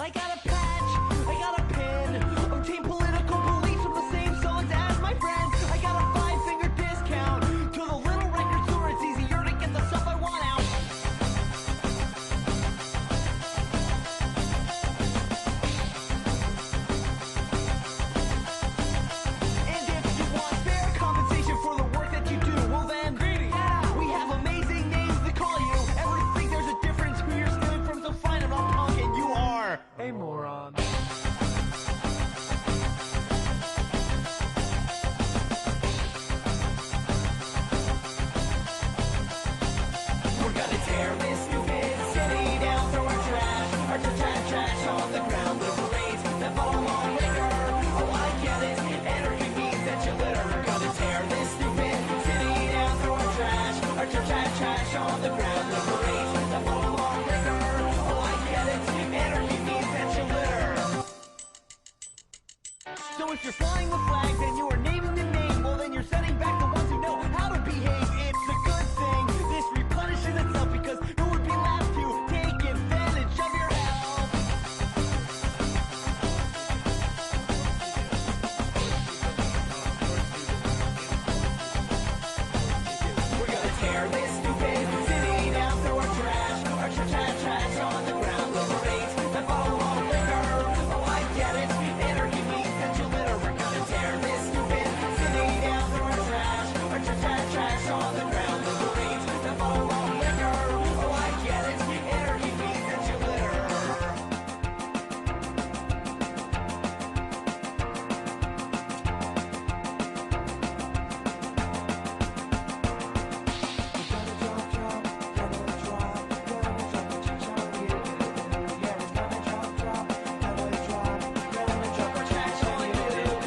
I got a patch, I got a pin of Team Political Police from the same songs as my friends. I got a 5-finger discount to the little record store. It's easier to get the stuff I want out. And if you want fair compensation for the work that you do, well then, we have amazing names to call you. Ever think there's a difference who you're stealing from? So find it on punk and you are a moron. We're gonna tear this stupid city down, throw our trash on the ground. Liberate the fall on liquor. Oh, I get it. Anarchy means that you litter. We're gonna tear this stupid city down, throw our trash on the ground. Liberate the fall on liquor. Oh, I get it. Anarchy means that you litter. So if you're flying the flag, then you are naming the name. Well, then you're sending back the ones who know how to behave. It's a good thing. This replenishes itself because who would be left to take advantage of your help? We're gonna tear this stupid city down, throw our trash on the ground. Liberate the fall on liquor. Oh, I get it. Anarchy means that you litter. We're gonna tear this stupid city down, throw our trash on the ground. Liberate the fall on liquor. Oh, I get it. Anarchy means that you litter.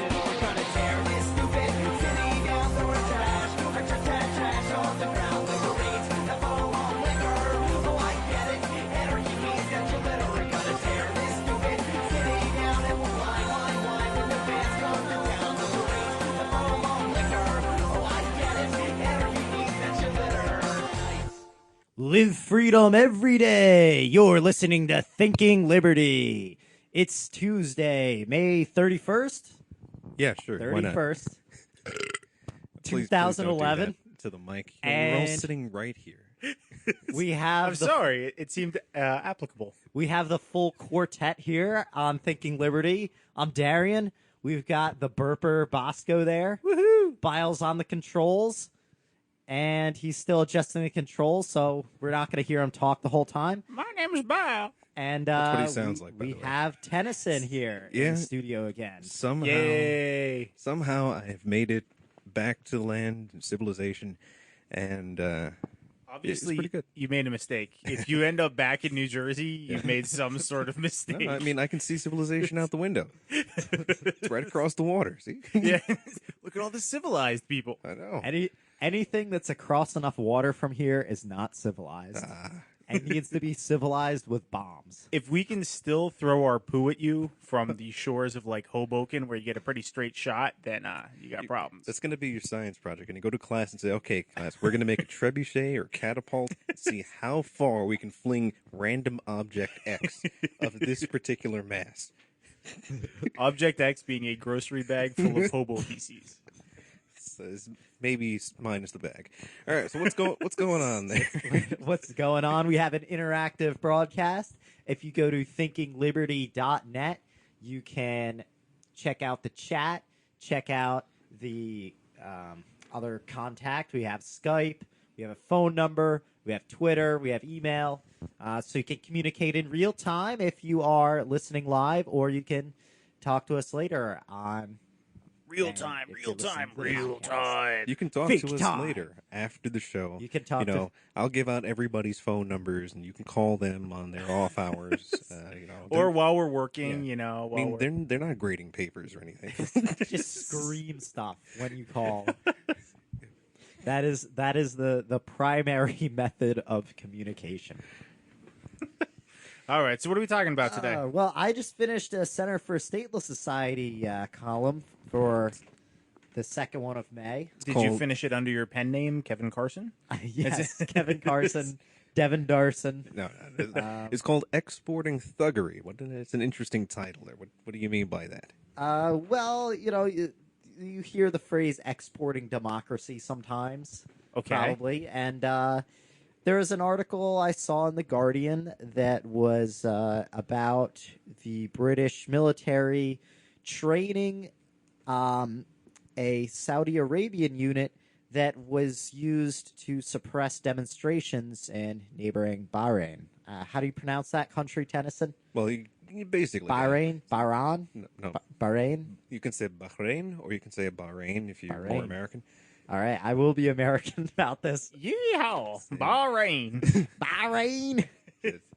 We're gonna tear this stupid city down, throw our trash on the ground. Liberate the fall on liquor. Oh, I get it. Anarchy means that you litter. We're gonna tear this stupid city down, and we'll whine when the fans come to town. Liberate the fall on liquor. Oh, I get it. Anarchy means that you litter. Live freedom every day. You're listening to Thinking Liberty. It's Tuesday, May 31st? Yeah, sure. Why not? 31st, Please don't do 2011. that to the mic. We're all And- sitting right here. We have I'm sorry. It seemed applicable. We have the full quartet here on Thinking Liberty. I'm Darian. We've got the burper Bosco there. Woohoo! Biles on the controls. And he's still adjusting the controls, so we're not going to hear him talk the whole time. My name is Bow. And That's what he sounds like, by we the way. have Tennyson here in Yeah. the studio again. Somehow, Yay. somehow I have made it back to land and civilization, and Obviously, pretty good. you made a mistake. If you end up back in New Jersey, you've made some sort of mistake. no, I mean I can see civilization out the window. It's right across the water. See? yeah. Look at all the civilized people. I know. Anything that's across enough water from here is not civilized. And needs to be civilized with bombs. If we can still throw our poo at you from the shores of like Hoboken, where you get a pretty straight shot, then you got problems. That's going to be your science project. And you go to class and say, okay, class, we're going to make a trebuchet or catapult and see how far we can fling random object X of this particular mass. Object X being a grocery bag full of hobo feces. Says maybe minus the bag. All right, so what's going on there? What's going on? We have an interactive broadcast. If you go to thinkingliberty.net, you can check out the chat, check out the other contact. We have Skype, we have a phone number, we have Twitter, we have email. So you can communicate in real time if you are listening live, or you can talk to us later on Real And time, if real you're listening time, to the real podcast. time. You can talk Fake to us time. later after the show. You can talk to- You know, I'll give out everybody's phone numbers, and you can call them on their off hours. Or they're- while we're working, Yeah. you know. I While mean, we're... they're not grading papers or anything. just scream stuff when you call. That is the primary method of communication. All right, so what are we talking about today? Well, I just finished a Center for Stateless Society column for the second one of May. Did you called- finish it under your pen name, Kevin Carson? Yes, Kevin Carson Devin Darson. No, it's called Exporting Thuggery. It's an interesting title there. What do you mean by that? Well, you hear the phrase exporting democracy sometimes. Okay. Probably. And there was an article I saw in The Guardian that was about the British military training a Saudi Arabian unit that was used to suppress demonstrations in neighboring Bahrain. How do you pronounce that country, Tennyson? Well, you basically Bahrain? Bahrain? No, Bahrain? you can say Bahrain or you can say Bahrain if you're more Bahrain. American. All right, I will be American about this. Yeehaw! Bahrain. Bahrain!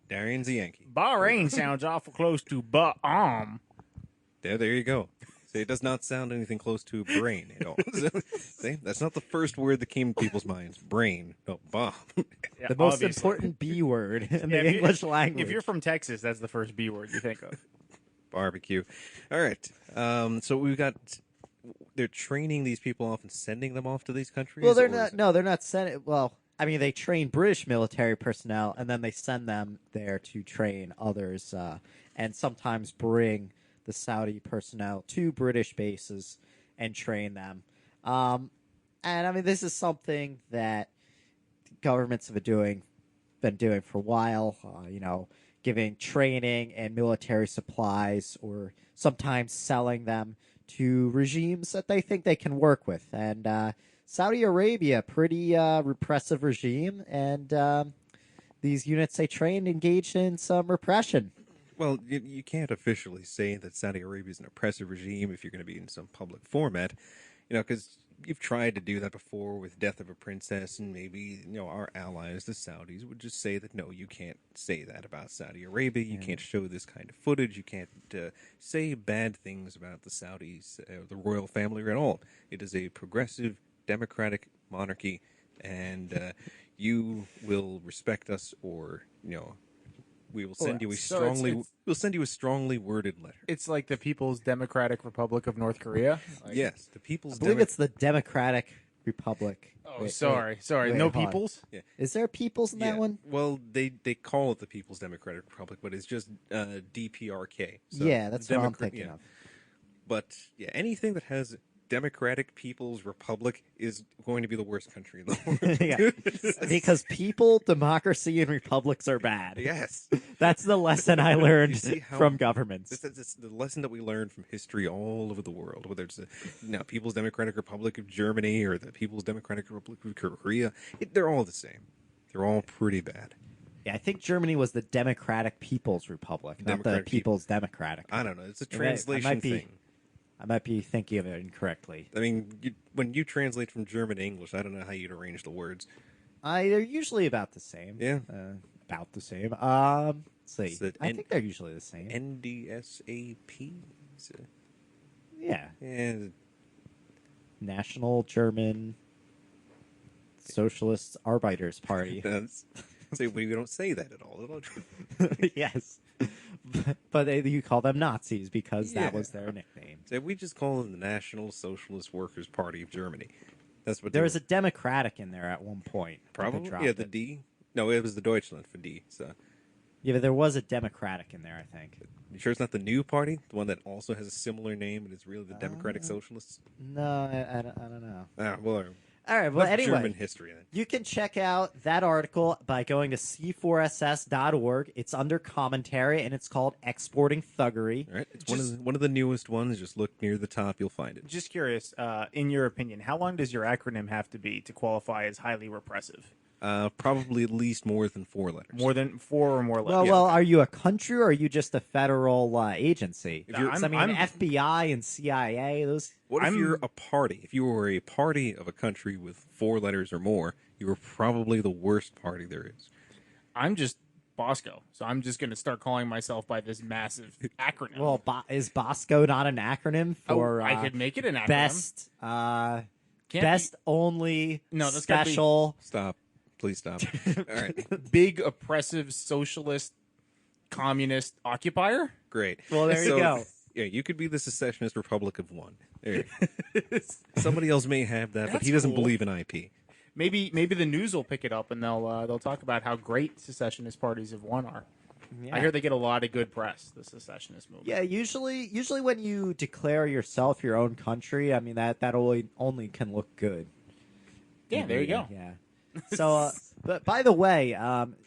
Darian's a Yankee. Bahrain sounds awful close to Baam. There you go. See, it does not sound anything close to brain at all. See, that's not the first word that came to people's minds. Brain. No, bomb. Yeah, The most obviously. important B word in Yeah, the if you- English language. If you're from Texas, that's the first B word you think of. Barbecue. All right. So we've got. They're training these people off and sending them off to these countries. Well, they're or is not. it- No, they're not sending. Well, I mean, they train British military personnel, and then they send them there to train others, and sometimes bring the Saudi personnel to British bases and train them. And I mean, this is something that governments have been doing for a while. Giving training and military supplies, or sometimes selling them to regimes that they think they can work with. And Saudi Arabia, pretty repressive regime, and these units they trained engaged in some repression. Well, you can't officially say that Saudi Arabia is an oppressive regime if you're going to be in some public format, because you've tried to do that before with Death of a Princess, and maybe our allies, the Saudis, would just say that no, you can't say that about Saudi Arabia. You can't show this kind of footage. You can't say bad things about the Saudis, the royal family at all. It is a progressive democratic monarchy, and you will respect us, or we will send you a So it's- strongly. We'll send you a strongly worded letter. It's like the People's Democratic Republic of North Korea. Like, Yes, the People's I believe it's the Democratic Republic. Oh, Wait, sorry. wait, No hold on. peoples. Is there peoples in that one? Well, they call it the People's Democratic Republic, but it's just DPRK. So Yeah, that's what I'm Democrat- thinking yeah. of. But yeah, anything that has Democratic People's Republic is going to be the worst country in the world. Yeah. Because people, democracy, and republics are bad. Yes. That's the lesson I learned You see how- from governments. It's the lesson that we learned from history all over the world, whether it's the People's Democratic Republic of Germany or the People's Democratic Republic of Korea. They're all the same. They're all pretty bad. Yeah, I think Germany was the Democratic People's Republic, not Democratic the People's Democratic. I don't know. It's a I translation might be- thing. I might be thinking of it incorrectly. I mean, when you translate from German to English, I don't know how you'd arrange the words. They're usually about the same. Yeah. About the same. Let's see. Is it I think they're usually the same. NDSAP? Yeah. Yeah, National German Socialist Arbeiters Party. see, we don't say that at all. Yes. But you call them Nazis because that Yeah. was their nickname. So we just call them the National Socialist Workers' Party of Germany. That's what There they was were. a Democratic in there at one point. but they Probably, dropped yeah, the it. D. No, it was the Deutschland for D. So Yeah, but there was a Democratic in there, I think. you sure it's not the new party, the one that also has a similar name, and it's really the Democratic Socialists? No, I don't know. Ah, well, All right, well, enough anyway. German history then. You can check out that article by going to c4ss.org. It's under commentary, and it's called Exporting Thuggery. All right, it's one of the newest ones. Just look near the top, you'll find it. Just curious, in your opinion, how long does your acronym have to be to qualify as highly repressive? Probably at least more than 4 letters. More than 4 or more letters? Well, are you a country or are you just a federal agency? If you're- 'Cause, I mean, I'm- FBI and CIA, those. What if I'm- you're a party? If you were a party of a country with 4 letters or more, you were probably the worst party there is. I'm just Bosco, so I'm just going to start calling myself by this massive acronym. Well, is Bosco not an acronym for I could make it an acronym. best, Can't best only No, that's gotta be- special? Stop. Please stop. All right. be big oppressive socialist communist occupier. Great. Well, there you So, go. Yeah, you could be the secessionist Republic of One. There you go. Somebody else may have that, but That's he doesn't cool. believe in IP. maybe the news will pick it up and they'll talk about how great secessionist parties have won are. Yeah. I hear they get a lot of good press. The secessionist movement. Yeah, usually when you declare yourself your own country, I mean that only can look good. Yeah, there you go. Yeah. So, but by the way,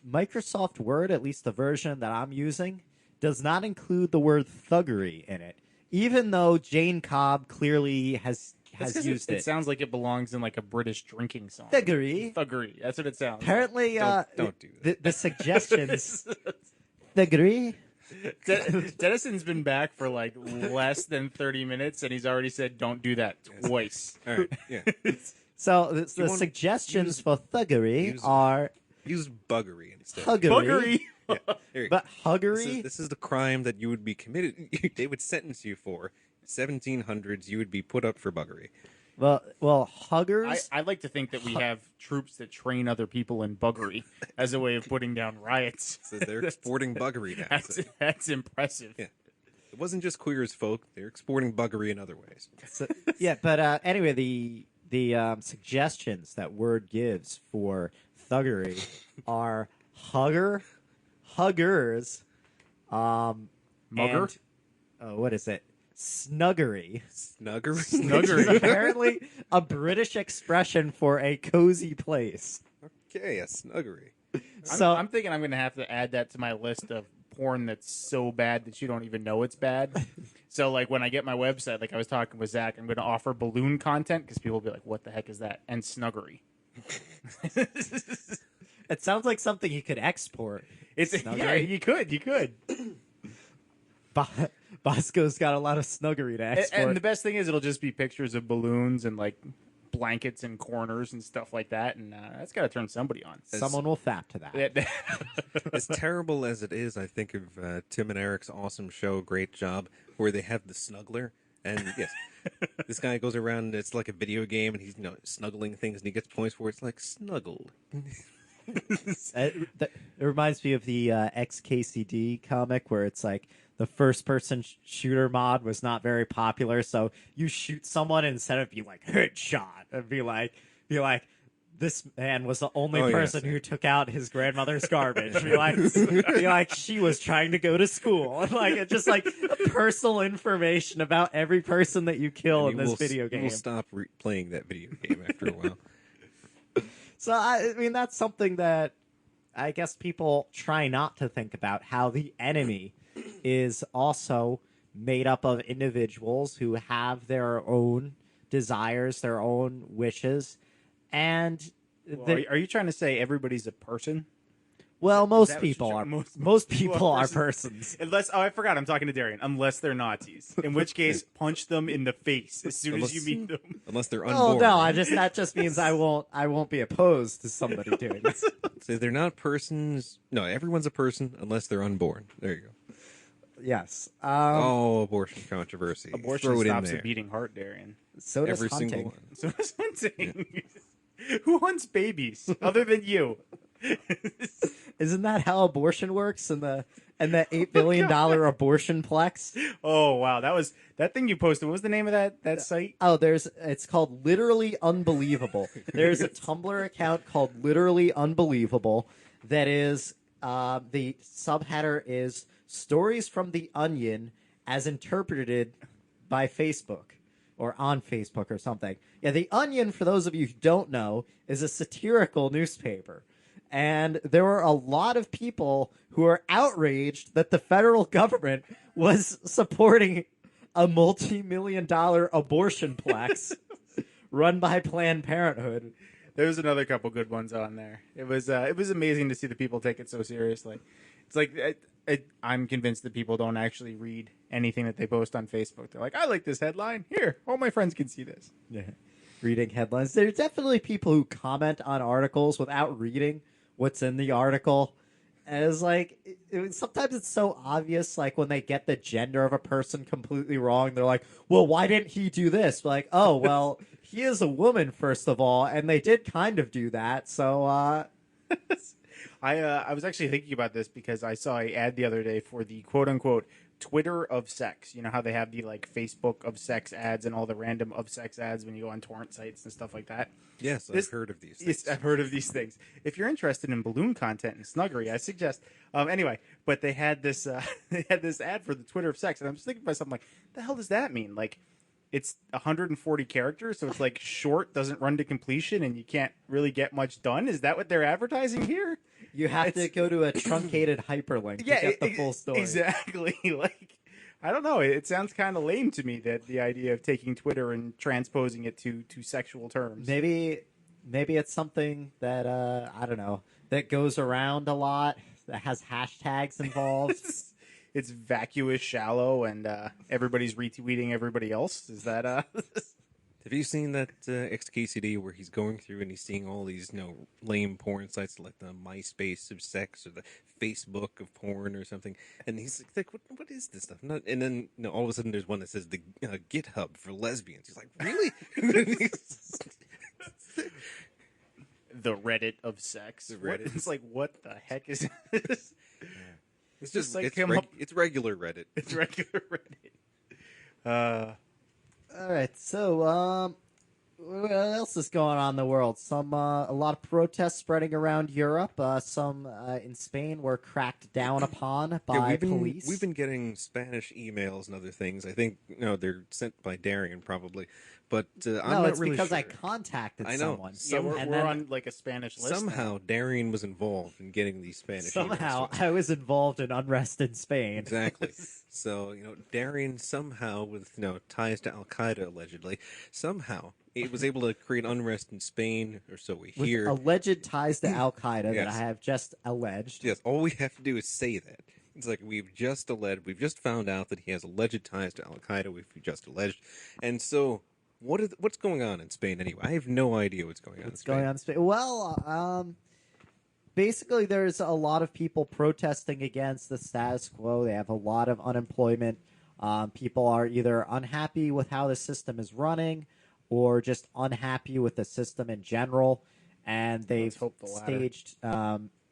Microsoft Word, at least the version that I'm using, does not include the word thuggery in it, even though Jane Cobb clearly has That's 'cause used it. It sounds like it belongs in like a British drinking song. Thuggery. Thuggery. That's what it sounds. Apparently, Don't do that. the suggestions. Thuggery. Denison's been back for like less than 30 minutes, and he's already said, "Don't do that" twice. All right, yeah. So the want- suggestions use- for thuggery use- are Use buggery instead. huggery, Buggery. Yeah, there you go. but This huggery. this is the crime that you would be committed. They would sentence you for. 1700s, you would be put up for buggery. Well, huggers. I like to think that we have troops that train other people in buggery as a way of putting down riots. So they're exporting buggery now. That's, So that's impressive. Yeah. it wasn't just queer as folk; they're exporting buggery in other ways. So, yeah, but anyway, the suggestions that Word gives for thuggery are huggers, Mugger? and, what is it? Snuggery. Snuggery. Which is apparently a British expression for a cozy place. Okay, a snuggery. So I'm thinking I'm going to have to add that to my list of porn that's so bad that you don't even know it's bad. So, like, when I get my website, like I was talking with Zach, I'm going to offer balloon content because people will be like, what the heck is that? And snuggery. it sounds like something you could export. Yeah, Snuggery? you could. Bosco's got a lot of snuggery to export. And the best thing is it'll just be pictures of balloons and, like, blankets and corners and stuff like that, and that's got to turn somebody on. Someone will fap to that. As terrible as it is, I think of Tim and Eric's awesome show, Great Job, where they have the snuggler. And yes, this guy goes around, it's like a video game, and he's snuggling things, and he gets points for it. It's like snuggled. It reminds me of the XKCD comic where it's like the first-person shooter mod was not very popular, so you shoot someone and instead of be like headshot, and be like this man was the only Oh, yes. person who took out his grandmother's garbage. be like she was trying to go to school, and like it's just like personal information about every person that you kill in this video game. We'll stop playing that video game after a while. So, I mean, that's something that I guess people try not to think about, how the enemy is also made up of individuals who have their own desires, their own wishes, and Are you trying to say everybody's a person? well, Is most that what you're people are trying- most people are persons. persons. Unless, I forgot, I'm talking to Darian. Unless they're Nazis, in which case, punch them in the face as soon as you meet them. Unless they're Oh unborn. no, that just means I won't be opposed to somebody doing this. So they're not persons. No, everyone's a person unless they're unborn. There you go. Yes. Abortion controversy. Abortion Throw it in stops there. a beating heart, Darian. So does Every hunting. single one. So is hunting. Who hunts babies other than you? Isn't that how abortion works in the $8 billion abortion plex? Oh wow, that thing you posted. What was the name of that site? Oh, it's called Literally Unbelievable. There's a Tumblr account called Literally Unbelievable that is the subheader is stories from the Onion as interpreted by Facebook or on Facebook or something. Yeah, the Onion, for those of you who don't know, is a satirical newspaper. And there were a lot of people who were outraged that the federal government was supporting a multi-million-dollar abortion plex run by Planned Parenthood. There was another couple good ones on there. It was amazing to see the people take it so seriously. It's like I'm convinced that people don't actually read anything that they post on Facebook. They're like, I like this headline. Here, all my friends can see this. Yeah. Reading headlines. There's definitely people who comment on articles without reading what's in the article. And it's like, sometimes it's so obvious, like when they get the gender of a person completely wrong, they're like, well, why didn't he do this? Like, oh, well, he is a woman, first of all, and they did kind of do that, so, I was actually thinking about this because I saw an ad the other day for the quote-unquote Twitter of sex. You know how they have the like Facebook of sex ads and all the random of sex ads when you go on torrent sites and stuff like that. Yes, This- I've heard of these Yes, things. I've heard of these things. If you're interested in balloon content and snuggery, I suggest. Anyway, but they had this they had this ad for the Twitter of sex, and I'm just thinking to myself, like, the hell does that mean? Like, it's 140 characters, so it's like short, doesn't run to completion, and you can't really get much done. Is that what they're advertising here? You have to It's- go to a truncated hyperlink to get the full story. Exactly. Like, I don't know. It sounds kind of lame to me that the idea of taking Twitter and transposing it to sexual terms. Maybe it's something that I don't know, that goes around a lot, that has hashtags involved. It's vacuous, shallow, and everybody's retweeting everybody else. Is that Have you seen that XKCD where he's going through and he's seeing all these, lame porn sites like the MySpace of sex or the Facebook of porn or something? And he's like what is this stuff? And then all of a sudden there's one that says the GitHub for lesbians. He's like, really? the Reddit of sex? The Reddit. It's like, what the heck is this? It's just like it's, him up- it's regular Reddit. It's regular Reddit. All right, so what else is going on in the world? A lot of protests spreading around Europe. Some in Spain were cracked down upon by police. We've been getting Spanish emails and other things. I think they're sent by Darian probably, but I'm no, not it's really because sure. I contacted I know. someone. Yeah, we're and we're then on like a Spanish list. now. Somehow Darian was involved in getting these Spanish somehow emails. to us. I was involved in unrest in Spain. Exactly. So, Darian somehow, with ties to Al Qaeda allegedly, somehow it was able to create unrest in Spain, or so we With hear. alleged ties to Al Qaeda that Yes. I have just alleged. Yes, all we have to do is say that. It's like we've just found out that he has alleged ties to Al Qaeda. We've just alleged, and so what's going on in Spain anyway? I have no idea what's going on. What's in Spain. going on in Spain? Well, basically, there's a lot of people protesting against the status quo. They have a lot of unemployment. People are either unhappy with how the system is running or just unhappy with the system in general. And they've Let's hope the latter. staged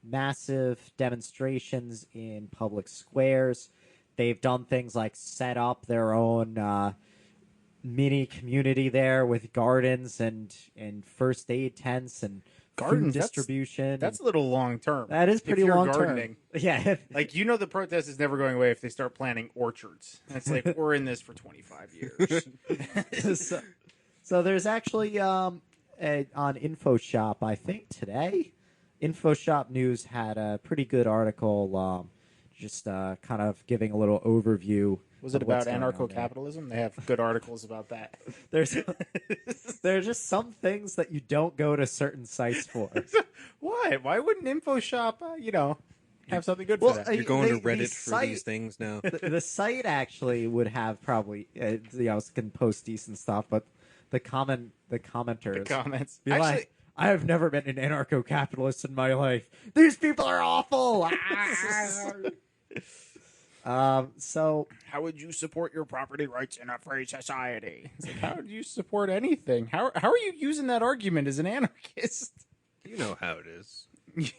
massive demonstrations in public squares. They've done things like set up their own mini community there with gardens and first aid tents and Gardens, food that's- distribution. That's a little long term. That is If pretty you're long gardening. term. Yeah. Like, the protest is never going away if they start planting orchards. And it's like, we're in this for 25 years. so there's actually on InfoShop, I think today, InfoShop News had a pretty good article, just kind of giving a little overview. Was it of what's about going on there. anarcho-capitalism? They have good articles about that. There's there are just some things that you don't go to certain sites for. Why? Why wouldn't InfoShop, have something good Well, for that? You're going to the Reddit for site- these things now. The site actually would have probably can post decent stuff, but the commenters Comments. be Actually, like, I have never been an anarcho-capitalist in my life. These people are awful. So how would you support your property rights in a free society? It's like, how would you support anything? How are you using that argument as an anarchist? You know how it is.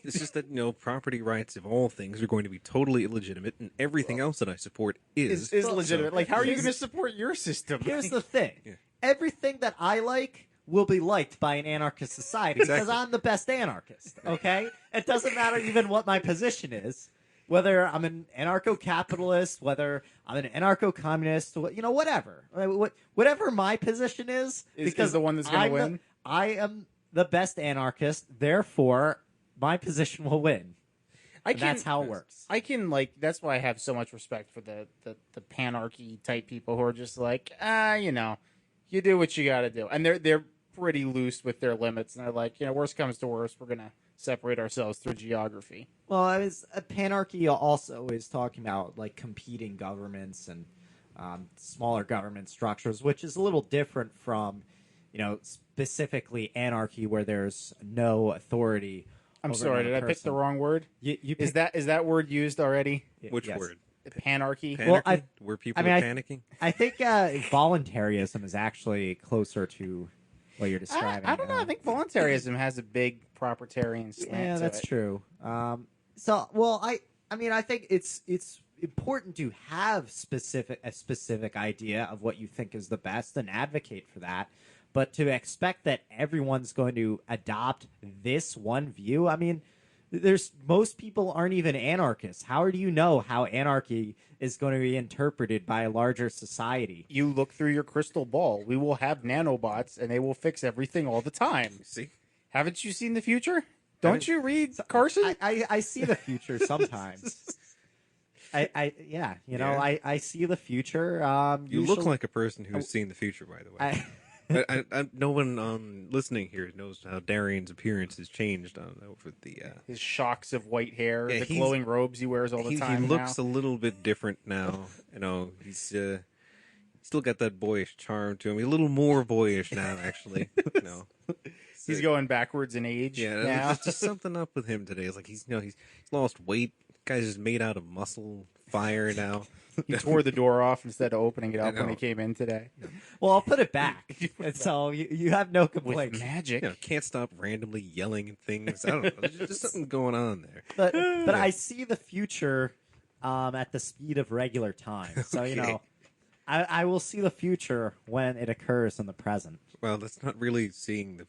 It's just that property rights of all things are going to be totally illegitimate, and everything else that I support is Is legitimate. Like, how are you here's- going to support your system? here's Like, the thing: Yeah. everything that I like will be liked by an anarchist society because Exactly. I'm the best anarchist. Okay, it doesn't matter even what my position is. Whether I'm an anarcho-capitalist, whether I'm an anarcho-communist, whatever. Whatever my position is because the one that's gonna win? I am the best anarchist, therefore my position will win. And that's how it works. I can that's why I have so much respect for the panarchy type people who are just like, you do what you got to do, and they're pretty loose with their limits, and they're like, worst comes to worst, we're gonna separate ourselves through geography. Well, panarchy also is talking about like competing governments and smaller government structures, which is a little different from, specifically anarchy where there's no authority. I'm over sorry, another did I pick the person. wrong word? You Is picked- that word used already? Which yes. word? Panarchy. Panarchy? Well, I- Where people I mean, are I- panicking? I think voluntarism is actually closer to what you're describing. I don't know. I think voluntarism has a big proprietarian slant. Yeah, to that's it. true. I think it's important to have a specific idea of what you think is the best and advocate for that. But to expect that everyone's going to adopt this one view, I mean, most people aren't even anarchists. How do you know how anarchy is going to be interpreted by a larger society? You look through your crystal ball. We will have nanobots, and they will fix everything all the time. See, Haven't you seen the future? Don't you read Carson? I see the future sometimes. Yeah, you know, Yeah. I see the future. you look Usually- like a person who's seen the future. By the way, no one listening here knows how Darian's appearance has changed over the. His shocks of white hair, Yeah, the he's- glowing robes he wears all the He time. looks now. a little bit different now. You know, he's still got that boyish charm to him. He's a little more boyish now, actually. You know, He's going backwards in age. yeah. now. There's just something up with him today. It's like he's lost weight. Guy's just made out of muscle fire now. He tore the door off instead of opening it up when know. he came in today. well, I'll put it back, and so you have no With complaints. magic. You know, can't stop randomly yelling at things. I don't know. There's just something going on there. But I see the future at the speed of regular time. So you Okay. know, I will see the future when it occurs in the present. Well, that's not really seeing the.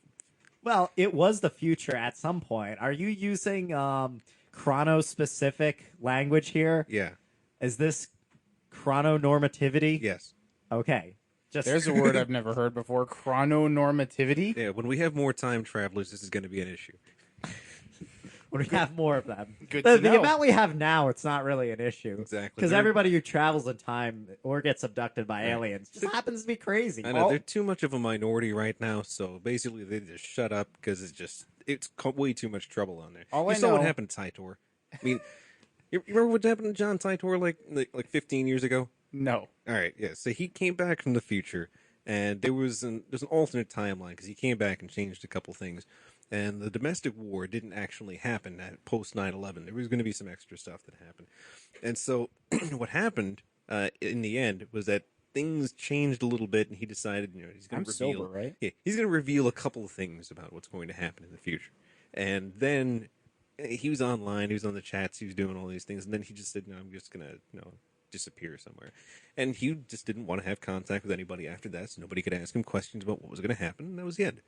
Well, it was the future at some point. Are you using chrono-specific language here? Yeah. Is this chrononormativity? Yes. Okay. Just There's a word I've never heard before. Chrononormativity. Yeah. When we have more time travelers, this is going to be an issue. when we have more of them. Good the, to the know. amount we have now, it's not really an issue. Exactly. Because They're- everybody who travels in time or gets abducted by aliens just happens to be crazy. I know they're too much of a minority right now, so basically they just shut up because it's way too much trouble on there. All you I saw what know- happened to Titor. I mean, you remember what happened to John Titor like 15 years ago? No. All right, yeah. So he came back from the future, and there's an alternate timeline because he came back and changed a couple things, and the domestic war didn't actually happen at post 9/11. There was going to be some extra stuff that happened, and so what happened in the end was that things changed a little bit, and he decided, he's going I'm to reveal, sober, right? Yeah, he's going to reveal a couple of things about what's going to happen in the future, and then he was online, he was on the chats, he was doing all these things, and then he just said, "No, I'm just going to, disappear somewhere." And he just didn't want to have contact with anybody after that, so nobody could ask him questions about what was going to happen, and that was the end.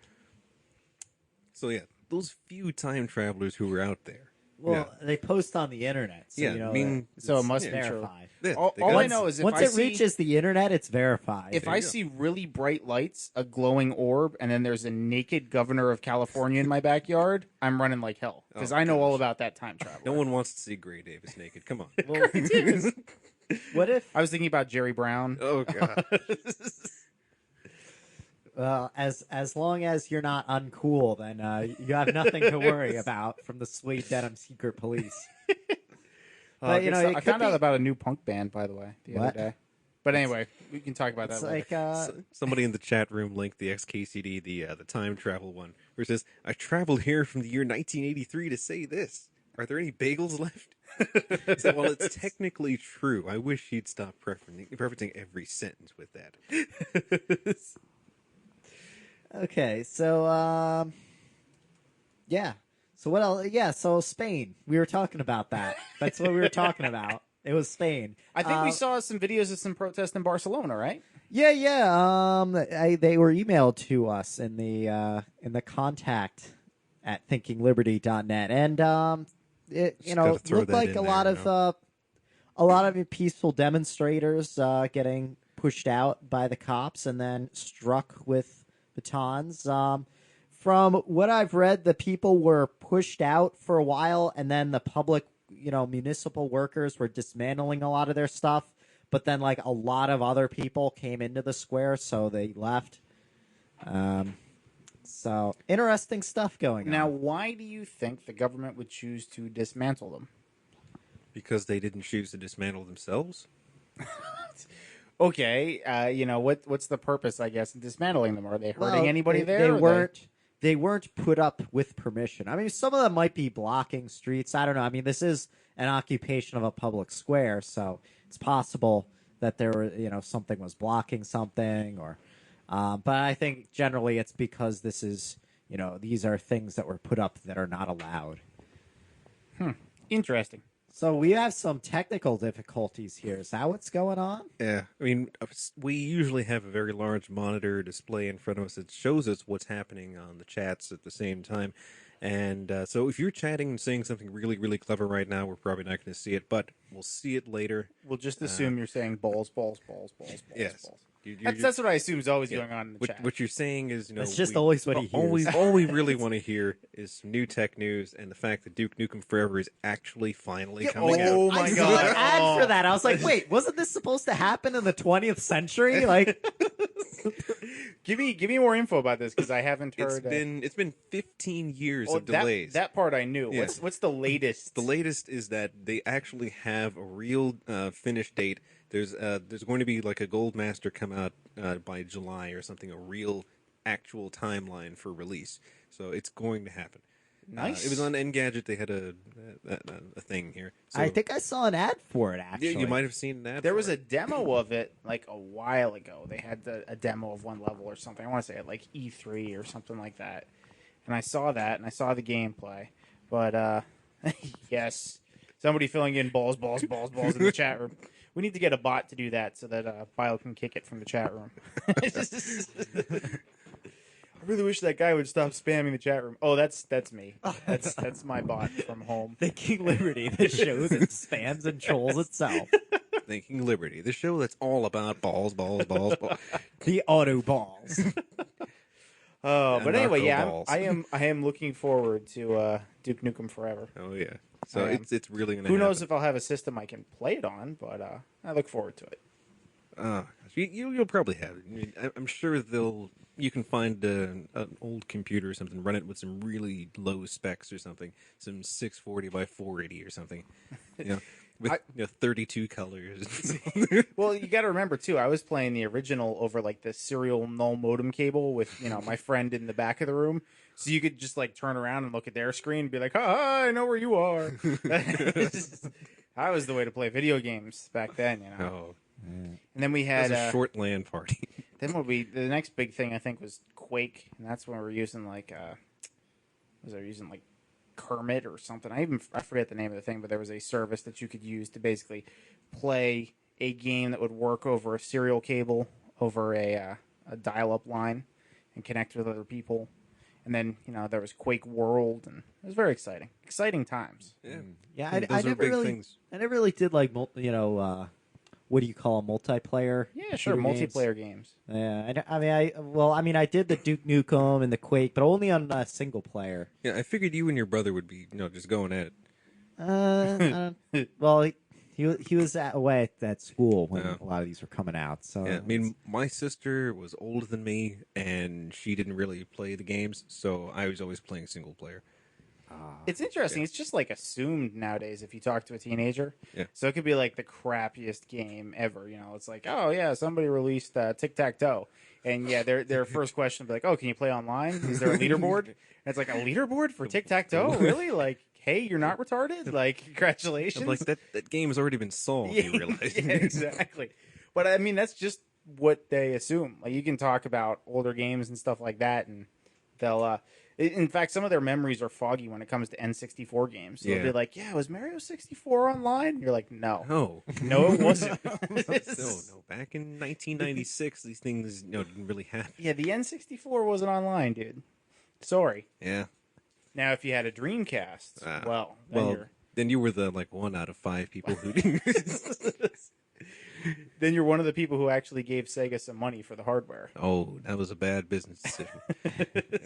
So yeah, those few time travelers who were out there. Well, they post on the internet, so Yeah, you know, I mean, So it it's must be true. verified. Yeah, All, they all got- I know is if Once I it see, reaches the internet, it's verified. if There I you go. see really bright lights, a glowing orb, and then there's a naked governor of California in my backyard, I'm running like hell because Oh, I know all gosh. about that time travel. No one wants to see Gray Davis naked. Come on. Well, what if I was thinking about Jerry Brown. Oh god. as long as you're not uncool, then you have nothing to worry about from the Sweet Denim Secret Police. But, you know, it I could found out be- about a new punk band, by the way, the What? other day. But anyway, we can talk about It's that later. like Somebody in the chat room linked the XKCD, the time travel one, where it says, "I traveled here from the year 1983 to say this. Are there any bagels left?" So, well, it's technically true. I wish he'd stop preferencing every sentence with that. okay, so yeah. So what else? Yeah, so Spain. We were talking about that. That's what we were talking about. It was Spain. I think we saw some videos of some protests in Barcelona, right? Yeah, yeah. They were emailed to us in the contact at thinkingliberty.net, and it Just gotta throw looked that like in a there, lot you of a lot of peaceful demonstrators getting pushed out by the cops and then struck with batons. From what I've read, the people were pushed out for a while, and then the public, municipal workers were dismantling a lot of their stuff. But then, like, a lot of other people came into the square, so they left. So, interesting stuff going Now, on. why do you think the government would choose to dismantle them? Because they didn't choose to dismantle themselves. Okay, what's the purpose? I guess in dismantling them? Are they hurting Well, anybody they, there? They or weren't. They weren't put up with permission. I mean, some of them might be blocking streets. I don't know. I mean, this is an occupation of a public square, so it's possible that there were, something was blocking something, or. But I think generally it's because this is, these are things that were put up that are not allowed. Interesting. So we have some technical difficulties here. Is that what's going on? Yeah, I mean, we usually have a very large monitor display in front of us that shows us what's happening on the chats at the same time. And so if you're chatting and saying something really, really clever right now, we're probably not going to see it, but we'll see it later. We'll just assume you're saying balls, balls, balls, balls, balls, Yes. balls. You're- That's what I assume is always yeah. going on in the chat. What you're saying is, That's just always what he hears. all we really want to hear is some new tech news and the fact that Duke Nukem Forever is actually finally coming oh out. my I saw God. an ad Oh. for that. I was like, wait, wasn't this supposed to happen in the 20th century? Like, Give me more info about this because I haven't heard. It's been 15 years oh, of delays. That part I knew. Yeah. What's the latest? The latest is that they actually have a real finish date. There's going to be like a Gold Master come out by July or something, a real actual timeline for release. So it's going to happen. Nice. It was on Engadget. They had a thing here. So, I think I saw an ad for it, yeah, actually. you might have seen that. There was a demo of it like a while ago. They had a demo of one level or something. I want to say at like E3 or something like that. And I saw that and I saw the gameplay. But yes, somebody filling in balls, balls, balls, balls in the chat room. We need to get a bot to do that so that Bio can kick it from the chat room. I really wish that guy would stop spamming the chat room. Oh, that's me. That's my bot from home. Thinking Liberty, the show that spams and trolls itself. Thinking Liberty, the show that's all about balls, balls, balls, balls. The auto balls. Oh, but And anyway, narco yeah, balls. I am looking forward to Duke Nukem Forever. Oh yeah. So I am. it's really going to. Who knows if I'll have a system I can play it on, but I look forward to it. You'll probably have it. I mean, I'm sure you can find an old computer or something, run it with some really low specs or something, some 640 by 480 or something, with 32 colors. Well, you got to remember too. I was playing the original over like the serial null modem cable with my friend in the back of the room, so you could just like turn around and look at their screen and be like, "Hi, I know where you are." That was the way to play video games back then, Oh, And then we it had was a short LAN party. then the next big thing I think was Quake, and that's when we were using like Kermit or something. I forget the name of the thing, but there was a service that you could use to basically play a game that would work over a serial cable over a dial-up line and connect with other people. And then there was Quake World, and it was very exciting. Exciting times. Yeah, Yeah, Those I are never big really, things. I never really did like, what do you call a multiplayer? Yeah, sure. shooter games? Multiplayer games. Yeah, I did the Duke Nukem and the Quake, but only on single player. Yeah, I figured you and your brother would be just going at it. Well, he was away at school when Yeah. a lot of these were coming out. So Yeah, I mean, my sister was older than me, and she didn't really play the games, so I was always playing single player. It's interesting. It's just like assumed nowadays if you talk to a teenager. Yeah. So it could be like the crappiest game ever. It's like, oh yeah, somebody released Tic Tac Toe, and yeah, their first question would be like, oh, can you play online? Is there a leaderboard? And it's like a leaderboard for Tic Tac Toe, really? Like, hey, you're not retarded? Like, congratulations. I'm like, that game has already been solved, you realize? Yeah, exactly. But I mean, that's just what they assume. Like, you can talk about older games and stuff like that, and they'll. In fact, some of their memories are foggy when it comes to N64 games. So Yeah. they'll be like, "Yeah, was Mario 64 online?" And you're like, "No, No. no, it wasn't." No. Back in 1996, these things didn't really happen. Yeah, the N64 wasn't online, dude. Sorry. Yeah. Now, if you had a Dreamcast, Then you were the 1 out of 5 people who didn't. then you're one of the people who actually gave Sega some money for the hardware. Oh, that was a bad business decision. Yeah.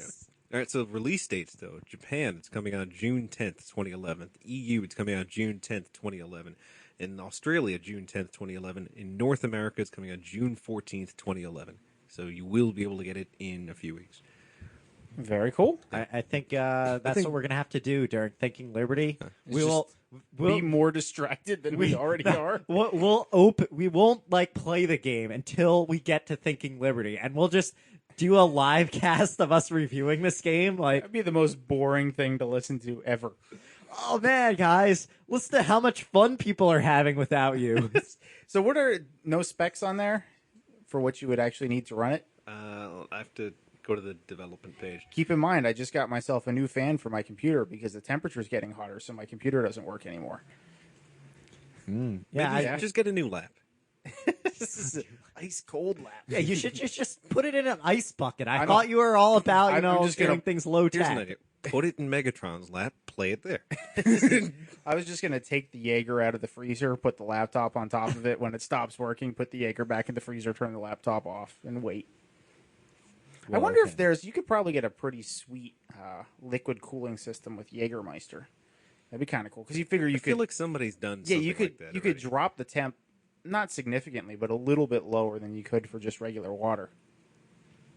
All right, so release dates, though. Japan, it's coming out June 10th, 2011. EU, it's coming out June 10th, 2011. In Australia, June 10th, 2011. In North America, it's coming out June 14th, 2011. So you will be able to get it in a few weeks. Very cool. I think that's think- what we're gonna have to do during Thinking Liberty. We just will. Be more distracted than we already are. We won't play the game until we get to Thinking Liberty, and we'll just do a live cast of us reviewing this game. Like, That'd be the most boring thing to listen to ever. oh man, guys, listen to how much fun people are having without you. So, what are no specs on there for what you would actually need to run it? I have to go to the development page. Keep in mind, I just got myself a new fan for my computer because the temperature's getting hotter, so my computer doesn't work anymore. Yeah, Maybe I- just get a new lap. This is an ice cold lap. yeah. You should just put it in an ice bucket. I I thought know. you were all about I'm just doing gonna- things low Here's an tech. idea. Put it in Megatron's lap. Play it there. I was just gonna take the Jaeger out of the freezer, put the laptop on top of it. When it stops working, put the Jaeger back in the freezer, turn the laptop off, and wait. I Well, wonder okay. if there's. You could probably get a pretty sweet liquid cooling system with Jägermeister. That'd be kind of cool because you figure you I feel could. like somebody's done. Yeah, something you could. Like that You could already. drop the temp, not significantly, but a little bit lower than you could for just regular water.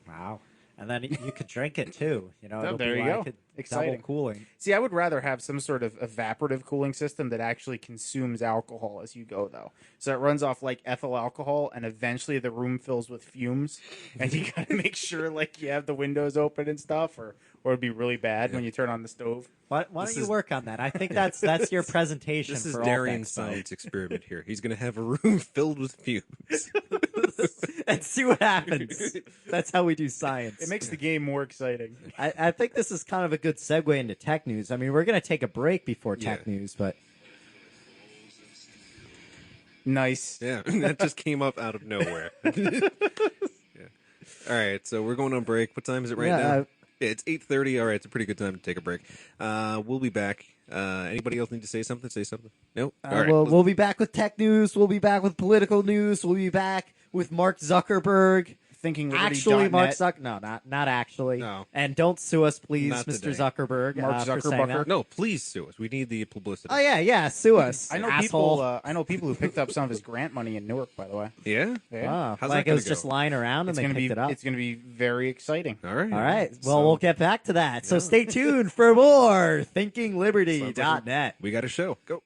Wow. And then you could drink it too. You know, Oh, it'll there be you like go. a double Exciting. cooling. See, I would rather have some sort of evaporative cooling system that actually consumes alcohol as you go, though. So it runs off like ethyl alcohol, and eventually the room fills with fumes, and you gotta make sure like you have the windows open and stuff, or it'd be really bad when you turn on the stove. Why This don't you is- work on that? I think that's your presentation. This is for all Darian's Tech Stuff. science experiment here. He's going to have a room filled with fumes. and see what happens. That's how we do science. It makes the game more exciting. I think this is kind of a good segue into tech news. I mean, we're going to take a break before tech Yeah. news, but Nice. Yeah, that just came up out of nowhere. Yeah. All right, so we're going on break. What time is it right Yeah, now? Yeah, it's 8:30. All right, it's a pretty good time to take a break. We'll be back. Anybody else need to say something? Say something? No? All right. we'll be back with tech news. We'll be back with political news. We'll be back with Mark Zuckerberg. Actually, Mark Zuckerberg. No, not actually. No. And don't sue us, please, Not Mr. today. Zuckerberg. Mark for saying Zuckerbucker. that. No, please sue us. We need the publicity. Oh yeah, sue us. I know asshole. people. I know people who picked up some of his grant money in Newark. By the way, Yeah? yeah. Wow. How's Like that it was gonna just go? lying around and It's they gonna picked be. it up. It's gonna be very exciting. All right. All right. Well, So, we'll get back to that. So Yeah. stay tuned for more sounds like thinkingliberty.net. we got a show. Go.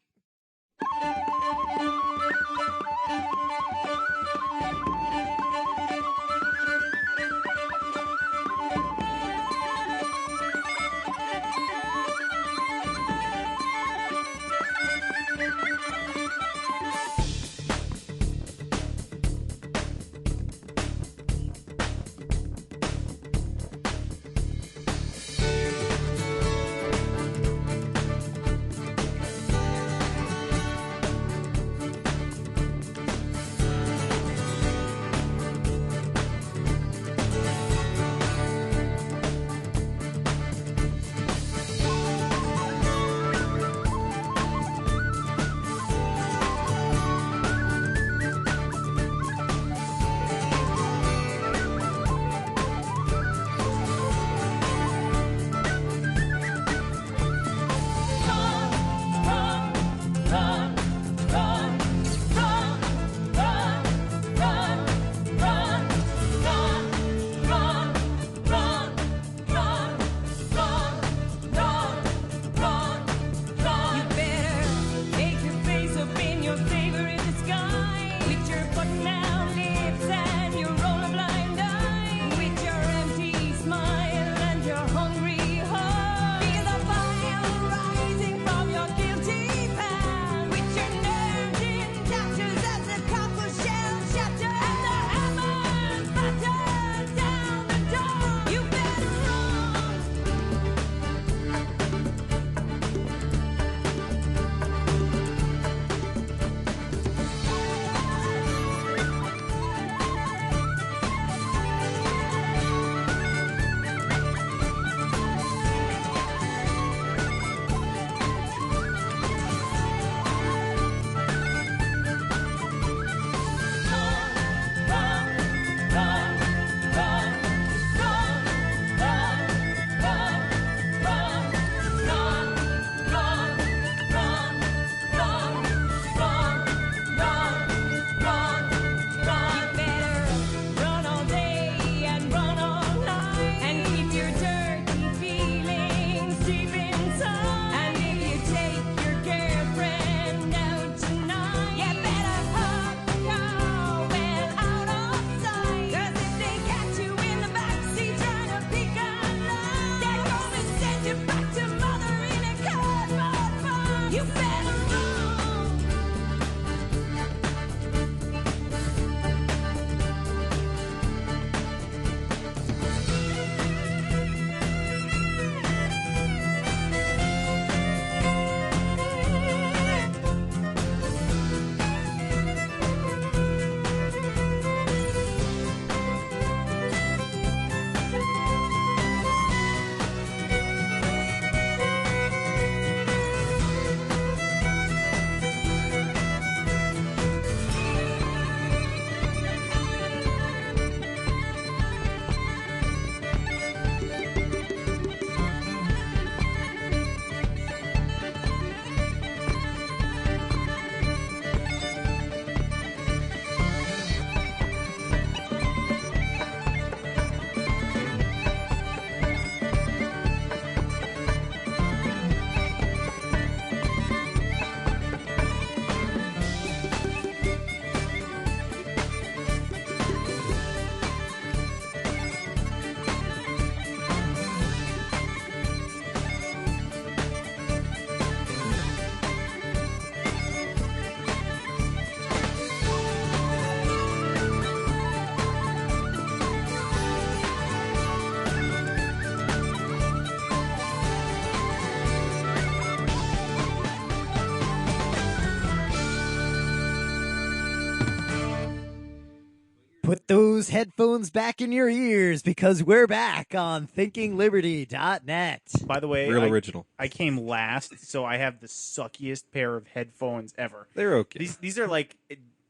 Put those headphones back in your ears because we're back on thinkingliberty.net. By the way, Real original. I came last, so I have the suckiest pair of headphones ever. They're okay. These are like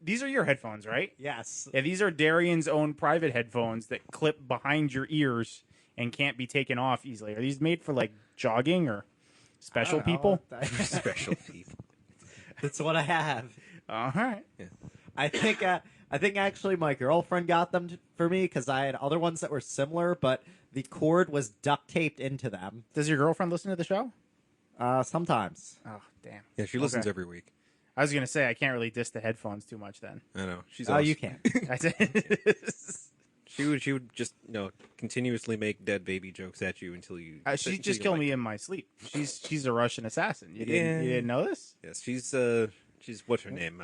these are your headphones, right? Yes. Yeah, these are Darian's own private headphones that clip behind your ears and can't be taken off easily. Are these made for like jogging or special people? Special people. That's what I have. All right. I think actually my girlfriend got them for me because I had other ones that were similar, but the cord was duct taped into them. Does your girlfriend listen to the show? Sometimes. Oh, damn. Yeah, she listens Okay. every week. I was gonna say I can't really diss the headphones too much then. I know. She's Oh, awesome. you can. I said, She would just continuously make dead baby jokes at you until you. she'd until just you kill like me it. in my sleep. She's a Russian assassin. You Yeah. didn't know this? Yes, she's what's her name?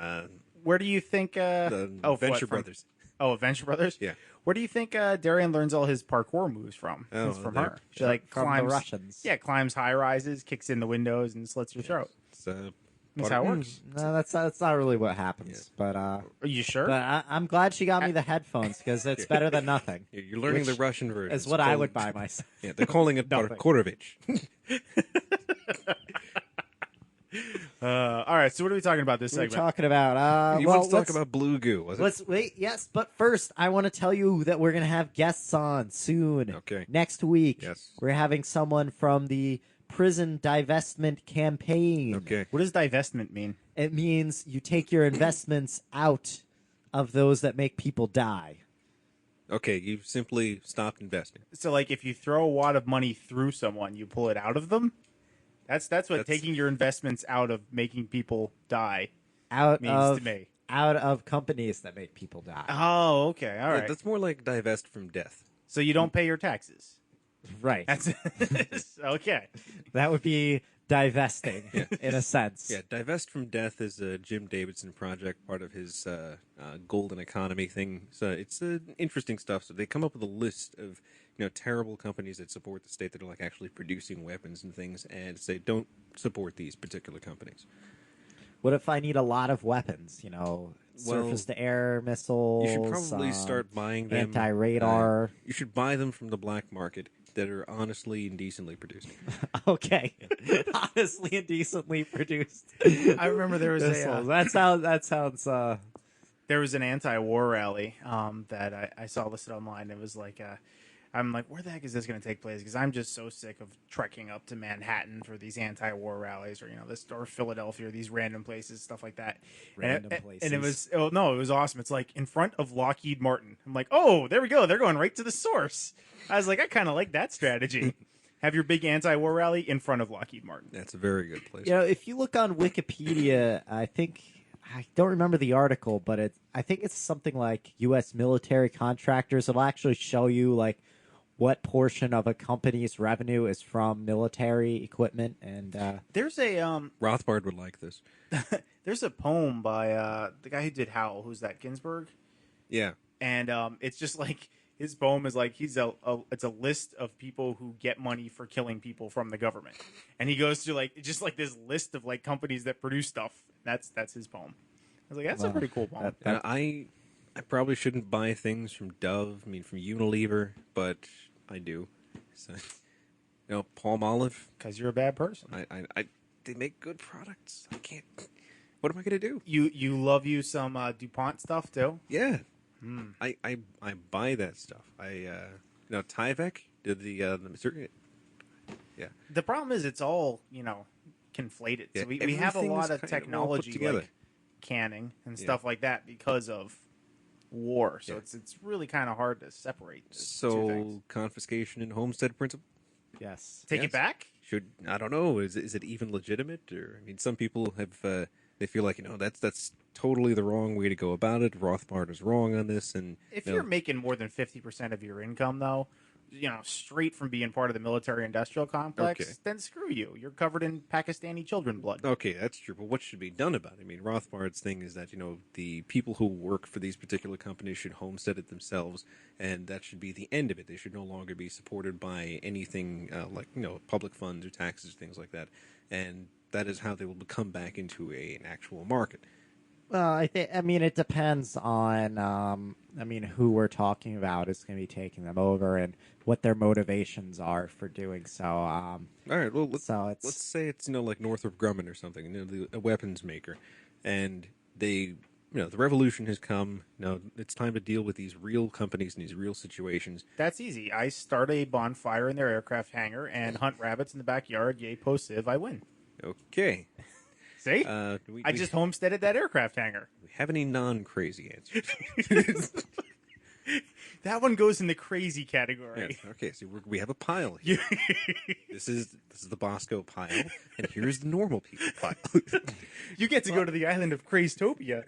Where do you think? The Venture Brothers. Oh, Venture Brothers. Yeah. Where do you think Darian learns all his parkour moves from? Oh, It's from they're- her. She like From climbs. the Russians. Yeah, climbs high rises, kicks in the windows, and slits your throat. It's, That's how it works. No, that's not really what happens. But Are you sure? I'm glad she got me the headphones because it's better than nothing. you're learning the Which Russian version. Is what I would buy myself. Yeah, they're calling it Nothing. Parkourovich. All right. So what are we talking about this What are we segment? talking about? You well, want to talk let's- about Blue Goo, was it? Let's wait. Yes, but first, I want to tell you that we're going to have guests on soon. Okay. Next week. Yes. We're having someone from the prison divestment campaign. Okay. What does divestment mean? It means you take your investments out of those that make people die. Okay, you've simply stopped investing. So like if you throw a wad of money through someone, you pull it out of them? That's what That's- taking your investments out of making people die Out means of to me. out of companies that make people die. Oh, okay. All right. That's more like divest from death. So you don't pay your taxes. Right. That's okay. That would be divesting in a sense. Yeah, divest from death is a Jim Davidson project, part of his golden economy thing. So it's interesting stuff. So they come up with a list of terrible companies that support the state that are like actually producing weapons and things, and say don't support these particular companies. What if I need a lot of weapons? Surface to air missiles. You should probably start buying them. Anti-radar. You should buy them from the black market that are honestly and decently produced. Okay. Honestly and decently produced. I remember there was missiles. a That sounds. there was an anti-war rally that I saw listed online. It was like I'm like, where the heck is this going to take place? Because I'm just so sick of trekking up to Manhattan for these anti-war rallies, or this or Philadelphia, or these random places, stuff like that. Random and it places. was it was awesome. It's like in front of Lockheed Martin. I'm like, oh, there we go. They're going right to the source. I was like, I kind of like that strategy. Have your big anti-war rally in front of Lockheed Martin. That's a very good place. If you look on Wikipedia, I don't remember the article, but I think it's something like U.S. military contractors. It'll actually show you like what portion of a company's revenue is from military equipment, and There's a Rothbard would like this. there's a poem by the guy who did Howl. Who's that? Ginsberg. Yeah. And it's just like his poem is like it's a list of people who get money for killing people from the government, and he goes through like just like this list of like companies that produce stuff. That's his poem. I was like, that's a pretty cool poem. And I probably shouldn't buy things from Dove. I mean, from Unilever, but I do. So, Palmolive. Because you're a bad person. They make good products. I can't. What am I gonna do? You love you some DuPont stuff too. Yeah. I buy that stuff. Tyvek did the circuit. Yeah. The problem is it's all conflated. Yeah, So we have a everything lot is of kind of all put technology together. like canning and Yeah. stuff like that because of war. So Yeah. it's really kind of hard to separate the two So things. confiscation and homestead principle yes, Take yes. it back. I don't know. Is it even legitimate? Or I mean, some people have they feel like that's totally the wrong way to go about it. Rothbard is wrong on this, and If you're making more than 50% of your income, though, straight from being part of the military-industrial complex, Okay. then screw you. You're covered in Pakistani children blood. okay, that's true. But what should be done about it? I mean, Rothbard's thing is that the people who work for these particular companies should homestead it themselves, and that should be the end of it. They should no longer be supported by anything like public funds or taxes, things like that, and that is how they will come back into an actual market. Well, I mean, it depends on, who we're talking about is going to be taking them over and what their motivations are for doing so. All right, well, So let's say it's like Northrop Grumman or something, a weapons maker, and they, the revolution has come. Now it's time to deal with these real companies and these real situations. That's easy. I start a bonfire in their aircraft hangar and hunt rabbits in the backyard. Yay, post civ, I win. Okay, See? we I just homesteaded that aircraft hangar. we have any non-crazy answers? That one goes in the crazy category. Yes, okay, so we have a pile here. This is the Bosco pile, and here's the normal people pile. You get to go to the island of Crazetopia.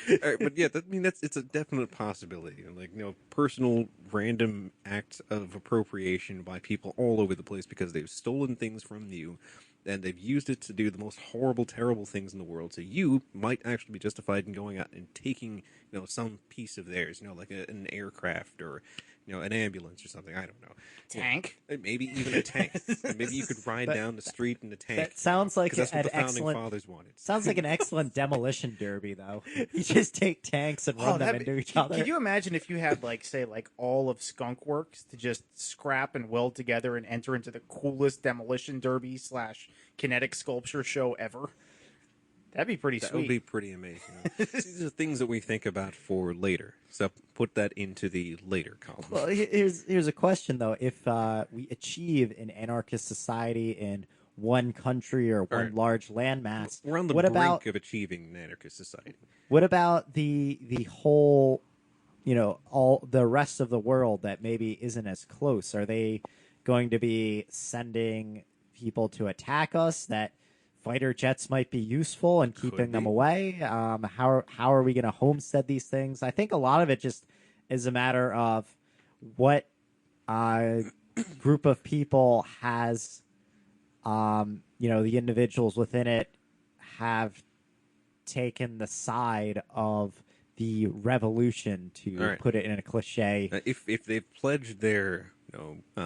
All right, but yeah, it's a definite possibility. Like, personal random acts of appropriation by people all over the place because they've stolen things from you and they've used it to do the most horrible, terrible things in the world. So you might actually be justified in going out and taking, some piece of theirs, like an aircraft or, an ambulance or something. I don't know. Tank. Maybe even a tank. Maybe you could ride down the street in a tank. that sounds like 'cause that's what an the founding excellent. fathers wanted. Sounds like an excellent demolition derby, though. You just take tanks and run them into each other. Could you imagine if you had, say, all of Skunk Works to just scrap and weld together and enter into the coolest demolition derby / kinetic sculpture show ever? That'd be pretty That sweet. would be pretty amazing. These are things that we think about for later. So put that into the later column. Well, here's a question though: if we achieve an anarchist society in one country or one right. large landmass, We're on the what brink about of achieving an anarchist society. what about the whole, all the rest of the world that maybe isn't as close? Are they going to be sending people to attack us that fighter jets might be useful and keeping them be. away? How are we going to homestead these things? I think a lot of it just is a matter of what group of people has, the individuals within it have taken the side of the revolution, to All right. put it in a cliche. If they've pledged their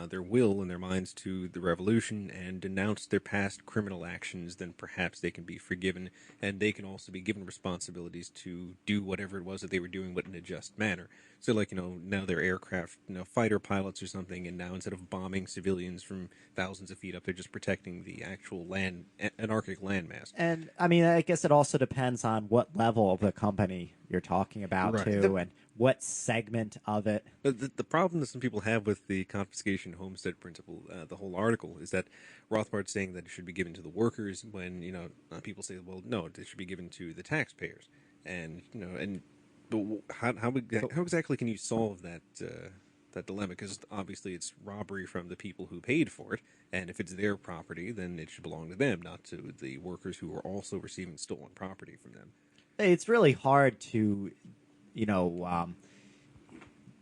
their will and their minds to the revolution and denounced their past criminal actions, then perhaps they can be forgiven, and they can also be given responsibilities to do whatever it was that they were doing, but in a just manner. So, now they're aircraft, fighter pilots or something, and now instead of bombing civilians from thousands of feet up, they're just protecting the actual anarchic landmass. And I guess it also depends on what level of the company you're talking about, Right. too, and what segment of it. But the problem that some people have with the confiscation homestead principle, the whole article, is that Rothbard's saying that it should be given to the workers when, people say, well, no, it should be given to the taxpayers. And, but how exactly can you solve that dilemma? Because obviously it's robbery from the people who paid for it. And if it's their property, then it should belong to them, not to the workers who are also receiving stolen property from them. It's really hard to,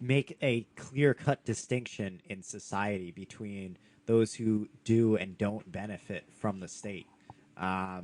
make a clear-cut distinction in society between those who do and don't benefit from the state. I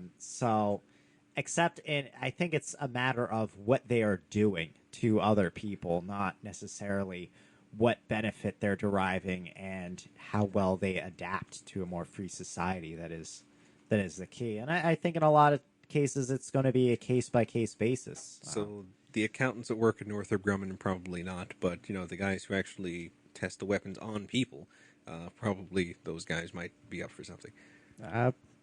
think it's a matter of what they are doing to other people, not necessarily what benefit they're deriving and how well they adapt to a more free society. That is the key. And I think in a lot of cases it's going to be a case-by-case basis. So the accountants that work at Northrop Grumman, probably not, but the guys who actually test the weapons on people, probably those guys might be up for something.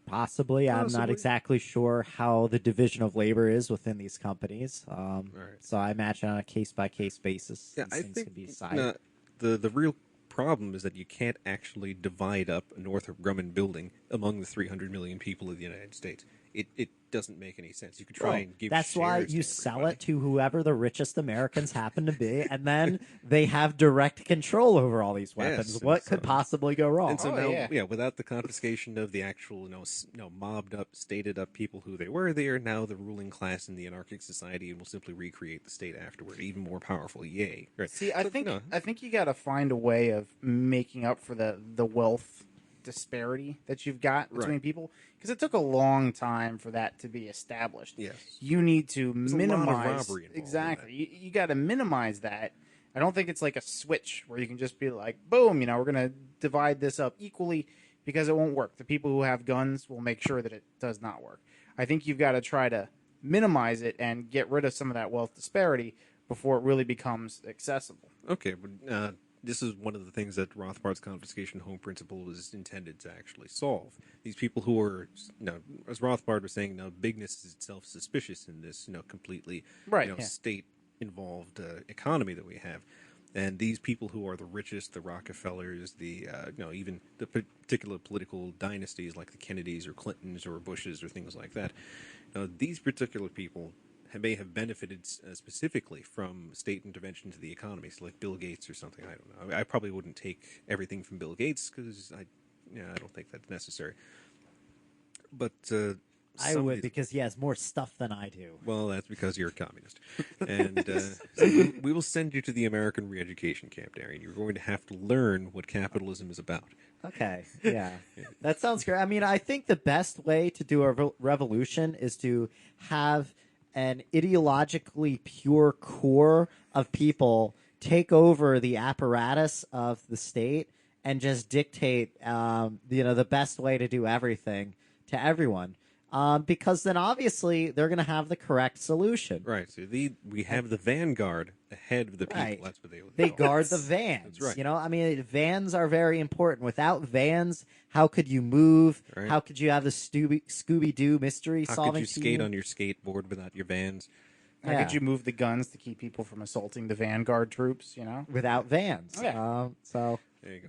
Possibly. I'm not Possibly. exactly sure how the division of labor is within these companies. Right. So I imagine on a case-by-case basis, Yeah, these I things think can be decided. the real problem is that you can't actually divide up a Northrop Grumman building among the 300 million people of the United States. It doesn't make any sense. You could try and give That's why shares you to sell everybody. it to whoever the richest Americans happen to be, and then they have direct control over all these weapons. Yes, What and could so- possibly go wrong? And so Oh, now, yeah. without the confiscation of the actual, mobbed up, stated up people who they were, they are now the ruling class in the anarchic society and will simply recreate the state afterward, even more powerful. Yay! Right. See, I So, think you got to find a way of making up for the wealth disparity that you've got between Right. people, because it took a long time for that to be established. Yes. You need to a lot of minimize robbery involved in exactly. You got to minimize that. I don't think it's like a switch where you can just be like, boom, we're going to divide this up equally, because it won't work. The people who have guns will make sure that it does not work. I think you've got to try to minimize it and get rid of some of that wealth disparity before it really becomes accessible. Okay, but this is one of the things that Rothbard's confiscation home principle is intended to actually solve. These people who are, as Rothbard was saying, bigness is itself suspicious in this, completely, Right, yeah. state-involved economy that we have. And these people who are the richest, the Rockefellers, the even the particular political dynasties like the Kennedys or Clintons or Bushes or things like that, these particular people may have benefited specifically from state intervention to the economy, so like Bill Gates or something. I don't know. I probably wouldn't take everything from Bill Gates because I don't think that's necessary. But I would, because he has more stuff than I do. well, that's because you're a communist. And so we will send you to the American re-education camp, Darian. You're going to have to learn what capitalism is about. Okay, yeah. That sounds great. I mean, I think the best way to do a revolution is to have an ideologically pure core of people take over the apparatus of the state and just dictate, the best way to do everything to everyone. Because then obviously they're going to have the correct solution. Right. So we have the vanguard ahead of the people. Right. That's what They call it. guard the vans. That's right. I mean, vans are very important. Without vans, how could you move? Right. How could you have the Scooby-Doo mystery How solving could you skate team? on your skateboard without your vans? How Yeah. could you move the guns to keep people from assaulting the vanguard troops? Without vans? Yeah. So There you go.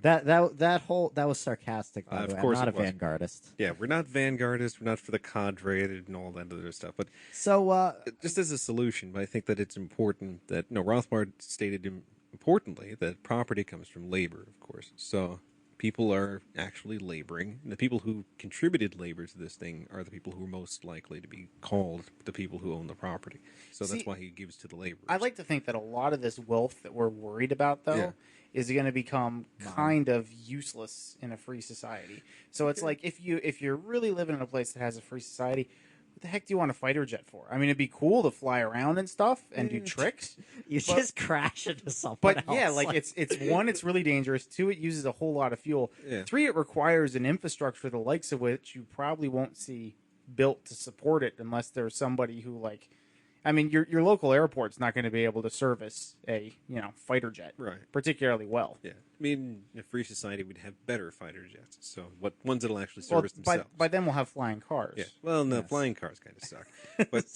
that was sarcastic. By Of the way. course I'm not it a was. vanguardist. Yeah, we're not vanguardists. We're not for the cadre and all that other stuff. But So just as a solution, I think that it's important that Rothbard stated importantly that property comes from labor, of course. So people are actually laboring, and the people who contributed labor to this thing are the people who are most likely to be called the people who own the property. So that's See, why he gives to the laborers. I like to think that a lot of this wealth that we're worried about, though, Yeah. is going to become kind of useless in a free society. So it's like if you're really living in a place that has a free society, what the heck do you want a fighter jet for? I mean, it'd be cool to fly around and stuff and do tricks. you but- just crash into someone But else. yeah, like it's one, it's really dangerous. Two, it uses a whole lot of fuel. Yeah. Three, it requires an infrastructure the likes of which you probably won't see built to support it unless there's somebody who your local airport's not going to be able to service a fighter jet Right. particularly well. Yeah. I mean, in a free society, we'd have better fighter jets. So ones that'll actually Well, service by themselves. then we'll have flying cars. Yeah. Well, no, Yes. flying cars kind of suck. But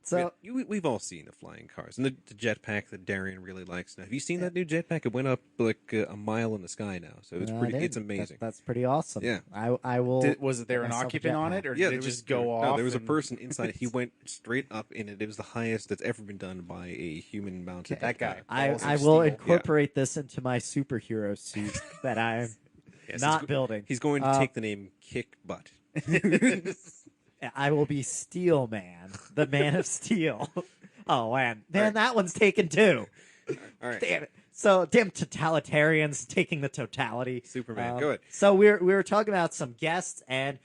So- we've all seen the flying cars and the jetpack that Darian really likes. Now, have you seen that new jetpack? It went up like a mile in the sky now, so it's I pretty. didn't. It's amazing. That's pretty awesome. Yeah. I will. Was there get an myself a occupant on jetpack. it, or Yeah, did it there just go off? No, there was a and- person inside. He went straight up in it. It was the highest that's ever been done by a human-mounted. That guy. I Balls of will steel. incorporate this into my superhero suit that I'm Yes, not he's, building. He's going to take the name Kick Butt. I will be Steel Man, the Man of Steel. Oh man, right. that one's taken too. All right. Damn it! So damn totalitarians taking the totality. Superman, go ahead. So we were talking about some guests, and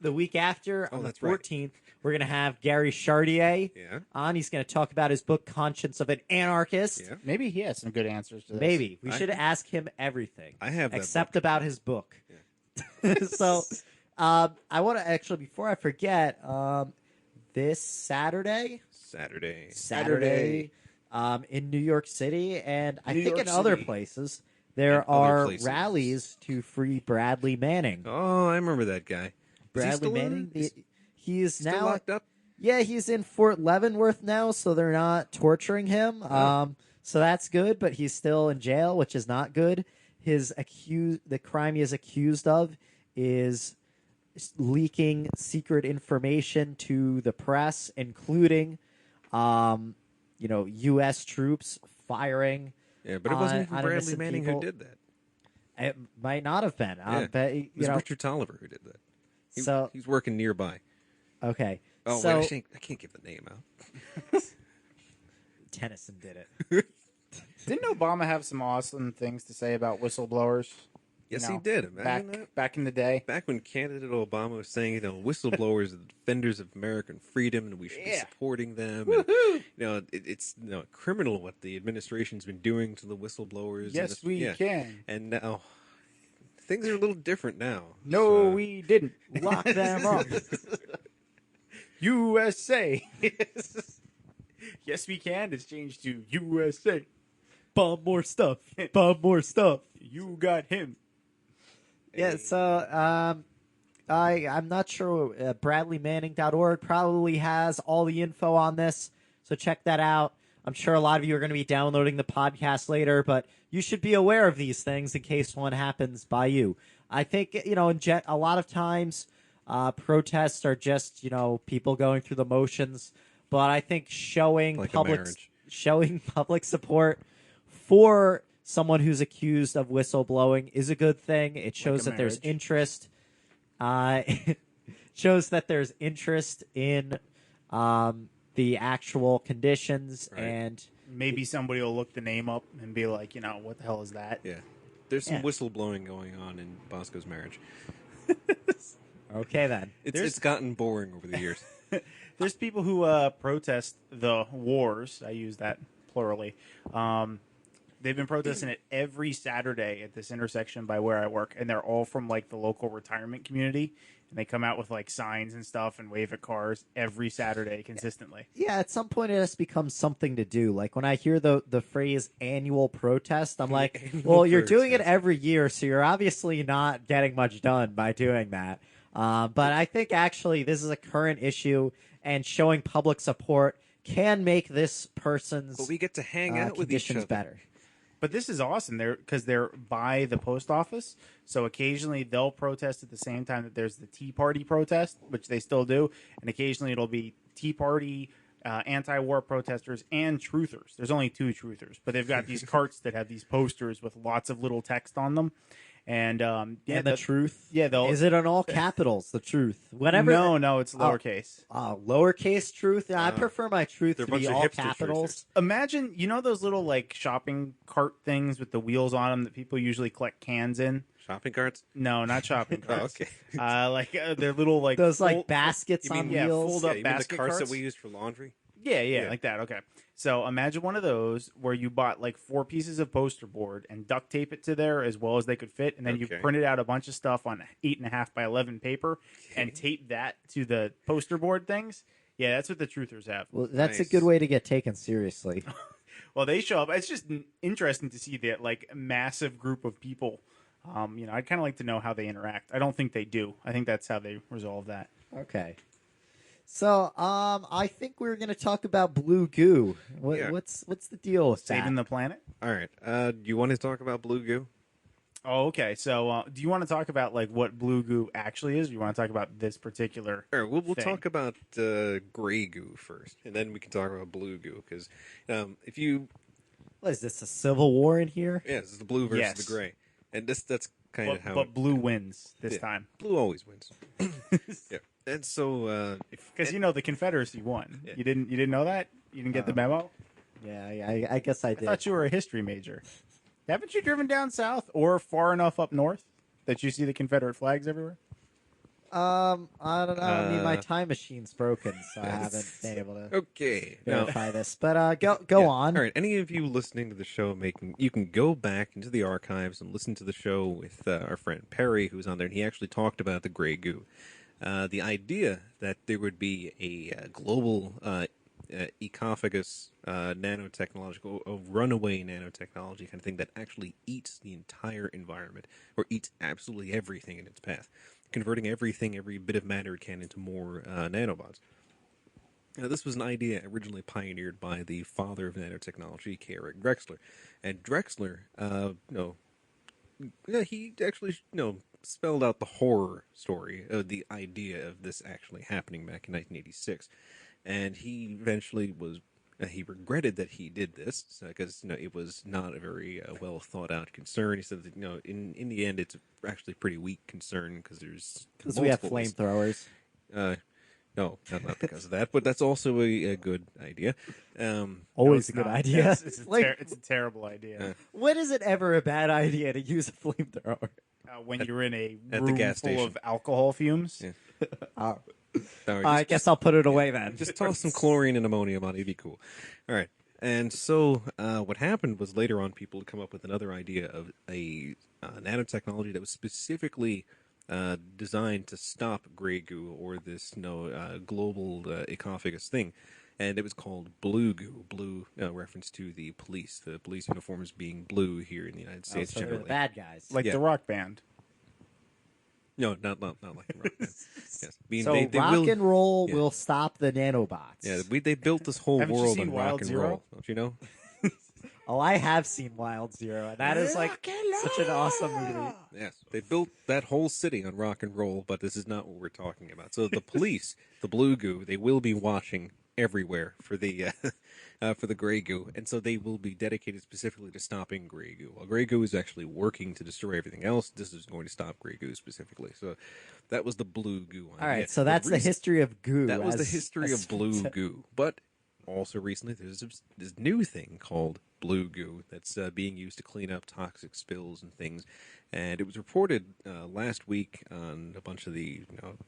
the week after, on the that's right. 14th, we're gonna have Gary Chartier Yeah. on. He's gonna talk about his book Conscience of an Anarchist. Yeah. Maybe he has some good answers to this. Maybe we I- should ask him everything. I have that except book. about his book. So, I want to actually, before I forget, this Saturday, Saturday. in New York City, and I New think York in other City. places, there And other are places. rallies to free Bradley Manning. Oh, I remember that guy. Is he Bradley still in? Manning, He's he is still now locked up. Yeah, he's in Fort Leavenworth now, so they're not torturing him. So that's good, but he's still in jail, which is not good. The crime he is accused of is leaking secret information to the press, including, U.S. troops firing. Yeah, but it wasn't even on Bradley innocent Manning people. who did that. It might not have been, Yeah. but It was Richard Tolliver who did that. So He's working nearby. okay. Oh, so wait, I can't give the name out. Tennyson did it. Didn't Obama have some awesome things to say about whistleblowers? Yes, You know, he did. Imagine that. back in the day. Back when candidate Obama was saying, whistleblowers are the defenders of American freedom, and we should be Yeah. supporting them. And, it's criminal what the administration's been doing to the whistleblowers. Yes, we can. And now things are a little different now. No, we didn't. Lock them up. USA. Yes, we can. It's changed to USA. Bomb more stuff. Bomb more stuff. You got him. Yeah, so I'm not sure. BradleyManning.org probably has all the info on this, so check that out. I'm sure a lot of you are going to be downloading the podcast later, but you should be aware of these things in case one happens by you. I think, a lot of times protests are just, people going through the motions, but I think showing Like a public marriage. showing public support for someone who's accused of whistleblowing is a good thing. It shows a that there's marriage. interest. It shows that there's interest in the actual conditions, Right. and Maybe somebody will look the name up and be like, what the hell is that? Yeah. There's some Yeah. whistleblowing going on in Bosco's marriage. okay then. It's gotten boring over the years. There's people who protest the wars. I use that plurally. They've been protesting it every Saturday at this intersection by where I work, and they're all from like the local retirement community. And they come out with like signs and stuff and wave at cars every Saturday consistently. Yeah, at some point it has become something to do. Like when I hear the phrase annual protest, I'm like, Annual well, you're doing it protest. every year, so you're obviously not getting much done by doing that. But I think actually this is a current issue, and showing public support can make this person's But we get to hang out with each conditions other. better. But this is awesome. They're by the post office, so occasionally they'll protest at the same time that there's the Tea Party protest, which they still do, and occasionally it'll be Tea Party, anti-war protesters, and truthers. There's only two truthers, but they've got these carts that have these posters with lots of little text on them, and And the truth, they'll is it on all capitals? The truth, whatever. no, it's lowercase. Lowercase truth. I prefer my truth They're to a bunch be of all hipster capitals. Imagine, those little like shopping cart things with the wheels on them that people usually collect cans in. Shopping carts? No, not shopping Oh, carts. okay. They're little like Those like fold- baskets You mean- on yeah, wheels. fold Yeah, up you mean the basket carts carts? that we use for laundry? Yeah, Yeah. like that. Okay. So imagine one of those where you bought like 4 pieces of poster board and duct tape it to there as well as they could fit, and then you Okay. printed out a bunch of stuff on 8.5 by 11 paper and taped that to the poster board things. Yeah, that's what the truthers have. Well, that's Nice. a good way to get taken seriously. Well, they show up. It's just interesting to see that like massive group of people. I'd kind of like to know how they interact. I don't think they do. I think that's how they resolve that. Okay. So, I think we're going to talk about blue goo. Yeah. What's the deal with Saving that? the planet. All right. Do you want to talk about blue goo? Oh, okay. So, do you want to talk about like what blue goo actually is? Or you want to talk about this particular? All right, we'll thing? talk about gray goo first, and then we can talk about blue goo. Because if you, What is this, a civil war in here? yeah, this is the blue versus Yes. the gray, and that's kind of how But blue wins this Yeah. time blue always wins. Yeah, and so because the Confederacy won. Yeah. You didn't know that? You didn't get the memo? Yeah, I guess I I did. thought you were a history major. Haven't you driven down south or far enough up north that you see the Confederate flags everywhere? I don't know. I mean, my Uh, time machine's broken, so I haven't been able to okay, now verify this. But go yeah. on. All right, any of you listening to the show, you can go back into the archives and listen to the show with our friend Perry, who's on there, and he actually talked about the gray goo. The idea that there would be a global ecophagus nanotechnological, a runaway nanotechnology kind of thing that actually eats the entire environment, or eats absolutely everything in its path, converting every bit of matter it can into more nanobots. Now, this was an idea originally pioneered by the father of nanotechnology, K. Eric Drexler. And Drexler, he actually, spelled out the horror story of the idea of this actually happening back in 1986. And he eventually he regretted that he did this because it was not a very well thought out concern. He said that in the end it's actually a pretty weak concern because We have multiple- flamethrowers. no, not because of that, but that's also a good idea. Always a No, good it's not. idea. It's a, Like, it's a terrible idea. when is it ever a bad idea to use a flamethrower? When you're in a at the room gas full station. of alcohol fumes. Yeah. Oh, Sorry, I guess I'll put it away then. just toss some chlorine and ammonium on it. It'd be cool. All right. And so what happened was later on people would come up with another idea of a nanotechnology that was specifically designed to stop gray goo or this global ecophagus thing. And it was called blue goo. Blue, reference to the police uniforms being blue here in the United Oh, States so they're the generally. bad guys. Like Yeah. the rock band. No, not like the rock band. Yes. I mean, so they rock will, and roll yeah. will stop the nanobots. Yeah, they built this whole Haven't you world seen on Wild rock and Zero? roll. Don't you know? Oh, I have seen Wild Zero, and that is like such an awesome movie. Yes, they built that whole city on rock and roll, but this is not what we're talking about. So the police, the blue goo, they will be watching everywhere for the gray goo, and so they will be dedicated specifically to stopping gray goo. While gray goo is actually working to destroy everything else, this is going to stop gray goo specifically. So that was the blue goo. All right, idea. so that's the reason- history of goo. That was the as- history as of blue said. goo. But also recently, there's this new thing called blue goo that's being used to clean up toxic spills and things. And it was reported last week on a bunch of the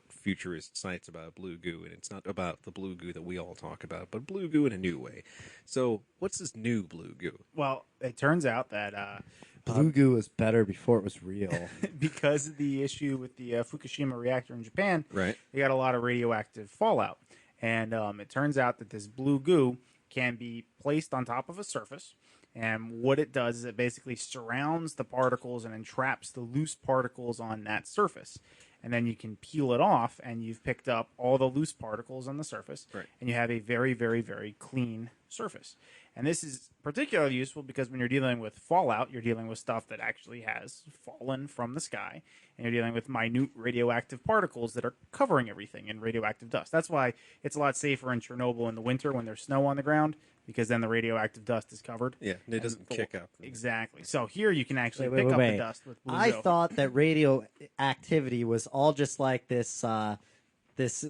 futurist sites about blue goo, and it's not about the blue goo that we all talk about, but blue goo in a new way. So, what's this new blue goo? Well, it turns out that Blue goo was better before it was real. because of the issue with the Fukushima reactor in Japan, Right. they got a lot of radioactive fallout. And it turns out that this blue goo can be placed on top of a surface. And what it does is it basically surrounds the particles and entraps the loose particles on that surface. And then you can peel it off, and you've picked up all the loose particles on the surface. Right. And you have a very, very, very clean surface. And this is particularly useful because when you're dealing with fallout, you're dealing with stuff that actually has fallen from the sky, and you're dealing with minute radioactive particles that are covering everything in radioactive dust. That's why it's a lot safer in Chernobyl in the winter when there's snow on the ground, because then the radioactive dust is covered. Yeah, and it doesn't kick up. Exactly. So here you can actually Wait, pick up the wait. dust with blue I goo. thought that radioactivity was all just like this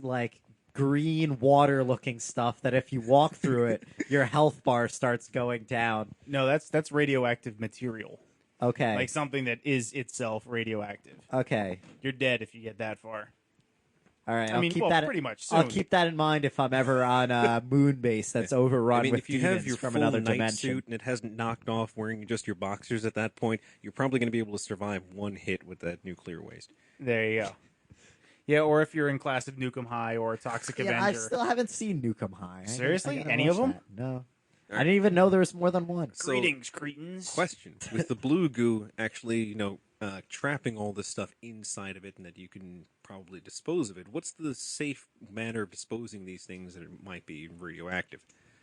like green water looking stuff that if you walk through it, your health bar starts going down. No, that's radioactive material. Okay. Like something that is itself radioactive. Okay. You're dead if you get that far. All right. I I'll mean, keep well, that pretty much I'll soon. keep that in mind if I'm ever on a moon base that's overrun I mean, with if you demons have your from full another night dimension. suit and it hasn't knocked off wearing just your boxers at that point, you're probably going to be able to survive one hit with that nuclear waste. There you go. Yeah, or if you're in Class of Nukem High or Toxic Yeah, I Avenger. still haven't seen Nukem High. Seriously? I gotta Any of watch them? that. No. All I right. didn't even know there was more than one. So- Greetings, cretins. Question: with the blue goo actually, trapping all this stuff inside of it, and that you can probably dispose of it. What's the safe manner of disposing these things that might be radioactive?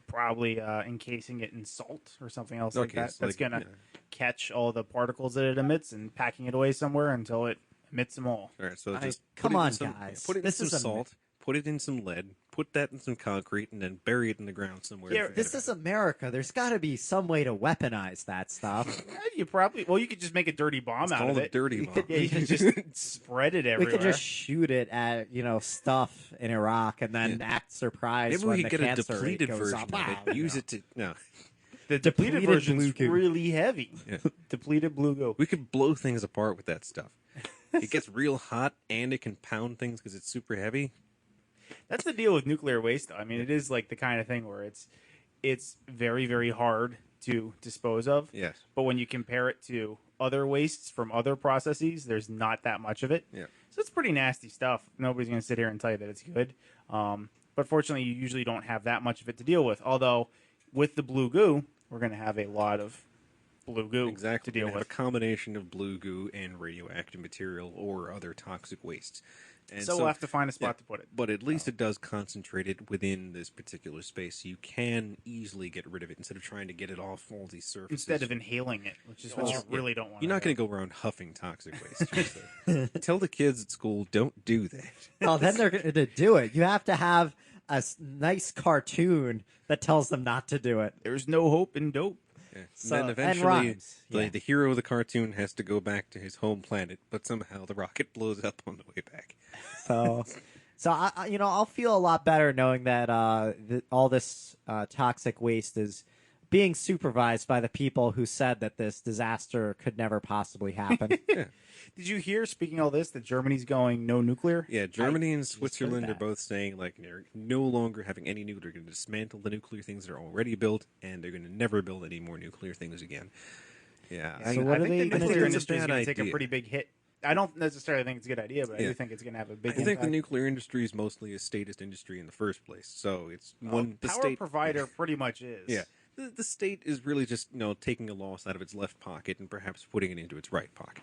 Probably encasing it in salt or something else like Okay, that. so That's like, going to yeah. catch all the particles that it emits and packing it away somewhere until it emits them all. All right, so I- just come put it in on, some, guys. Put it This in is some a- salt. Put it in some lead. Put that in some concrete, and then bury it in the ground somewhere. Yeah, and forget This about is America. There's got to be some way to weaponize that stuff. You you could just make a dirty bomb It's out called of a it. dirty bomb. Yeah, you could just spread it We everywhere. could just shoot it at stuff in Iraq and then act surprised Maybe when we the could get a cancer rate depleted goes version up. of Wow, it. Use no. it to no. The depleted Depleted version's blue goo. really heavy. Yeah. Depleted blue goo. We could blow things apart with that stuff. It gets real hot, and it can pound things because it's super heavy. That's the deal with nuclear waste, though. I mean, it is like the kind of thing where it's very, very hard to dispose of. Yes. But when you compare it to other wastes from other processes, there's not that much of it. Yeah. So it's pretty nasty stuff. Nobody's going to sit here and tell you that it's good. But fortunately, you usually don't have that much of it to deal with. Although, with the blue goo, we're going to have a lot of blue goo Exactly. to deal We're gonna with. have a combination of blue goo and radioactive material or other toxic wastes. And So we'll have to find a spot yeah, to put it. But at least it does concentrate it within this particular space. So you can easily get rid of it instead of trying to get it off all these surfaces. Instead of inhaling it, which is what you Yeah. really don't want. You're not going to go around huffing toxic waste. So tell the kids at school, don't do that. Oh, then they're going to do it. You have to have a nice cartoon that tells them not to do it. There's no hope in dope. Yeah. So- and and then eventually, rhymes. Yeah. the hero of the cartoon has to go back to his home planet, but somehow the rocket blows up on the way back. So I'll feel a lot better knowing that all this toxic waste is being supervised by the people who said that this disaster could never possibly happen. Did you hear, speaking of all this, that Germany's going no nuclear? Yeah, Germany and just heard Switzerland are that. both saying like they're no longer having any nuclear. They're going to dismantle the nuclear things that are already built, and they're going to never build any more nuclear things again. Yeah, So what I are think they the gonna nuclear do? industry is Bad going to take a idea. pretty big hit. I don't necessarily think it's a good idea, but I Yeah. do think it's going to have a big I think impact. the nuclear industry is mostly a statist industry in the first place. So it's one the power state provider pretty much is. Yeah. The state is really just, taking a loss out of its left pocket and perhaps putting it into its right pocket.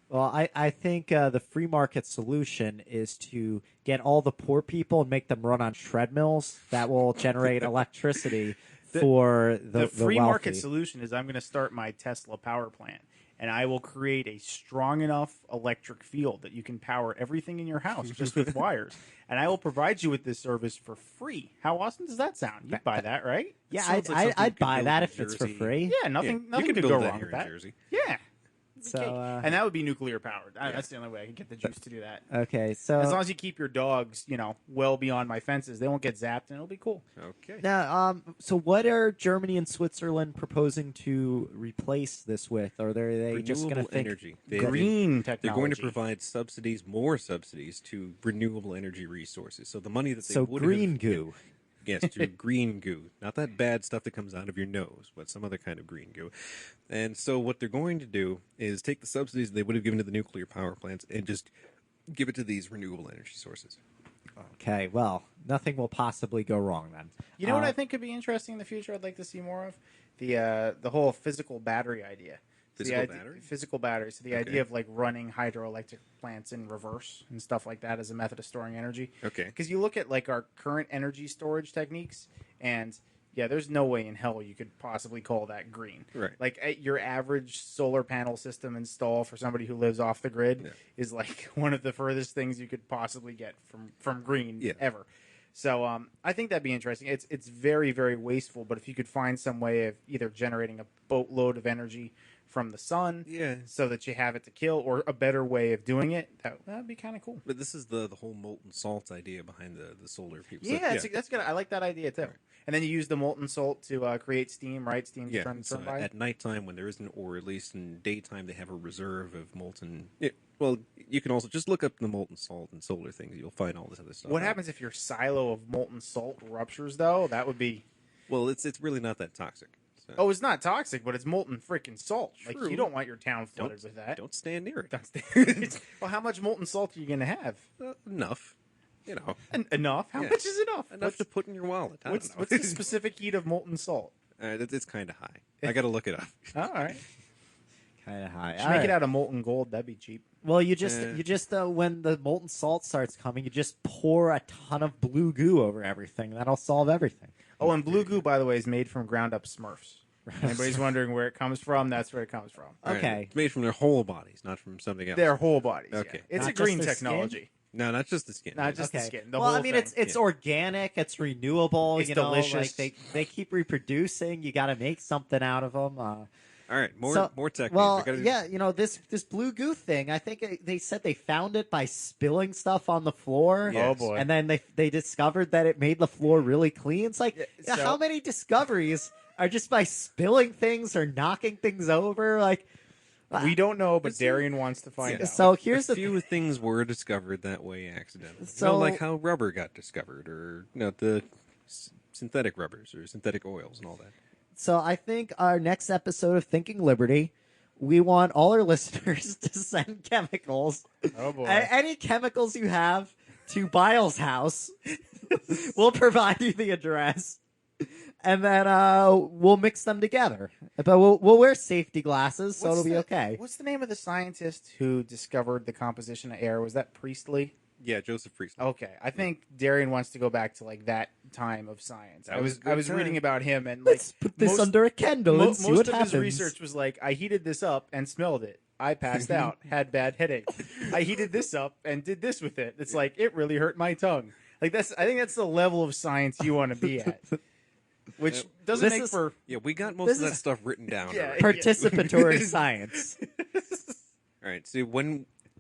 Well, I think the free market solution is to get all the poor people and make them run on treadmills that will generate electricity for the free wealthy. market solution is I'm going to start my Tesla power plant, and I will create a strong enough electric field that you can power everything in your house just with wires. And I will provide you with this service for free. How awesome does that sound? You'd buy that, right? Yeah, Sounds like I'd something you could buy build that in if it's for Jersey. free. Yeah, nothing you could could build go that wrong here with in that. Jersey. Yeah. So, Okay. And that would be nuclear powered. That's the only way I can get the juice to do that. Okay, so As long as you keep your dogs, well beyond my fences, they won't get zapped, and it'll be cool. Okay. now, so what are Germany and Switzerland proposing to replace this with? Or are they just going to Renewable think energy. They- Green They're technology. going to provide more subsidies to renewable energy resources. So the money that they so would green have, goo? Yes, to green goo. Not that bad stuff that comes out of your nose, but some other kind of green goo. And so what they're going to do is take the subsidies they would have given to the nuclear power plants and just give it to these renewable energy sources. Okay, well, nothing will possibly go wrong then. You know what I think could be interesting in the future? I'd like to see more of the whole physical battery idea. So Physical the idea, battery? Physical battery. So the Okay. idea of like running hydroelectric plants in reverse and stuff like that as a method of storing energy. Okay. Because you look at like our current energy storage techniques, and yeah, there's no way in hell you could possibly call that green. Right. Like your average solar panel system install for somebody who lives off the grid Yeah. is like one of the furthest things you could possibly get from green Yeah. ever. So I think that'd be interesting. It's very, very wasteful, but if you could find some way of either generating a boatload of energy from the sun, Yeah. so that you have it to kill, or a better way of doing it, that'd be kind of cool. But this is the whole molten salt idea behind the solar people. Yeah, that's good. I like that idea too. And then you use the molten salt to create steam, right? Steam Yeah, turned so by. at nighttime when there isn't, or at least in daytime, they have a reserve of molten. Well, you can also just look up the molten salt and solar things. You'll find all this other stuff. What out. happens if your silo of molten salt ruptures, though? That would be. Well, it's really not that toxic. So Oh, it's not toxic, but it's molten freaking salt. Like True. you don't want your town don't flooded with that. don't stand near it. Well, how much molten salt are you going to have? Enough, Enough. How Yeah. much is enough? enough to put in your wallet. I don't know. What's the specific heat of molten salt? It's kind of high. I got to look it up. All right. Kind of high. Should All make right. it out of molten gold. That'd be cheap. Well, you just when the molten salt starts coming, you just pour a ton of blue goo over everything. That'll solve everything. Oh, and blue goo, by the way, is made from ground up Smurfs. Anybody's wondering where it comes from? That's where it comes from. All right, Okay. it's made from their whole bodies, not from something else. Their whole bodies. yeah. Okay. It's Not a green just their skin? technology. No, not just the skin. Not just the Okay. skin. The well, whole I mean, thing. it's Yeah. organic, it's renewable. It's you know, delicious. Like they keep reproducing. You got to make something out of them. All right, more tech. news. Well, I gotta- yeah, this blue goo thing. I think they said they found it by spilling stuff on the floor. Yes. Oh boy. And then they discovered that it made the floor really clean. It's like, Yeah, so- how many discoveries are just by spilling things or knocking things over? Like, we don't know, but Darian wants to find Yeah. out. so here's a the few things were discovered that way accidentally. So- like how rubber got discovered, or the synthetic rubbers or synthetic oils and all that. So I think our next episode of Thinking Liberty, we want all our listeners to send chemicals. Oh boy. Any chemicals you have to Biles' house. We'll provide you the address. And then we'll mix them together. But we'll wear safety glasses, so it'll be okay. What's the name of the scientist who discovered the composition of air? Was that Priestley? Yeah, Joseph Priestley. Okay, I think Darian wants to go back to like that time of science. That I was was a good I was time. reading about him, and like Let's put this most- under a candle and see most what of happens. his research was like, I heated this up and smelled it. I passed out, had bad headache. I heated this up and did this with it. It's like it really hurt my tongue. Like I think that's the level of science you want to be at, which doesn't This make is- for. Yeah, we got most This of that is- stuff written down. Yeah. already. Participatory science. All right, so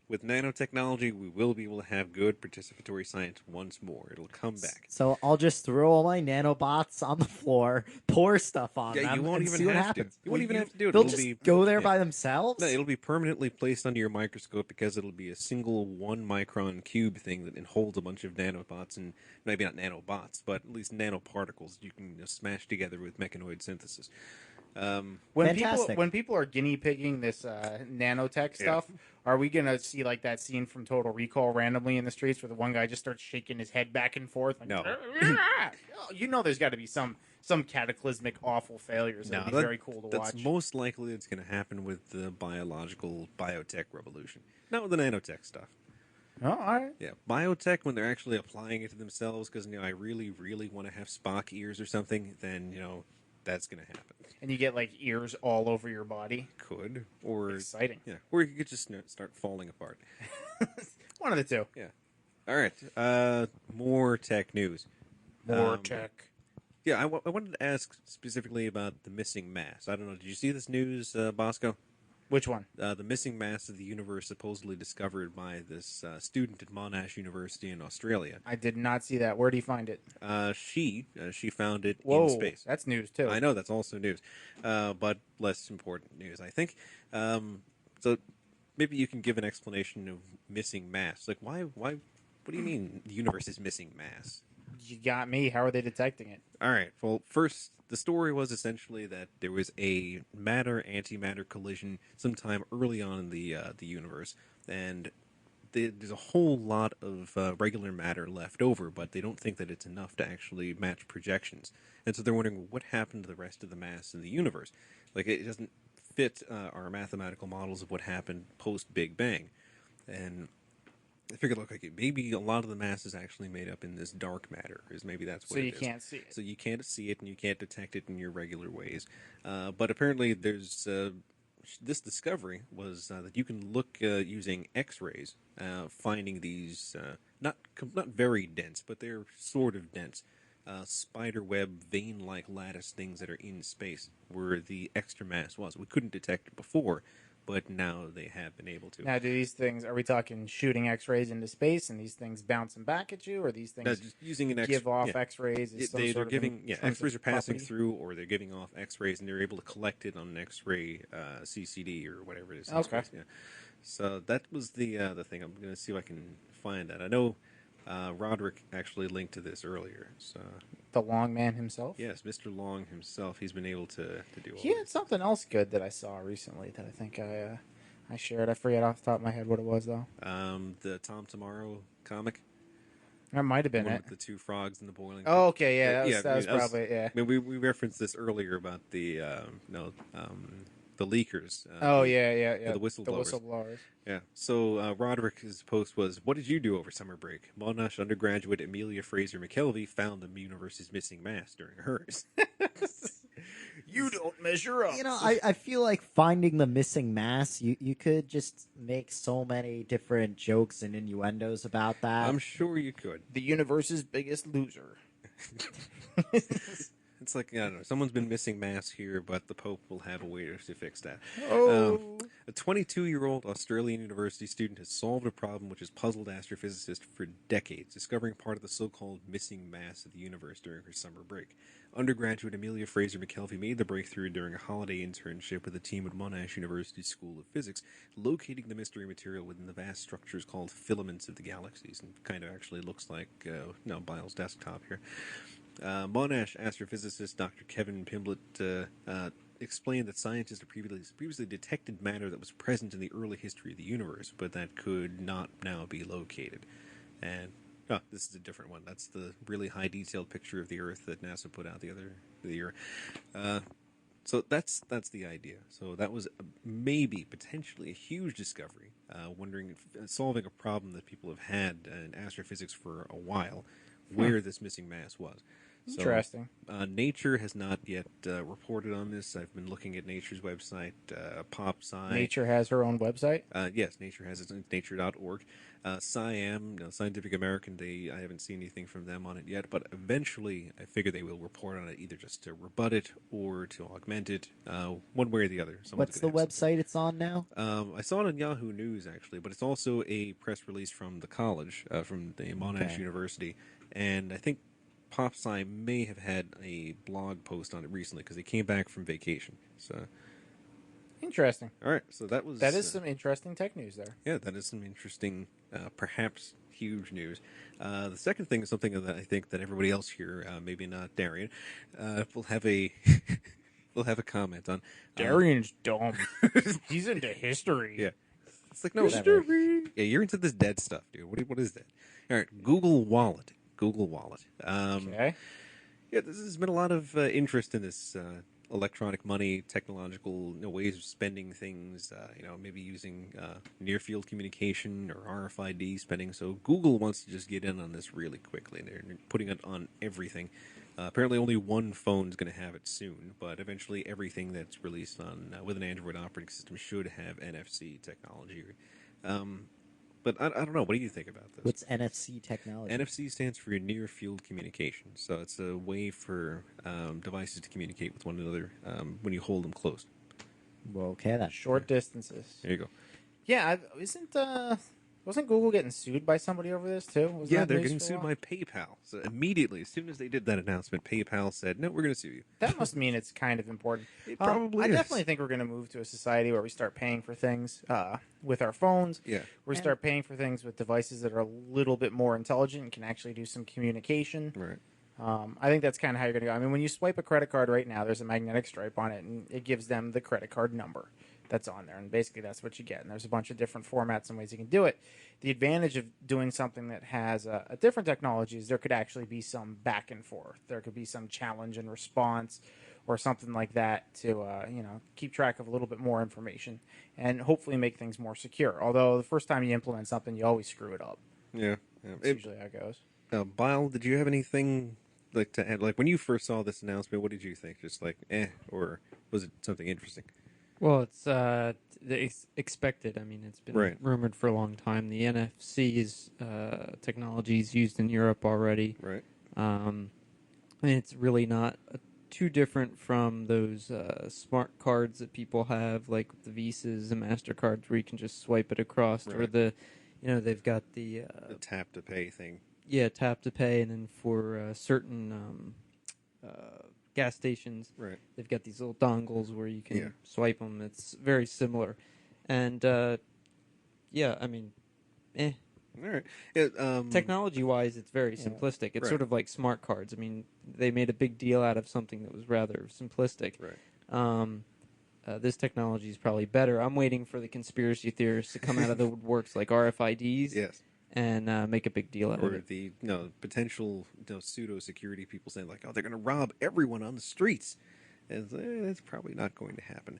with nanotechnology, we will be able to have good participatory science once more. It'll come back. So I'll just throw all my nanobots on the floor, pour stuff on Yeah, them, you won't and even see what have happens. to. You won't even have to do it. They'll It'll just be go there yeah. by themselves. No, it'll be permanently placed under your microscope because it'll be a single 1-micron cube thing that holds a bunch of nanobots, and maybe not nanobots, but at least nanoparticles you can smash together with mechanoid synthesis. Fantastic. when people are guinea pigging this nanotech stuff, are we gonna see like that scene from Total Recall randomly in the streets where the one guy just starts shaking his head back and forth? Like, No. You know, there's got to be some cataclysmic awful failures. That'd be very cool to that's watch. most likely it's going to happen with the biotech revolution, not with the nanotech stuff. Oh, all right. Yeah, biotech, when they're actually applying it to themselves, because I really, really want to have Spock ears or something, then that's going to happen. And you get like ears all over your body. Could or Exciting. yeah, or you could just start falling apart. One of the two. Yeah. All right. More tech news. More tech. Yeah, I wanted to ask specifically about the missing mass. I don't know. Did you see this news, Bosco? Which one? The missing mass of the universe supposedly discovered by this student at Monash University in Australia. I did not see that. Where do you find it? She found it Whoa, in space. that's news too. I know that's also news, but less important news, I think. So maybe you can give an explanation of missing mass. Like, why? What do you mean the universe is missing mass? You got me. How are they detecting it? All right. Well, first, the story was essentially that there was a matter-antimatter collision sometime early on in the universe, and there's a whole lot of regular matter left over, but they don't think that it's enough to actually match projections. And so they're wondering what happened to the rest of the mass in the universe. Like, it doesn't fit our mathematical models of what happened post-Big Bang. And I figured, look, okay, maybe a lot of the mass is actually made up in this dark matter, is maybe that's what So it you is. can't see it. So you can't see it and you can't detect it in your regular ways. But apparently there's this discovery was that you can look using X-rays, finding these not very dense, but they're sort of dense, spider web vein-like lattice things that are in space where the extra mass was. We couldn't detect it before, but now they have been able to. Now, do these things, are we talking shooting X-rays into space and these things bouncing back at you, or these things Just using an give off yeah. X-rays? As some They're sort of giving X-rays are passing property? through, or they're giving off X-rays, and they're able to collect it on an X-ray CCD or whatever it is. in Okay. space, yeah. So that was the thing. I'm going to see if I can find that. I know Roderick actually linked to this earlier. So The Long Man himself? yes, Mr. Long himself, he's been able to do all He had something else good that I saw recently that I think I shared. I forget off the top of my head what it was, though. the Tom Tomorrow comic. That might have been One it. with the two frogs in the boiling. Oh, okay, yeah, that was, Yeah, that was I mean, probably, yeah. I mean, we referenced this earlier about the the leakers. Oh, yeah. the whistleblowers. The whistleblowers. Yeah. So Roderick's post was, "What did you do over summer break?" Monash undergraduate Amelia Fraser McKelvey found the universe's missing mass during hers. You don't measure up. I feel like finding the missing mass, you could just make so many different jokes and innuendos about that. I'm sure you could. The universe's biggest loser. It's like, I don't know, someone's been missing mass here, but the Pope will have a way to fix that. Oh. A 22-year-old Australian university student has solved a problem which has puzzled astrophysicists for decades, discovering part of the so-called missing mass of the universe during her summer break. Undergraduate Amelia Fraser McKelvey made the breakthrough during a holiday internship with a team at Monash University School of Physics, locating the mystery material within the vast structures called filaments of the galaxies, and kind of actually looks like Bile's desktop here. Monash astrophysicist Dr. Kevin Pimblett explained that scientists have previously detected matter that was present in the early history of the universe, but that could not now be located. And this is a different one. That's the really high detailed picture of the Earth that NASA put out the year. So that's the idea. So that was maybe potentially a huge discovery, solving a problem that people have had in astrophysics for a while, where this missing mass was. So, Interesting. Nature has not yet reported on this. I've been looking at Nature's website, PopSci. Nature has her own website? Yes, Nature has it. It's nature.org. SciAm, Scientific American, I haven't seen anything from them on it yet, but eventually I figure they will report on it either just to rebut it or to augment it, one way or the other. Someone's What's the gonna have something. website it's on now? I saw it on Yahoo News, actually, but it's also a press release from the college, from the Monash Okay. University, and I think PopSci may have had a blog post on it recently because they came back from vacation. So, Interesting. all right, so that was That is some interesting tech news there. yeah, that is some interesting, perhaps huge news. The second thing is something that I think that everybody else here, maybe not Darian, will have a They'll have a comment on Darian's dumb. He's into history. Yeah. It's like, no, History. yeah, you're into this dead stuff, dude. What is that? All right, Google Wallet. Google Wallet. Okay. Yeah, there's been a lot of interest in this electronic money, technological ways of spending things. Maybe using near field communication or RFID spending. So Google wants to just get in on this really quickly. They're putting it on everything. Apparently, only one phone is going to have it soon, but eventually, everything that's released on with an Android operating system should have NFC technology. But I don't know. What do you think about this? What's NFC technology? NFC stands for near field communication. So it's a way for devices to communicate with one another when you hold them close. Well, okay, then. Short distances. There you go. Yeah, wasn't Google getting sued by somebody over this too? Wasn't Yeah, that they're news getting for a sued while? by PayPal. So immediately, as soon as they did that announcement, PayPal said, "No, we're going to sue you." That must mean it's kind of important. It probably I is. definitely think we're going to move to a society where we start paying for things with our phones. Yeah. We start paying for things with devices that are a little bit more intelligent and can actually do some communication. Right. I think that's kind of how you're going to go. I mean, when you swipe a credit card right now, there's a magnetic stripe on it, and it gives them the credit card number that's on there. And basically, that's what you get. And there's a bunch of different formats and ways you can do it. The advantage of doing something that has a different technology is there could actually be some back and forth. There could be some challenge and response or something like that to keep track of a little bit more information and hopefully make things more secure. Although the first time you implement something, you always screw it up. Yeah. That's usually how it goes. Bile, did you have anything like to add? Like when you first saw this announcement, what did you think? Just like, or was it something interesting? Well, it's expected. I mean, it's been Right. rumored for a long time. The NFC's technology is used in Europe already. Right. And it's really not too different from those smart cards that people have, like the Visas and MasterCards, where you can just swipe it across, or Right. they've got the The tap to pay thing. tap to pay, and then for certain gas stations, Right. they've got these little dongles where you can Yeah. swipe them. It's very similar, and I mean, All right. Yeah, technology-wise, it's very Yeah. simplistic. It's Right. sort of like smart cards. I mean, they made a big deal out of something that was rather simplistic. Right. This technology is probably better. I'm waiting for the conspiracy theorists to come out of the woodworks, like RFIDs, Yes. and make a big deal out of Or it. the potential pseudo security people saying like, oh, they're going to rob everyone on the streets, and that's probably not going to happen.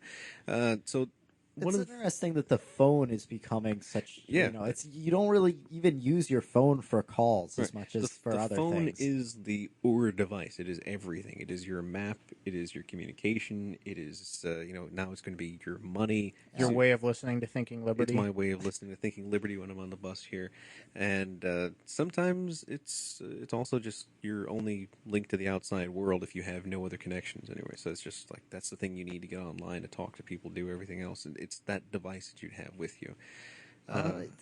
So one It's of the interesting that the phone is becoming such. Yeah. It's you don't really even use your phone for calls as Right. much as for the other phone things. is the OR device. It is everything. It is your map. It is your communication. It is now it's going to be your money. Your So- way of listening to Thinking Liberty. It's my way of listening to Thinking Liberty when I'm on the bus here, and sometimes it's also just your only link to the outside world if you have no other connections anyway. So it's just like that's the thing you need to get online to talk to people, do everything else, and it's that device that you'd have with you.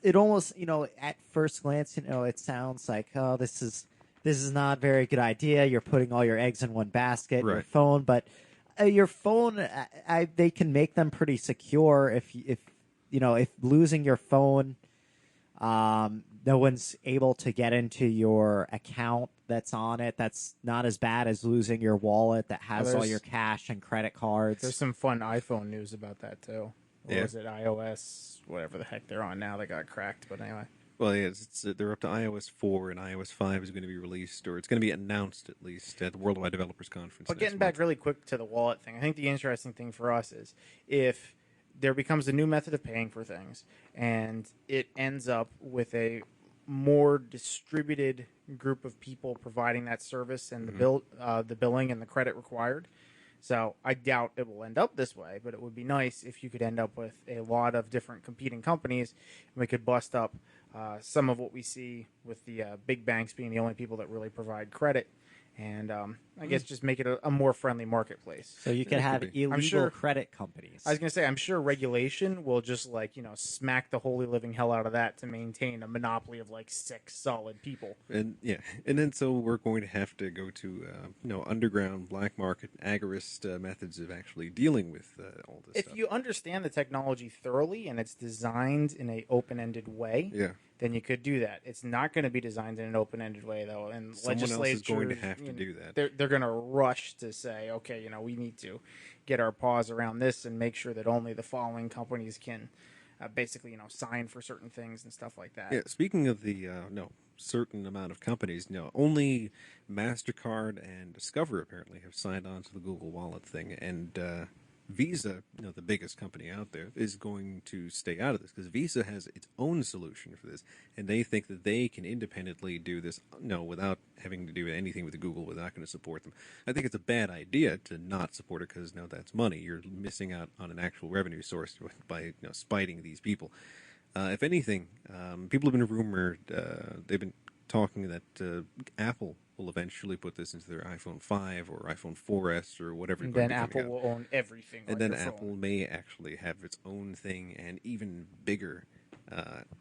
It almost, at first glance, it sounds like, oh, this is not a very good idea. You're putting all your eggs in one basket, your Right. phone, but your phone, they can make them pretty secure. If losing your phone, no one's able to get into your account that's on it. That's not as bad as losing your wallet that has all there's- your cash and credit cards. There's some fun iPhone news about that too. Or Yeah. was it iOS, whatever the heck they're on now? They got cracked, but anyway. Well, yeah, they're up to iOS 4, and iOS 5 is going to be released, or it's going to be announced at least at the Worldwide Developers Conference. But next getting back month. really quick to the wallet thing, I think the interesting thing for us is if there becomes a new method of paying for things, and it ends up with a more distributed group of people providing that service and the billing and the credit required. So I doubt it will end up this way, but it would be nice if you could end up with a lot of different competing companies, and we could bust up some of what we see with the big banks being the only people that really provide credit, and I guess just make it a more friendly marketplace. So you can it have could be. illegal sure- credit companies. I was going to say, I'm sure regulation will just smack the holy living hell out of that to maintain a monopoly of 6 solid people. And then so we're going to have to go to underground black market agorist methods of actually dealing with all this If stuff. you understand the technology thoroughly and it's designed in a open-ended way, Yeah. then you could do that. It's not going to be designed in an open-ended way, though, and Someone else is legislatures going to have to do that. They're going to rush to say, okay, we need to get our paws around this and make sure that only the following companies can basically, sign for certain things and stuff like that. Yeah, speaking of the certain amount of companies, only MasterCard and Discover apparently have signed on to the Google Wallet thing, and Visa, the biggest company out there, is going to stay out of this because Visa has its own solution for this, and they think that they can independently do this, without having to do anything with Google. We're not going to support them. I think it's a bad idea to not support it because that's money. You're missing out on an actual revenue source by spiting these people. If anything, people have been rumored, they've been talking that Apple will eventually put this into their iPhone 5 or iPhone 4S or whatever. And then Apple will own everything. And on then your phone. Apple may actually have its own thing and even bigger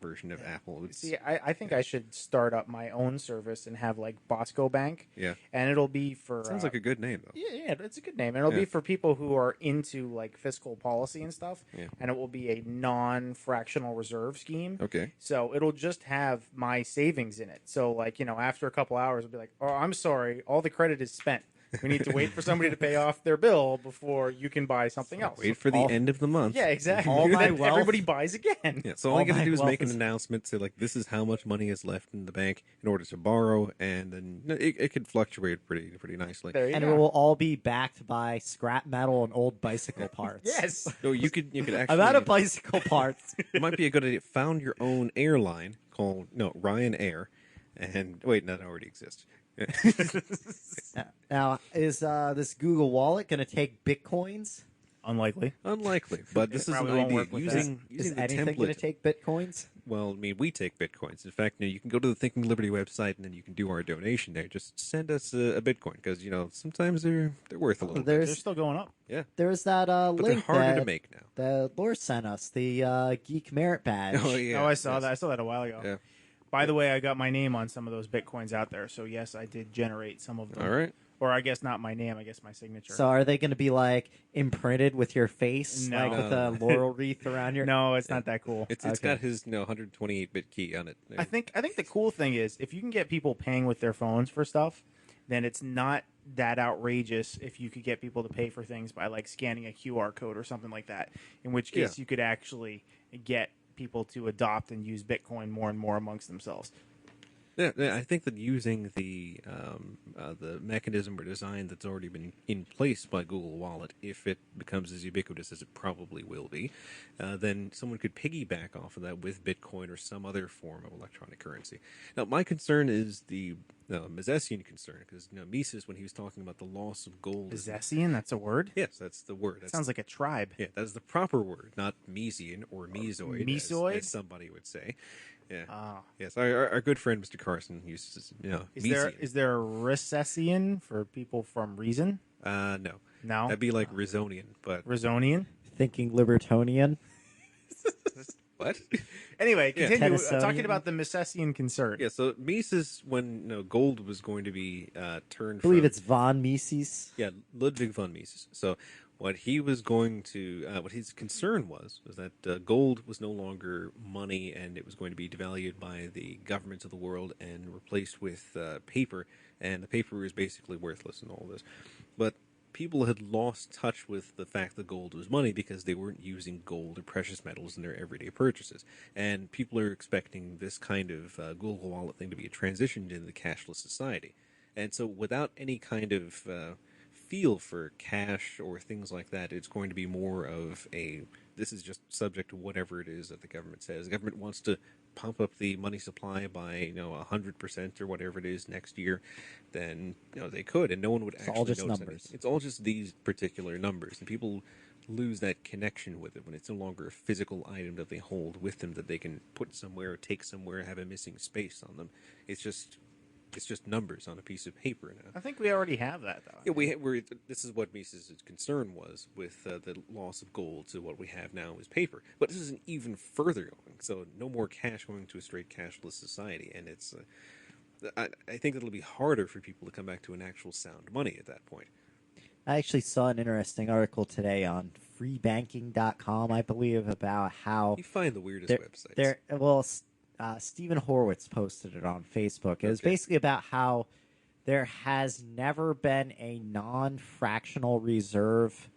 version of Apple. See, I think I should start up my own service and have like Bosco Bank. Yeah. And it'll be for. Sounds like a good name, though. Yeah, it's a good name. And it'll be for people who are into like fiscal policy and stuff. Yeah. And it will be a non-fractional reserve scheme. Okay. So it'll just have my savings in it. So like, after a couple hours, it'll be like, oh, I'm sorry, all the credit is spent. We need to wait for somebody to pay off their bill before you can buy something else. Wait for the end of the month. Yeah, exactly. All my Then wealth- everybody buys again. Yeah, so all you All got to my do is wealth make an is- announcement, say, like, this is how much money is left in the bank in order to borrow, and then it could fluctuate pretty nicely. There you And go. it will all be backed by scrap metal and old bicycle parts. Yes. No, you could actually. I'm out of bicycle parts. It might be a good idea. Found your own airline called Ryanair, and wait, that already exists. Now, is this Google Wallet going to take Bitcoins? Unlikely. Unlikely, but this is an probably won't idea. work with Using Is the anything going to template. take Bitcoins? Well, I mean, we take bitcoins. In fact, you can go to the Thinking Liberty website and then you can do our donation there. Just send us a bitcoin because sometimes they're worth a little bit. They're There's still going up. Yeah, there's that but they're link harder that to make now. the Lore sent us, the Geek Merit Badge. Oh yeah. I saw yes. that. I saw that a while ago. Yeah. By the way, I got my name on some of those bitcoins out there. So yes, I did generate some of them. All right. Or I guess not my name. I guess my signature. So are they going to be like imprinted with your face, No. like with a laurel wreath around your? no, it's not that cool. It's Okay. got his 128-bit key on it. I think the cool thing is if you can get people paying with their phones for stuff, then it's not that outrageous if you could get people to pay for things by like scanning a QR code or something like that. In which case Yeah. you could actually get people to adopt and use Bitcoin more and more amongst themselves. Yeah, I think that using the mechanism or design that's already been in place by Google Wallet, if it becomes as ubiquitous as it probably will be, then someone could piggyback off of that with Bitcoin or some other form of electronic currency. Now, my concern is the Misesian concern, because Mises, when he was talking about the loss of gold, Misesian, that's a word? yes, that's the word. That's Sounds like a tribe. yeah, that is the proper word, not Mesian or Mesoid, Mesoid? as somebody would say. Yeah. Oh. Yes, our good friend Mr. Carson used to, Is there a recessian for people from Reason? No. No? That'd be like Rizonian, but Resonian? Thinking libertonian. what? Anyway, Yeah. continue Tennysonian? talking about the Misesian concern. Yeah, so Mises, when gold was going to be turned I believe from, it's von Mises. yeah, Ludwig von Mises. So what he was going to, what his concern was that gold was no longer money and it was going to be devalued by the governments of the world and replaced with paper, and the paper is basically worthless in all this. But people had lost touch with the fact that gold was money because they weren't using gold or precious metals in their everyday purchases. And people are expecting this kind of Google Wallet thing to be a transition into the cashless society. And so without any kind of feel for cash or things like that, it's going to be more of this is just subject to whatever it is that the government says. The government wants to pump up the money supply by 100% or whatever it is next year, then they could, and no one would actually all just notice numbers. anything. It's all just these particular numbers, and people lose that connection with it when it's no longer a physical item that they hold with them that they can put somewhere or take somewhere, have a missing space on them. It's just numbers on a piece of paper now. I think we already have that, though. Yeah, this is what Mises' concern was with the loss of gold to what we have now is paper. But this is an even further going. So no more cash going to a straight cashless society. And it's, I think it'll be harder for people to come back to an actual sound money at that point. I actually saw an interesting article today on freebanking.com, I believe, about how You find the weirdest There- websites. there. Well, Stephen Horwitz posted it on Facebook. It was Okay. basically about how there has never been a non-fractional reserve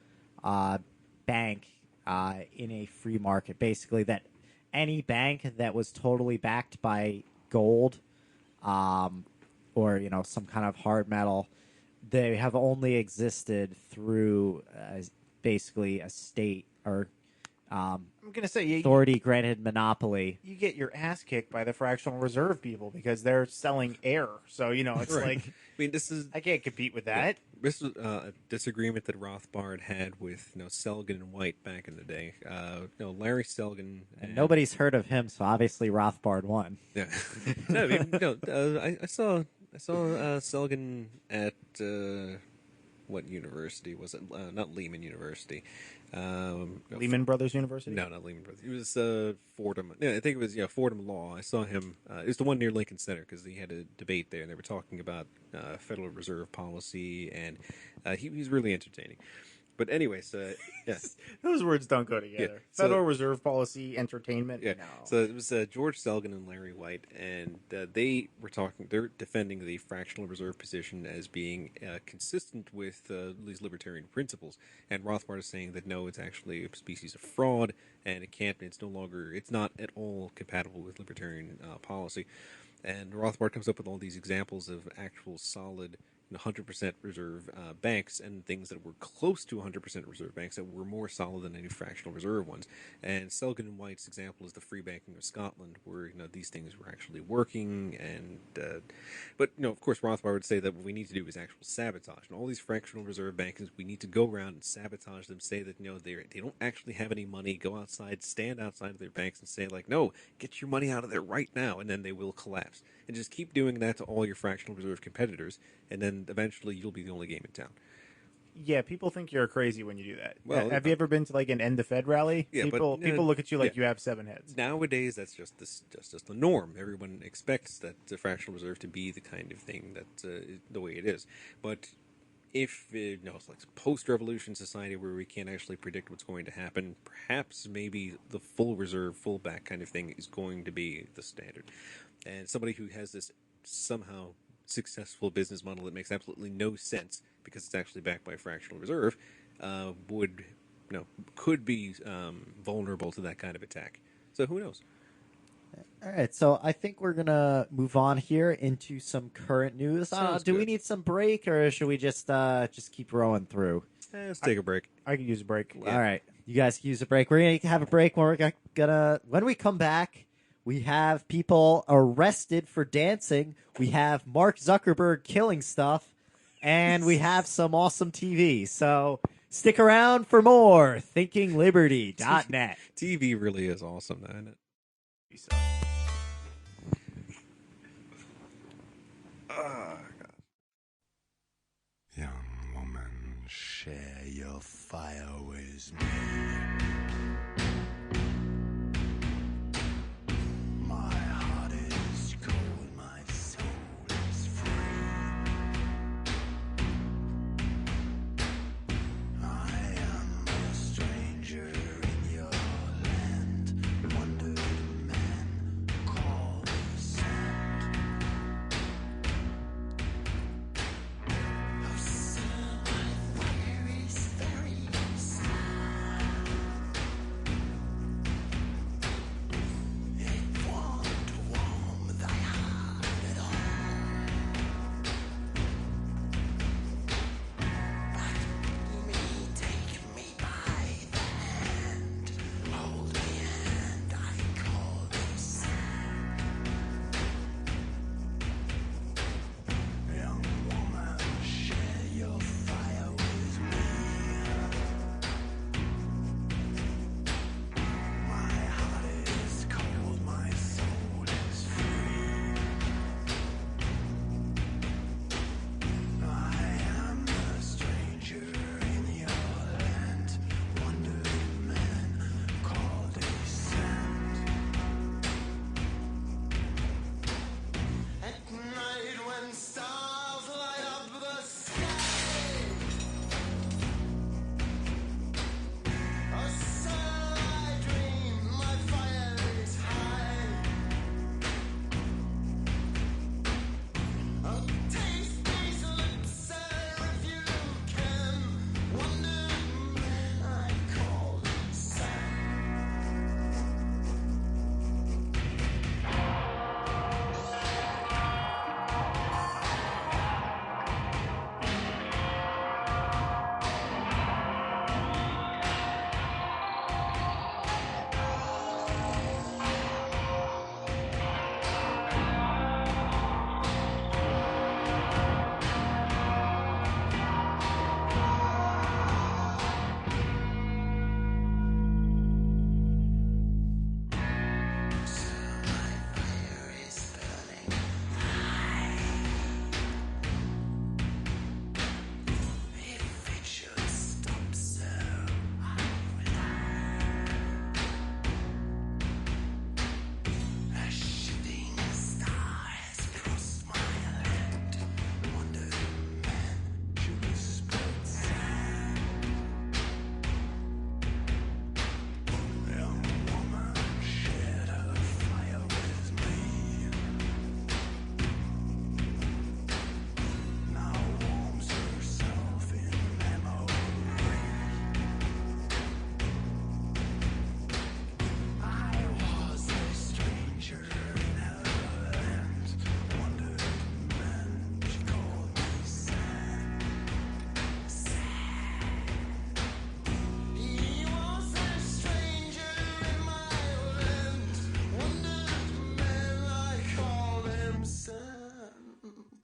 bank in a free market. Basically, that any bank that was totally backed by gold or some kind of hard metal, they have only existed through basically a state or I'm gonna say you, authority granted monopoly. you get your ass kicked by the fractional reserve people because they're selling air. So it's Right. like I mean, this is I can't compete with that. This was a disagreement that Rothbard had with Selgin and White back in the day. Larry Selgin And nobody's heard of him, so obviously Rothbard won. Yeah, no, I mean, I saw Selgin at what university was it? Not Lehman University. Lehman Brothers University. No, not Lehman Brothers. It was Fordham. Yeah, I think it was Fordham Law. I saw him. It was the one near Lincoln Center because he had a debate there, and they were talking about Federal Reserve policy, and he's really entertaining. But anyways, yeah. Those words don't go together. so- Federal Reserve policy, entertainment. Yeah. No. So it was George Selgin and Larry White, and they were talking. They're defending the fractional reserve position as being consistent with these libertarian principles. And Rothbard is saying that no, it's actually a species of fraud, and it can't. It's no longer. It's not at all compatible with libertarian policy. And Rothbard comes up with all these examples of actual solid 100% reserve banks and things that were close to 100% reserve banks that were more solid than any fractional reserve ones. And Selgin and White's example is the free banking of Scotland, where these things were actually working. And but of course, Rothbard would say that what we need to do is actual sabotage. And all these fractional reserve banks, we need to go around and sabotage them. Say that they don't actually have any money. Go outside, stand outside of their banks, and say like, no, get your money out of there right now, and then they will collapse. And just keep doing that to all your fractional reserve competitors, and then eventually you'll be the only game in town. Yeah, people think you're crazy when you do that. Well, have you ever been to like an end the Fed rally? Yeah, but, people look at you like yeah. you have 7 heads. Nowadays, that's just the norm. Everyone expects that the fractional reserve to be the kind of thing that the way it is. But if it's like post-revolution society where we can't actually predict what's going to happen, perhaps maybe the full reserve, full back kind of thing is going to be the standard. And somebody who has this somehow successful business model that makes absolutely no sense because it's actually backed by a fractional reserve could be vulnerable to that kind of attack. So who knows? All right, so I think we're gonna move on here into some current news. Sounds Do we good. need some break, or should we just keep rolling through? Let's take a break. I could use a break. Yeah. All right, you guys can use a break. We're gonna have a break. When we come back, we have people arrested for dancing. We have Mark Zuckerberg killing stuff, and we have some awesome TV. So stick around for more thinkingliberty.net. TV really is awesome, isn't it? Young woman, share your fire with me. My heart is cold, my soul is free. I am a stranger in your land. Wonder man, call the sand. Oh, sir, my fire is very small.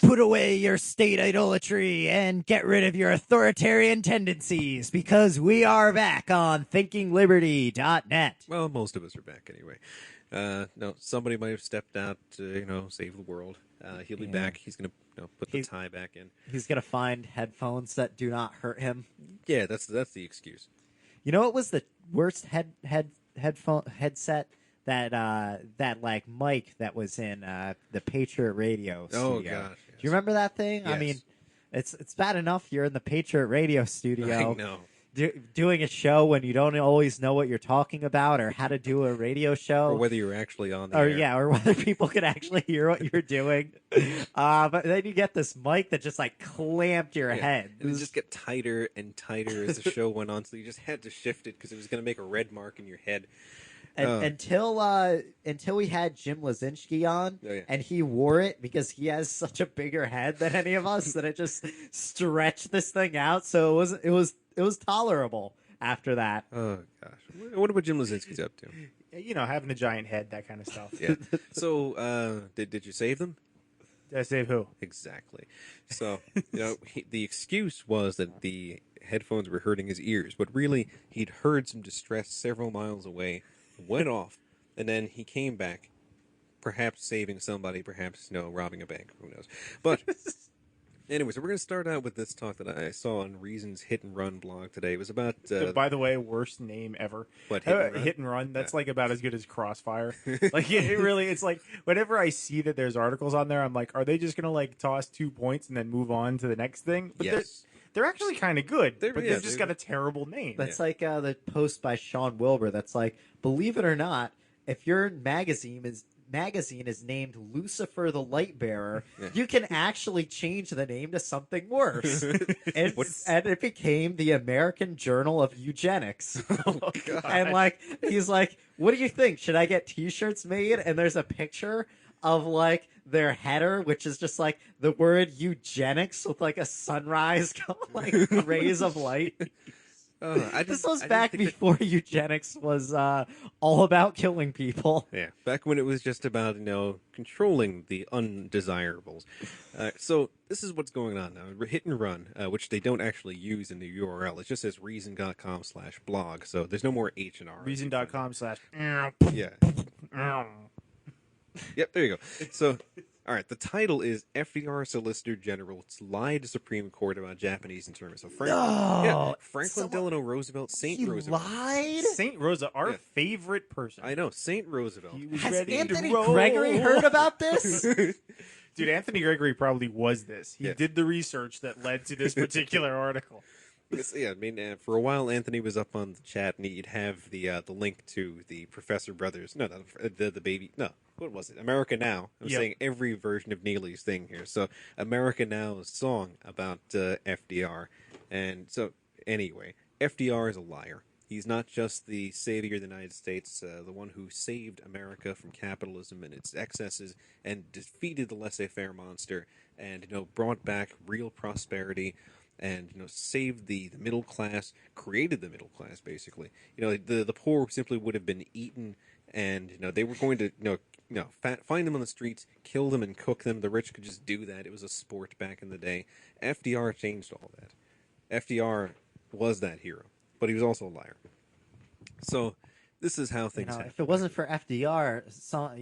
put away your state idolatry and get rid of your authoritarian tendencies because we are back on thinkingliberty.net. Well, most of us are back anyway. No, somebody might have stepped out to, save the world. He'll be Yeah. back. He's going to put the He's- tie back in. He's going to find headphones that do not hurt him. Yeah, that's the excuse. You know what was the worst headset? That like mic that was in the Patriot Radio studio. Oh, gosh, Do yes. you remember that thing? I Yes. mean, it's bad enough you're in the Patriot Radio studio I know. doing a show when you don't always know what you're talking about or how to do a radio show. Or whether you're actually on the Or air. yeah, or whether people can actually hear what you're doing. But then you get this mic that just like clamped your Yeah. head. And it would just get tighter and tighter as the show went on, so you just had to shift it because it was going to make a red mark in your head. And, until we had Jim Lazinski on, Oh, yeah. and he wore it because he has such a bigger head than any of us that it just stretched this thing out. So it was tolerable after that. Oh, gosh. I wonder what Jim Lazinski's up to. Having a giant head, that kind of stuff. Yeah. So, did you save them? Did I save who? Exactly. So, the excuse was that the headphones were hurting his ears, but really, he'd heard some distress several miles away, went off, and then he came back, perhaps saving somebody, perhaps, robbing a bank, who knows. But, anyway, so we're going to start out with this talk that I saw on Reason's Hit and Run blog today. It was about, By the way, worst name ever. What, Hit and Run? Hit and Run. That's Yeah. like about as good as Crossfire. Like it really, it's like whenever I see that there's articles on there, I'm like, are they just gonna like toss 2 points and then move on to the next thing? But yes. they're actually kind of good. They're- But yeah, they've just they're- got a terrible name. That's like the post by Sean Wilbur. That's like, believe it or not, if your magazine is named Lucifer the Light Bearer, Yeah. you can actually change the name to something worse. and, What's- and it became the American Journal of Eugenics. Oh, God. And like he's like, what do you think? Should I get T-shirts made? And there's a picture of like their header, which is just like the word eugenics with like a sunrise, like rays of light. This was back before eugenics was all about killing people. Yeah, back when it was just about, controlling the undesirables. So this is what's going on now. Hit and Run, which they don't actually use in the URL. It just says reason.com/blog. So there's no more H and R. Reason.com/ Yeah. Yep, there you go. So, all right, the title is FDR Solicitor General lied to Supreme Court about Japanese internment. So No! Franklin Someone- Delano Roosevelt, St. He Roosevelt. lied? Saint Rosa, our Yeah. favorite person. I know, St. Roosevelt. He was Has ready to Anthony roll. Gregory heard about this? Dude, Anthony Gregory probably was this. He Yeah. did the research that led to this particular article. Yeah, I mean, for a while, Anthony was up on the chat, and he'd have the link to the Professor Brothers. No, the baby. No, what was it? America Now. I'm Yep. saying every version of Neely's thing here. So, America Now's song about FDR. And so, anyway, FDR is a liar. He's not just the savior of the United States, the one who saved America from capitalism and its excesses and defeated the laissez-faire monster and, brought back real prosperity and, saved the middle class, created the middle class, basically. The poor simply would have been eaten and, they were going to, find them on the streets, kill them and cook them. The rich could just do that. It was a sport back in the day. FDR changed all that. FDR was that hero, but he was also a liar. So this is how things happen. If it wasn't for FDR,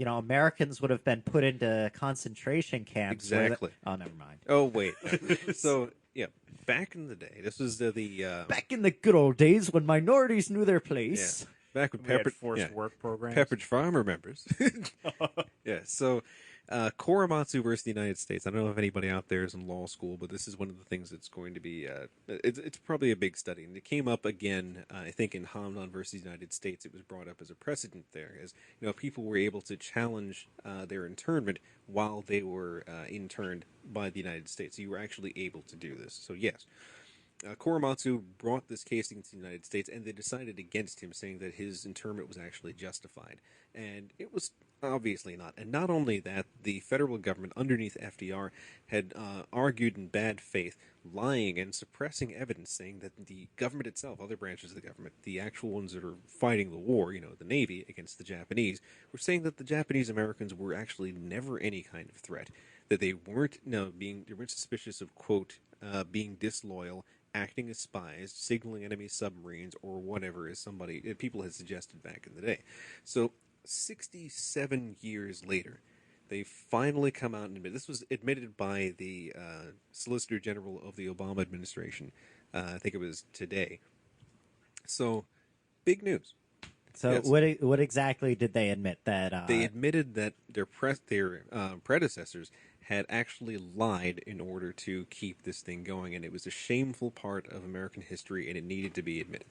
Americans would have been put into concentration camps. Exactly. Oh, never mind. Oh, wait. So, yeah, back in the day, this was the... Back in the good old days when minorities knew their yeah, place. back when We had forced work programs. Pepperidge Farm remembers. Yeah, so Korematsu versus the United States. I don't know if anybody out there is in law school, but this is one of the things that's going to be, it's probably a big study. And it came up again, I think, in Hamdan versus the United States. It was brought up as a precedent there, as people were able to challenge their internment while they were interned by the United States. So you were actually able to do this. So yes. Korematsu brought this case against the United States, and they decided against him, saying that his internment was actually justified. And it was obviously not. And not only that, the federal government underneath FDR had argued in bad faith, lying and suppressing evidence, saying that the government itself, other branches of the government, the actual ones that are fighting the war, the Navy against the Japanese, were saying that the Japanese Americans were actually never any kind of threat. that they weren't they weren't suspicious of quote being disloyal, acting as spies, signaling enemy submarines, or whatever, as people had suggested back in the day. So 67 years later, they finally come out and admit. This was admitted by the Solicitor General of the Obama administration. I think it was today. So, big news. So Yes. what exactly did they admit that? They admitted that their predecessors had actually lied in order to keep this thing going, and it was a shameful part of American history, and it needed to be admitted.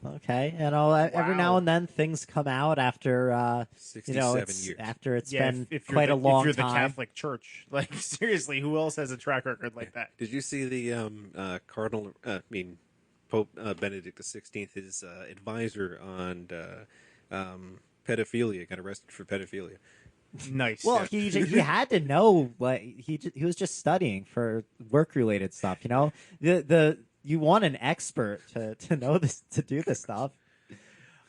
Okay, every now and then things come out after 67 it's, years. after it's Yeah, been if you're quite the, a long if you're time. the Catholic Church, like seriously, who else has a track record like that? Did you see the Pope Benedict XVI, his advisor on pedophilia, got arrested for pedophilia? Nice. Well, he had to know. Like he was just studying for work related stuff. You know, you want an expert to know this, to do this stuff.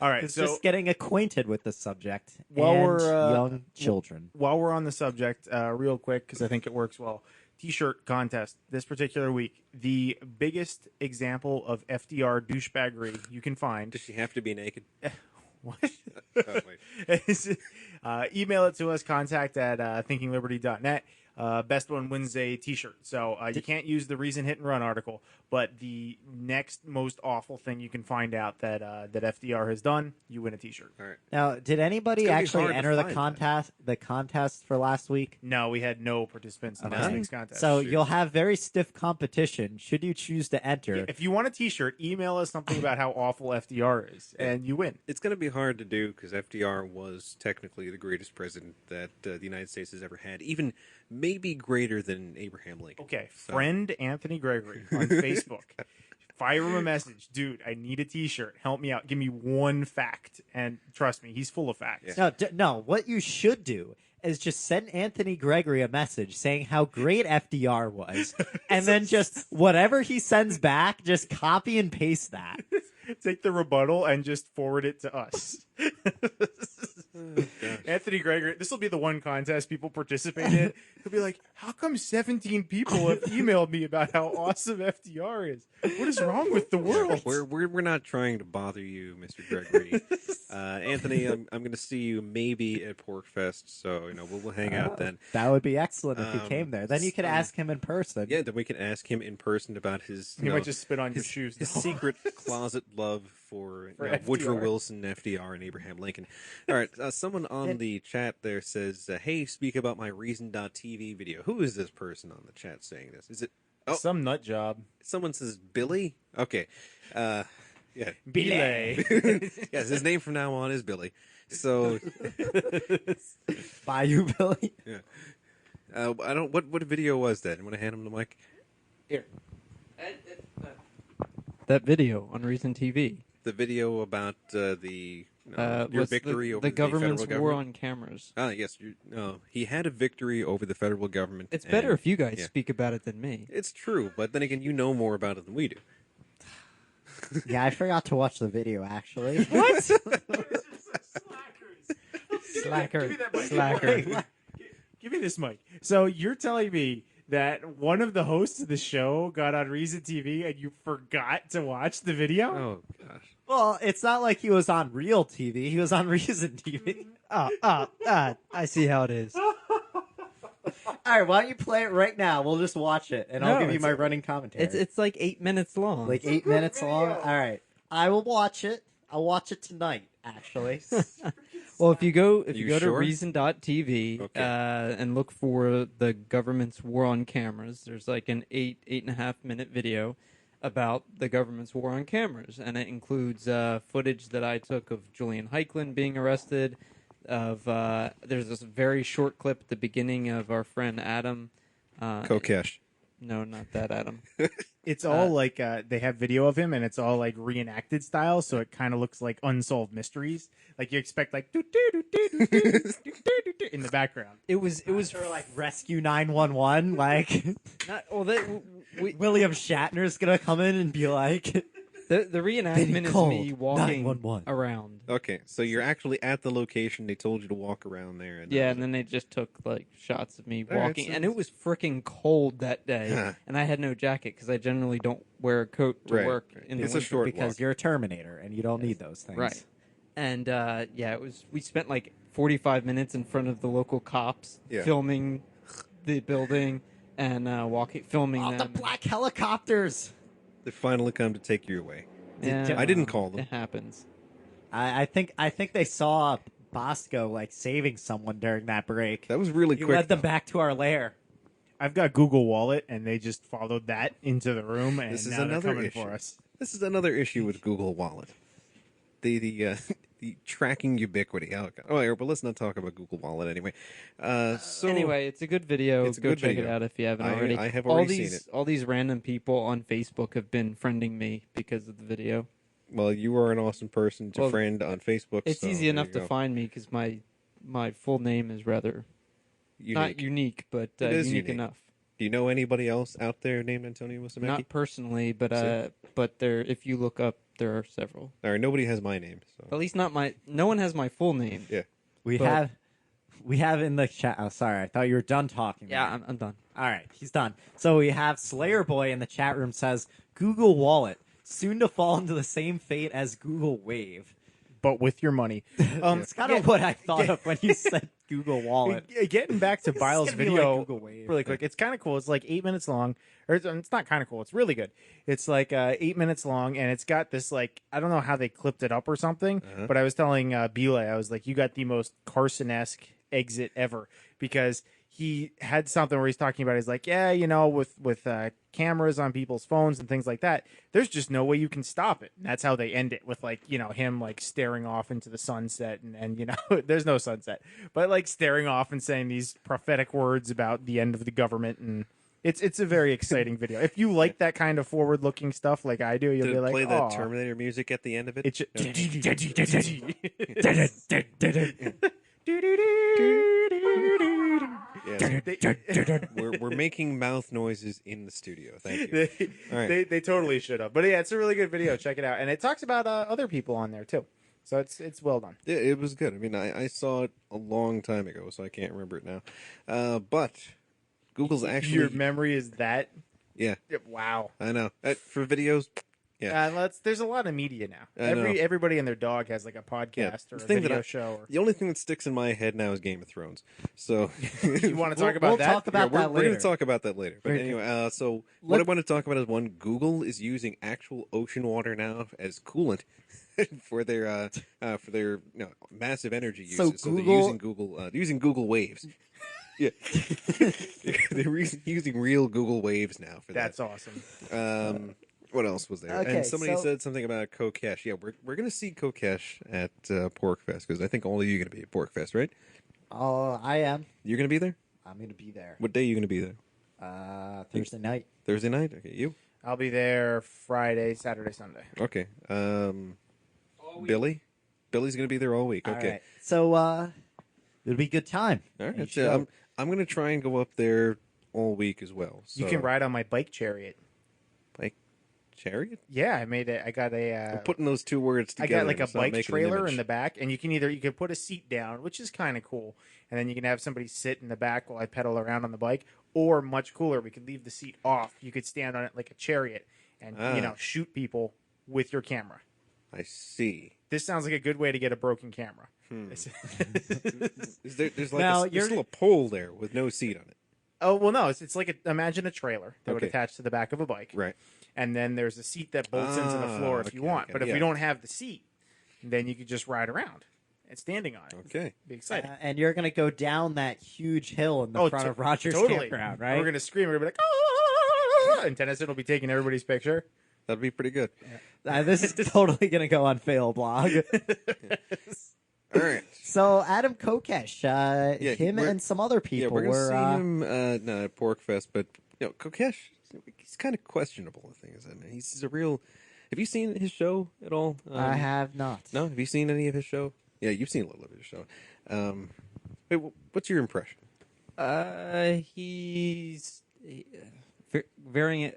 All right. It's So just getting acquainted with the subject While and we're, young children. while we're on the subject, real quick, because I think it works well. T-shirt contest this particular week. The biggest example of FDR douchebaggery you can find. Does she have to be naked? What? Oh, wait. Email it to us, contact at thinkingliberty.net. Best one wins a T-shirt. So you can't use the Reason Hit and Run article, but the next most awful thing you can find out that that FDR has done, you win a T-shirt. All right. Now, did anybody It's gonna be actually hard to enter the find contest? The contest for last week. No, we had no participants in last None? week's contest. So shoot. you'll have very stiff competition should you choose to enter. if you want a T-shirt, email us something about how awful FDR is, and you win. It's going to be hard to do because FDR was technically the greatest president that the United States has ever had, even maybe greater than Abraham Lincoln. Okay, So- friend Anthony Gregory on Facebook. Fire him a message. Dude, I need a T-shirt. Help me out. Give me one fact. And trust me, he's full of facts. No. What you should do is just send Anthony Gregory a message saying how great FDR was, and then just whatever he sends back, just copy and paste that. Take the rebuttal and just forward it to us. Anthony Gregory, this will be the one contest people participate in. He'll be like, how come 17 people have emailed me about how awesome FDR is? What is wrong with the world? We're not trying to bother you, Mr. Gregory. Anthony, I'm going to see you maybe at Porkfest, so we'll hang out then. That would be excellent if he Um, came there. Then you could ask him in person. Yeah, then we can ask him in person about his He might just spit on your his, shoes. his secret closet love for, For Woodrow FDR. Wilson, FDR, and Abraham Lincoln. All right, someone on the chat there says, "Hey, speak about my Reason.tv video." Who is this person on the chat saying this? Is it? Oh, Some nut job. someone says Billy. Okay, yeah, Belay. yes. His name from now on is Billy. So, Bayou Billy. yeah. I don't. What video was that? You want to hand him the mic? Here. That video on Reason TV. The video about your was victory over the government's federal war government? on cameras. Ah, yes. He had a victory over the federal government. It's better and- if you guys yeah. speak about it than me. It's true, but then again, you know more about it than we do. Yeah, I forgot to watch the video actually. What? Slacker. Give me that mic. Slacker. Give me this mic. So you're telling me that one of the hosts of the show got on Reason TV and you forgot to watch the video? Oh gosh. Well, it's not like he was on real TV. He was on Reason TV. I see how it is. All right, why don't you play it right now? We'll just watch it, and I'll No, give you it's- my running commentary. It's like 8 minutes long. like 8 minutes long. All right, I will watch it. I'll watch it tonight, actually. Well, if you go You to sure? Reason.tv Okay. and look for the government's war on cameras, there's like an 8.5 minute video about the government's war on cameras, and it includes footage that I took of Julian Heiklin being arrested. There's this very short clip at the beginning of our friend Adam. Kokesh. No, not that Adam. It's all like they have video of him and it's all like reenacted style, so it kind of looks like unsolved mysteries. Like you expect like doo doo doo doo doo doo doo doo doo in the background. It was Or like Rescue 911. Like not well. That we William Shatner's gonna come in and be like, The reenactment is Cole, me walking 911. around. Okay, so you're actually at the location. They told you to walk around there. And Yeah, and then they just took like shots of me All right, walking, so and it was freaking cold that day, and I had no jacket because I generally don't wear a coat to Right, work right. in It's the a winter. short because walk. you're a Terminator and you don't need those things. Right. And yeah, it was. We spent like 45 minutes in front of the local cops, Yeah. filming the building and filming Oh, them. the black helicopters. they finally come to take you away. Yeah, I didn't call them. It happens. I think they saw Bosco like saving someone during that break. That was really He quick. led them though. back to our lair. I've got Google Wallet, and they just followed that into the room, and This is now they're another coming issue. for us. This is another issue with Google Wallet. The the tracking ubiquity. Oh, yeah, but let's not talk about Google Wallet anyway. So Anyway, it's a good video. It's a Go good check video. it out if you haven't I- already. I have all already these, seen it. All these random people on Facebook have been friending me because of the video. well, you are an awesome person to Well, friend on Facebook. It's so easy there enough you to go. find me because my full name is rather not unique, but It is unique unique. enough. Do you know anybody else out there named Antonio Musumeci? Not personally, but See? there. If you look up, there are several. All right, nobody has my name. So At least not my. No one has my full name. yeah, We But- have in the chat. Oh, sorry, I thought you were done talking. Yeah, man. I'm done. All right, he's done. So we have Slayer Boy in the chat room says Google Wallet soon to fall into the same fate as Google Wave. But with your money. It's kind of what I thought of when you said Google Wallet. Getting back to It's Biles' gonna be video like Google Wave. really quick. It's kind of cool. It's like 8 minutes long. Or it's not kind of cool. It's really good. It's like 8 minutes long, and it's got this like I don't know how they clipped it up or something. But I was telling Belay, I was like, you got the most Carson-esque exit ever because he had something where he's talking about. He's like, yeah, you know, with cameras on people's phones and things like that, there's just no way you can stop it. And that's how they end it with like him like staring off into the sunset and there's no sunset, but like staring off and saying these prophetic words about the end of the government and. It's a very exciting video. If you like that kind of forward-looking stuff like I do, you'll did be it like, play "Aw." that Terminator music at the end of it? It's Yes. we're making mouth noises in the studio. Thank you. All right. they totally should have. But yeah, it's a really good video. Check it out, and it talks about other people on there too. So it's well done. Yeah, it was good. I mean, I saw it a long time ago, so I can't remember it now. But Google's actually Your memory is that. yeah, Wow. I know. For videos, yeah. There's a lot of media now. I know. Everybody and their dog has like a podcast or a The thing that video I- show. Or... The only thing that sticks in my head now is Game of Thrones. So You want to talk about we'll that? talk about we're, that we're going later. to talk about that later. But Very anyway, so what I want to talk about is one, Google is using actual ocean water now as coolant for their massive energy uses. So So they're Google- using Google Waves. Yeah, they're using real Google Waves now for That's that. awesome. What else was there? Okay, And somebody so- said something about Kokesh. Yeah, we're going to see Kokesh at Porkfest because I think all of you are going to be at Porkfest, right? Oh, I am. You're going to be there. I'm going to be there. What day are you going to be there? Thursday night. Thursday night. Okay, you. I'll be there Friday, Saturday, Sunday. Okay. Billy. Billy's going to be there all week. All Okay. right. So it'll be a good time. All right. You That's it. I'm going to try and go up there all week as well. So, You can ride on my bike chariot. like chariot. Yeah, I made it. I got a. I'm putting those two words I together. got like a It's not bike making an trailer image. in the back, and you can put a seat down, which is kind of cool, and then you can have somebody sit in the back while I pedal around on the bike. Or much cooler, we could leave the seat off. You could stand on it like a chariot, and shoot people with your camera. I see. This sounds like a good way to get a broken camera. There's like Now, there's you're- still a pole there with no seat on it. Oh well, no, it's like imagine a trailer that would Okay. attach to the back of a bike, Right. and then there's a seat that bolts into the floor if you okay, want. okay, But if yeah. you don't have the seat, then you could just ride around and standing on it. Okay. Be exciting. And you're going to go down that huge hill in the front of Rogers totally. Campground, And right? we're gonna scream. We're gonna be like, "Ah!" and Tennyson will be taking everybody's picture. That'd be pretty good. This is totally going to go on Fail Blog. All right. So Adam Kokesh, Yeah, him we're- and some other Yeah, people we're gonna were. see him not at Porkfest, but Kokesh, he's kind of questionable. The thing is, he's a real. Have you seen his show at all? I have not. No, have you seen any of his show? Yeah, you've seen a little of his show. Wait, what's your impression? He's very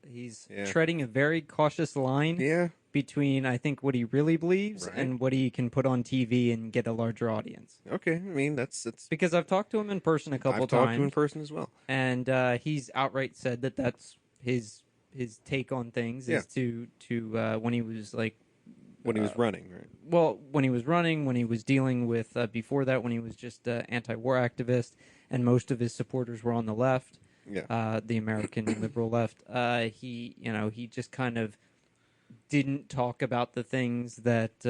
he's Yeah. treading a very cautious line Yeah. between, I think, what he really believes Right. and what he can put on TV and get a larger audience. Okay. I mean, that's Because I've talked to him in person a couple I've talked to him in times, person as well. and he's outright said that that's his take on things Yeah. is to when he was like When he was running, right? well, when he was running, when he was dealing with before that, when he was just an anti-war activist, and most of his supporters were on the left, Yeah. the American liberal left. He just kind of didn't talk about the things that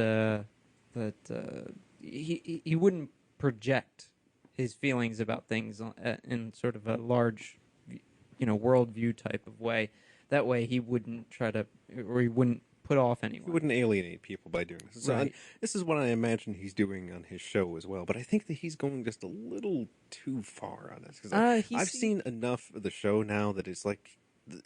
he wouldn't project his feelings about things in sort of a large, worldview type of way. That way, he wouldn't try to, or he wouldn't put off anyone. He wouldn't alienate people by doing this. So Right. this is what I imagine he's doing on his show as well. But I think that he's going just a little too far on this. Because I've seen enough of the show now that it's like,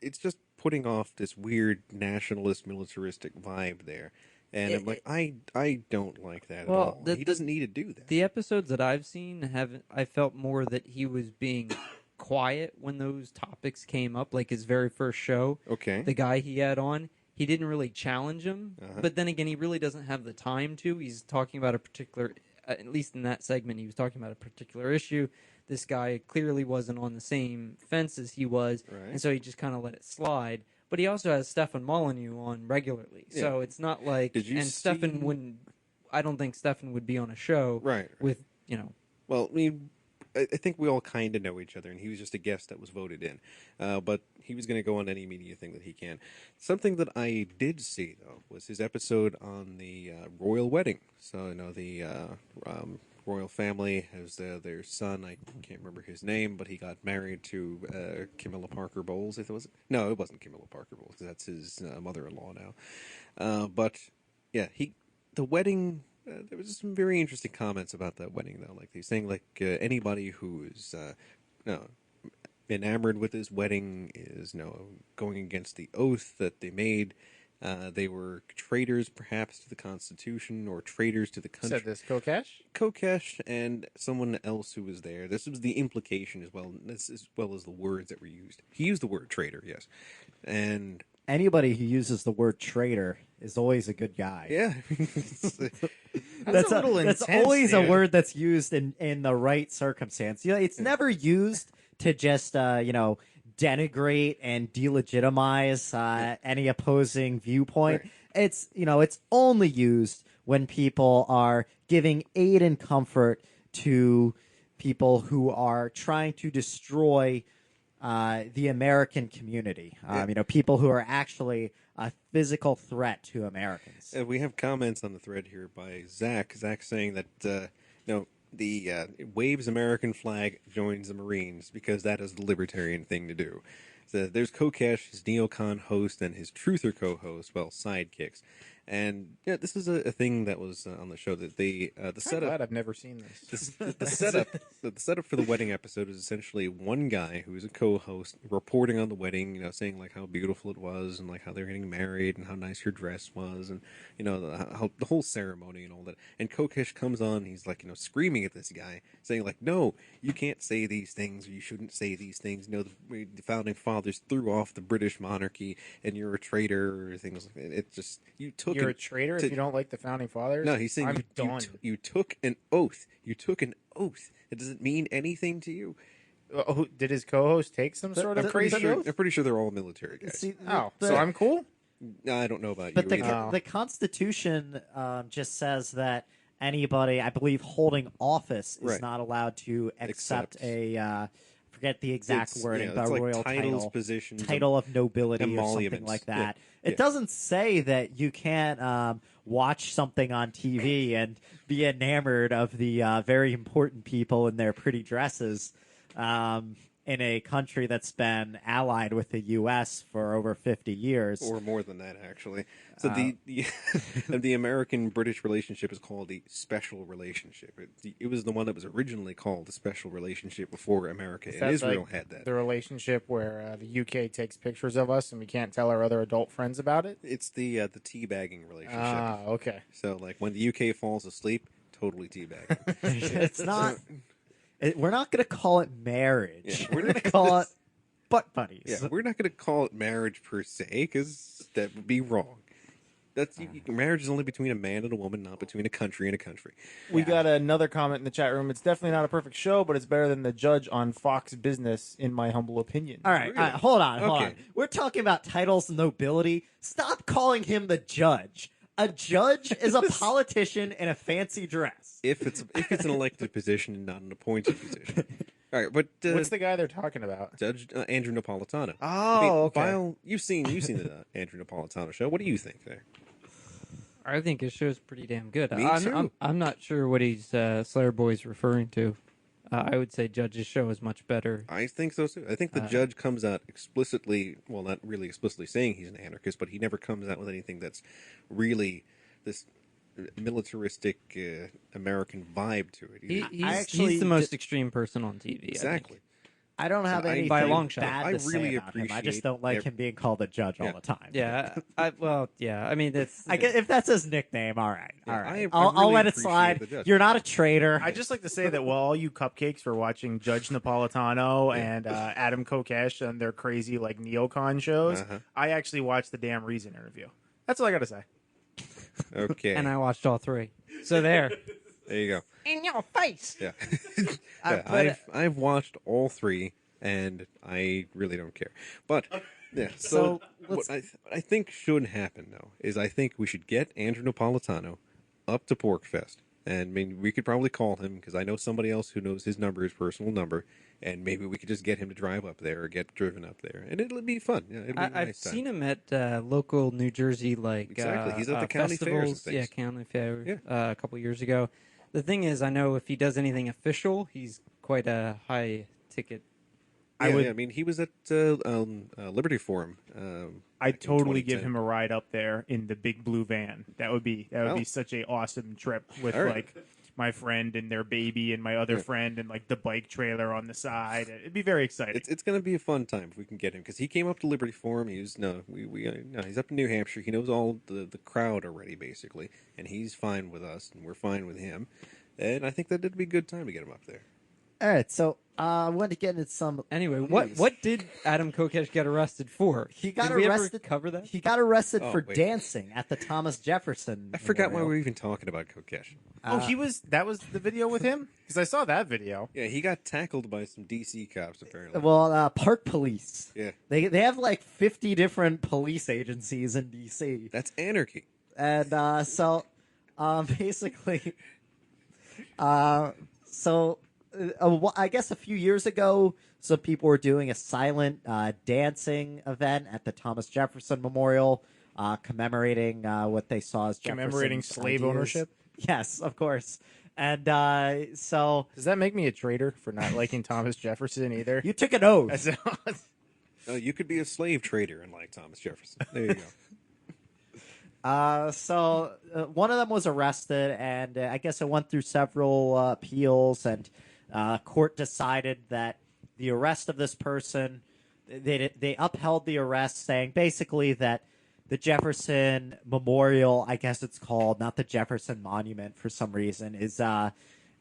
it's just putting off this weird nationalist, militaristic vibe there. And I'm like, I don't like that at all. He doesn't need to do that. The episodes that I've seen I felt more that he was being quiet when those topics came up, like his very first show. Okay. The guy he had on, he didn't really challenge him, Uh-huh. but then again, he really doesn't have the time to. He's talking about a particular, at least in that segment, he was talking about a particular issue. This guy clearly wasn't on the same fence as he was, Right. and so he just kind of let it slide. But he also has Stefan Molyneux on regularly, so it's not like. Did you and Stefan see- wouldn't. I don't think Stefan would be on a show Right. with Well, I mean, I think we all kind of know each other, and he was just a guest that was voted in. But he was going to go on any media thing that he can. Something that I did see, though, was his episode on the royal wedding. So, the royal family has their son. I can't remember his name, but he got married to Camilla Parker Bowles. If it was no, it wasn't Camilla Parker Bowles. 'Cause that's his mother-in-law now. But yeah, the wedding. There was some very interesting comments about that wedding, though. Like he's saying, anybody who is enamored with this wedding is, going against the oath that they made. They were traitors, perhaps, to the Constitution or traitors to the country. Said this Kokesh? Kokesh and someone else who was there. This was the implication as well as the words that were used. He used the word traitor, yes, and Anybody who uses the word traitor is always a good guy. yeah, That's a little that's intense, always dude. a word that's used in the right circumstance. It's never used to just denigrate and delegitimize any opposing viewpoint. Right. It's only used when people are giving aid and comfort to people who are trying to destroy the American community. People who are actually a physical threat to Americans. We have comments on the thread here by Zach. Zach saying that the waves American flag, joins the Marines because that is the libertarian thing to do. So there's Kokesh, his neocon host, and his truther co-host, sidekicks. And yeah, this is a thing that was on the show that the I'm setup. glad I've never seen this. The setup for the wedding episode is essentially one guy who is a co-host reporting on the wedding, saying like how beautiful it was and like how they're getting married and how nice your dress was and how the whole ceremony and all that. And Kokesh comes on, he's like screaming at this guy, saying like, no, you can't say these things, or you shouldn't say these things. The founding fathers threw off the British monarchy, and you're a traitor, or things like that. It just You're a traitor if you don't like the founding fathers? No, he's saying I'm done. you took an oath. You took an oath. It doesn't mean anything to you. Did his co-host take some sort of crazy oath? I'm pretty sure they're all military guys. See, Oh, the- so I'm cool? I don't know about But you. either. the Constitution just says that anybody, I believe, holding office is Right. not allowed to accept Accept. a forget the exact wording, but it's a like royal titles, title, positions, title of nobility or something emoluments. like Yeah. that. Yeah. It doesn't say that you can't watch something on TV and be enamored of the very important people in their pretty dresses. In a country that's been allied with the U.S. for over 50 years. or more than that, actually. So the American-British relationship is called the special relationship. It was the one that was originally called the special relationship before America Is and that Israel like had that. the relationship where the UK takes pictures of us and we can't tell our other adult friends about it? It's the teabagging relationship. Ah, okay. So like when the UK falls asleep, totally teabagging. It's not. We're not going to call it marriage. Yeah, We're going to call it butt buddies. Yeah, we're not going to call it marriage per se because that would be wrong. That's marriage is only between a man and a woman, not between a country and a country. We got another comment in the chat room. It's definitely not a perfect show, but it's better than the Judge on Fox Business, in my humble opinion. All right, Really? hold on. Okay. We're talking about titles and nobility. Stop calling him the judge. A judge is a politician in a fancy dress. If it's an elected position and not an appointed position. All right, but What's the guy they're talking about? Judge Andrew Napolitano. Oh, okay. Vile, you've seen the Andrew Napolitano show. What do you think there? I think his show's pretty damn good. Me too. I'm not sure what he's Slayer Boy's referring to. I would say Judge's show is much better. I think so too. I think the judge comes out explicitly, well, not really explicitly saying he's an anarchist, but he never comes out with anything that's really this militaristic American vibe to it. He's the most extreme person on TV. Exactly. I don't have I- anything by a long shot. bad I to say really about him. I just appreciate don't like every- him being called a judge all Yeah. the time. Yeah, I mean, it's. I guess if that's his nickname, all right, Yeah, all right. I I'll really let it appreciate slide. the judge. You're not a traitor. I just like to say that while all you cupcakes were watching Judge Napolitano and Adam Kokesh on their crazy like neocon shows, Uh-huh. I actually watched the damn Reason interview. That's all I got to say. Okay. And I watched all three. So there. There you go. In your face. Yeah. but- I've watched all three, and I really don't care. But yeah, So, so let's- what I think should happen though is I think we should get Andrew Napolitano up to Porkfest, and I mean we could probably call him because I know somebody else who knows his number, his personal number, and maybe we could just get him to drive up there or get driven up there, and it'll be fun. Yeah, it'll be a I've nice time. seen him at local New Jersey, like Exactly. He's at the county fairs and festivals. Yeah, things. county fair. Yeah. A couple years ago. The thing is, I know if he does anything official, he's quite a high ticket. I mean, he was at Liberty Forum. I'd back in totally give 2010. him a ride up there in the big blue van. That would be Oh. such a awesome trip with All right. like my friend and their baby and my other friend and like the bike trailer on the side. It'd be very exciting. It's going to be a fun time if we can get him because he came up to Liberty Forum. He's no, he's up in New Hampshire. He knows all the crowd already basically, and he's fine with us, and we're fine with him. And I think that it'd be a good time to get him up there. all right, so I wanted to get into some. Anyway, what did Adam Kokesh get arrested for? He got Did we ever arrested. cover that? He got arrested Oh, for wait. dancing at the Thomas Jefferson. I forgot why Memorial. we were even talking about Kokesh. that was the video with him? Because I saw that video. Yeah, he got tackled by some DC cops apparently. Well, Park Police. Yeah, They have like 50 different police agencies in DC, that's anarchy. and basically, I guess a few years ago, some people were doing a silent dancing event at the Thomas Jefferson Memorial, commemorating what they saw as Commemorating Jefferson's slave ideas. ownership? Yes, of course. And so Does that make me a traitor for not liking Thomas Jefferson either? you took an oath. That's- You could be a slave trader and like Thomas Jefferson. There you go. One of them was arrested, and I guess it went through several appeals, and court decided that the arrest of this person, they upheld the arrest, saying basically that the Jefferson Memorial, I guess it's called, not the Jefferson Monument for some reason, is not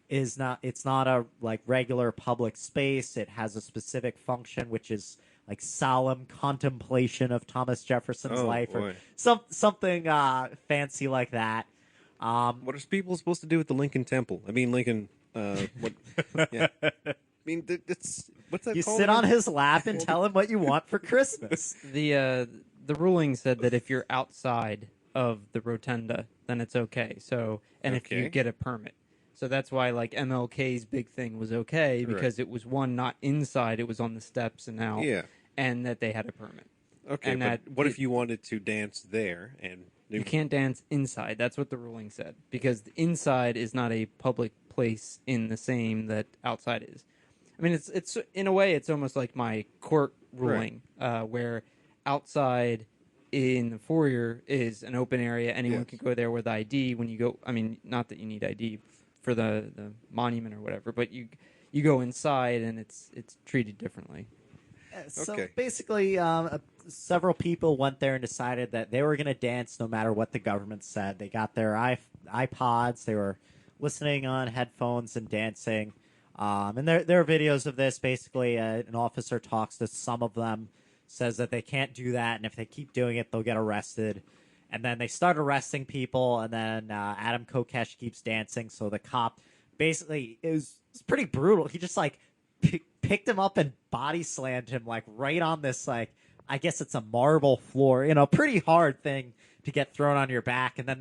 a like regular public space. It has a specific function, which is like solemn contemplation of Thomas Jefferson's Oh, life, or boy. something fancy like that. What are people supposed to do at the Lincoln Temple? I mean, Lincoln. What? Yeah. I mean, it's what's that You called? sit on again? his lap and tell him what you want for Christmas. The ruling said that if you're outside of the rotunda, then it's okay. So, and if you Okay. get a permit, so that's why like MLK's big thing was okay because it was one not inside, it was on the steps and out, Yeah. and that they had a permit. Okay, and but that what if it- you wanted to dance there and You can't dance inside. That's what the ruling said because the inside is not a public place in the same that outside is. I mean, it's in a way it's almost like my court ruling where outside in the foyer is an open area. Anyone Yes. can go there with ID when you go. I mean, not that you need ID for the monument or whatever, but you go inside and it's treated differently. So Okay. basically, several people went there and decided that they were going to dance no matter what the government said. They got their iPods. They were listening on headphones and dancing. And there are videos of this. Basically, an officer talks to some of them, says that they can't do that, and if they keep doing it, they'll get arrested. And then they start arresting people, and then Adam Kokesh keeps dancing. So the cop basically it's pretty brutal. He just like picked him up and body slammed him like right on this like I guess it's a marble floor, pretty hard thing to get thrown on your back. And then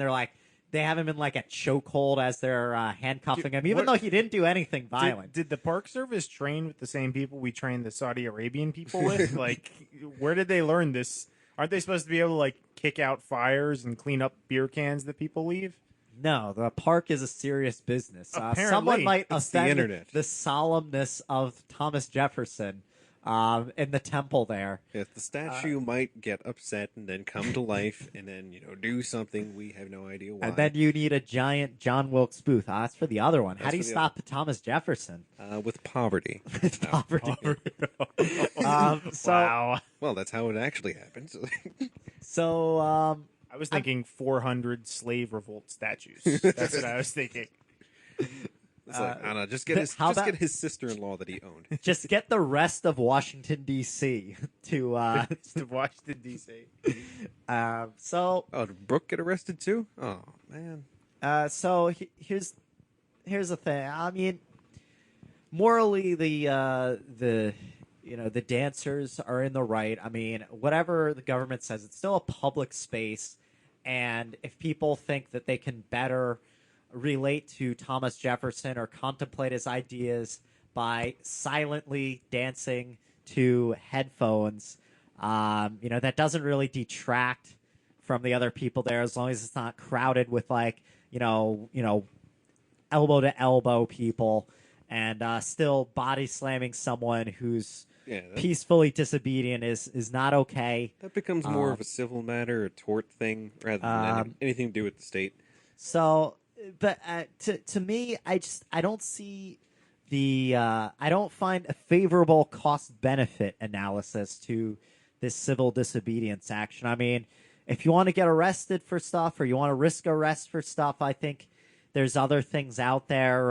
they have him in like a chokehold as they're handcuffing him, even though he didn't do anything violent. Did the Park Service train with the same people we trained the Saudi Arabian people with? Like, where did they learn this? Aren't they supposed to be able to like kick out fires and clean up beer cans that people leave? No, the park is a serious business. Apparently. Someone might It's the offend internet. the solemnness of Thomas Jefferson in the temple there. If the statue might get upset and then come to life and then do something, we have no idea why. And then you need a giant John Wilkes Booth. That's for the other one. How That's do you for the stop Thomas Jefferson? With poverty. Poverty. So, Wow. Well, that's how it actually happens. so I was thinking 400 slave revolt statues. That's what I was thinking. It's like, I don't know, just get how his about- sister-in-law that he owned. just get the rest of Washington, D.C. to. To Washington, D.C. So Oh, did Brooke get arrested too? Oh man. Here's the thing. I mean, morally, the dancers are in the right. I mean, whatever the government says, it's still a public space, and if people think that they can better relate to Thomas Jefferson or contemplate his ideas by silently dancing to headphones, that doesn't really detract from the other people there as long as it's not crowded with elbow to elbow people and still body slamming someone who's Yeah, peacefully disobedient is not okay. that becomes more of a civil matter, a tort thing, rather than anything to do with the state. So, but to me, I don't see I don't find a favorable cost benefit analysis to this civil disobedience action. I mean, if you want to get arrested for stuff or you want to risk arrest for stuff, I think there's other things out there.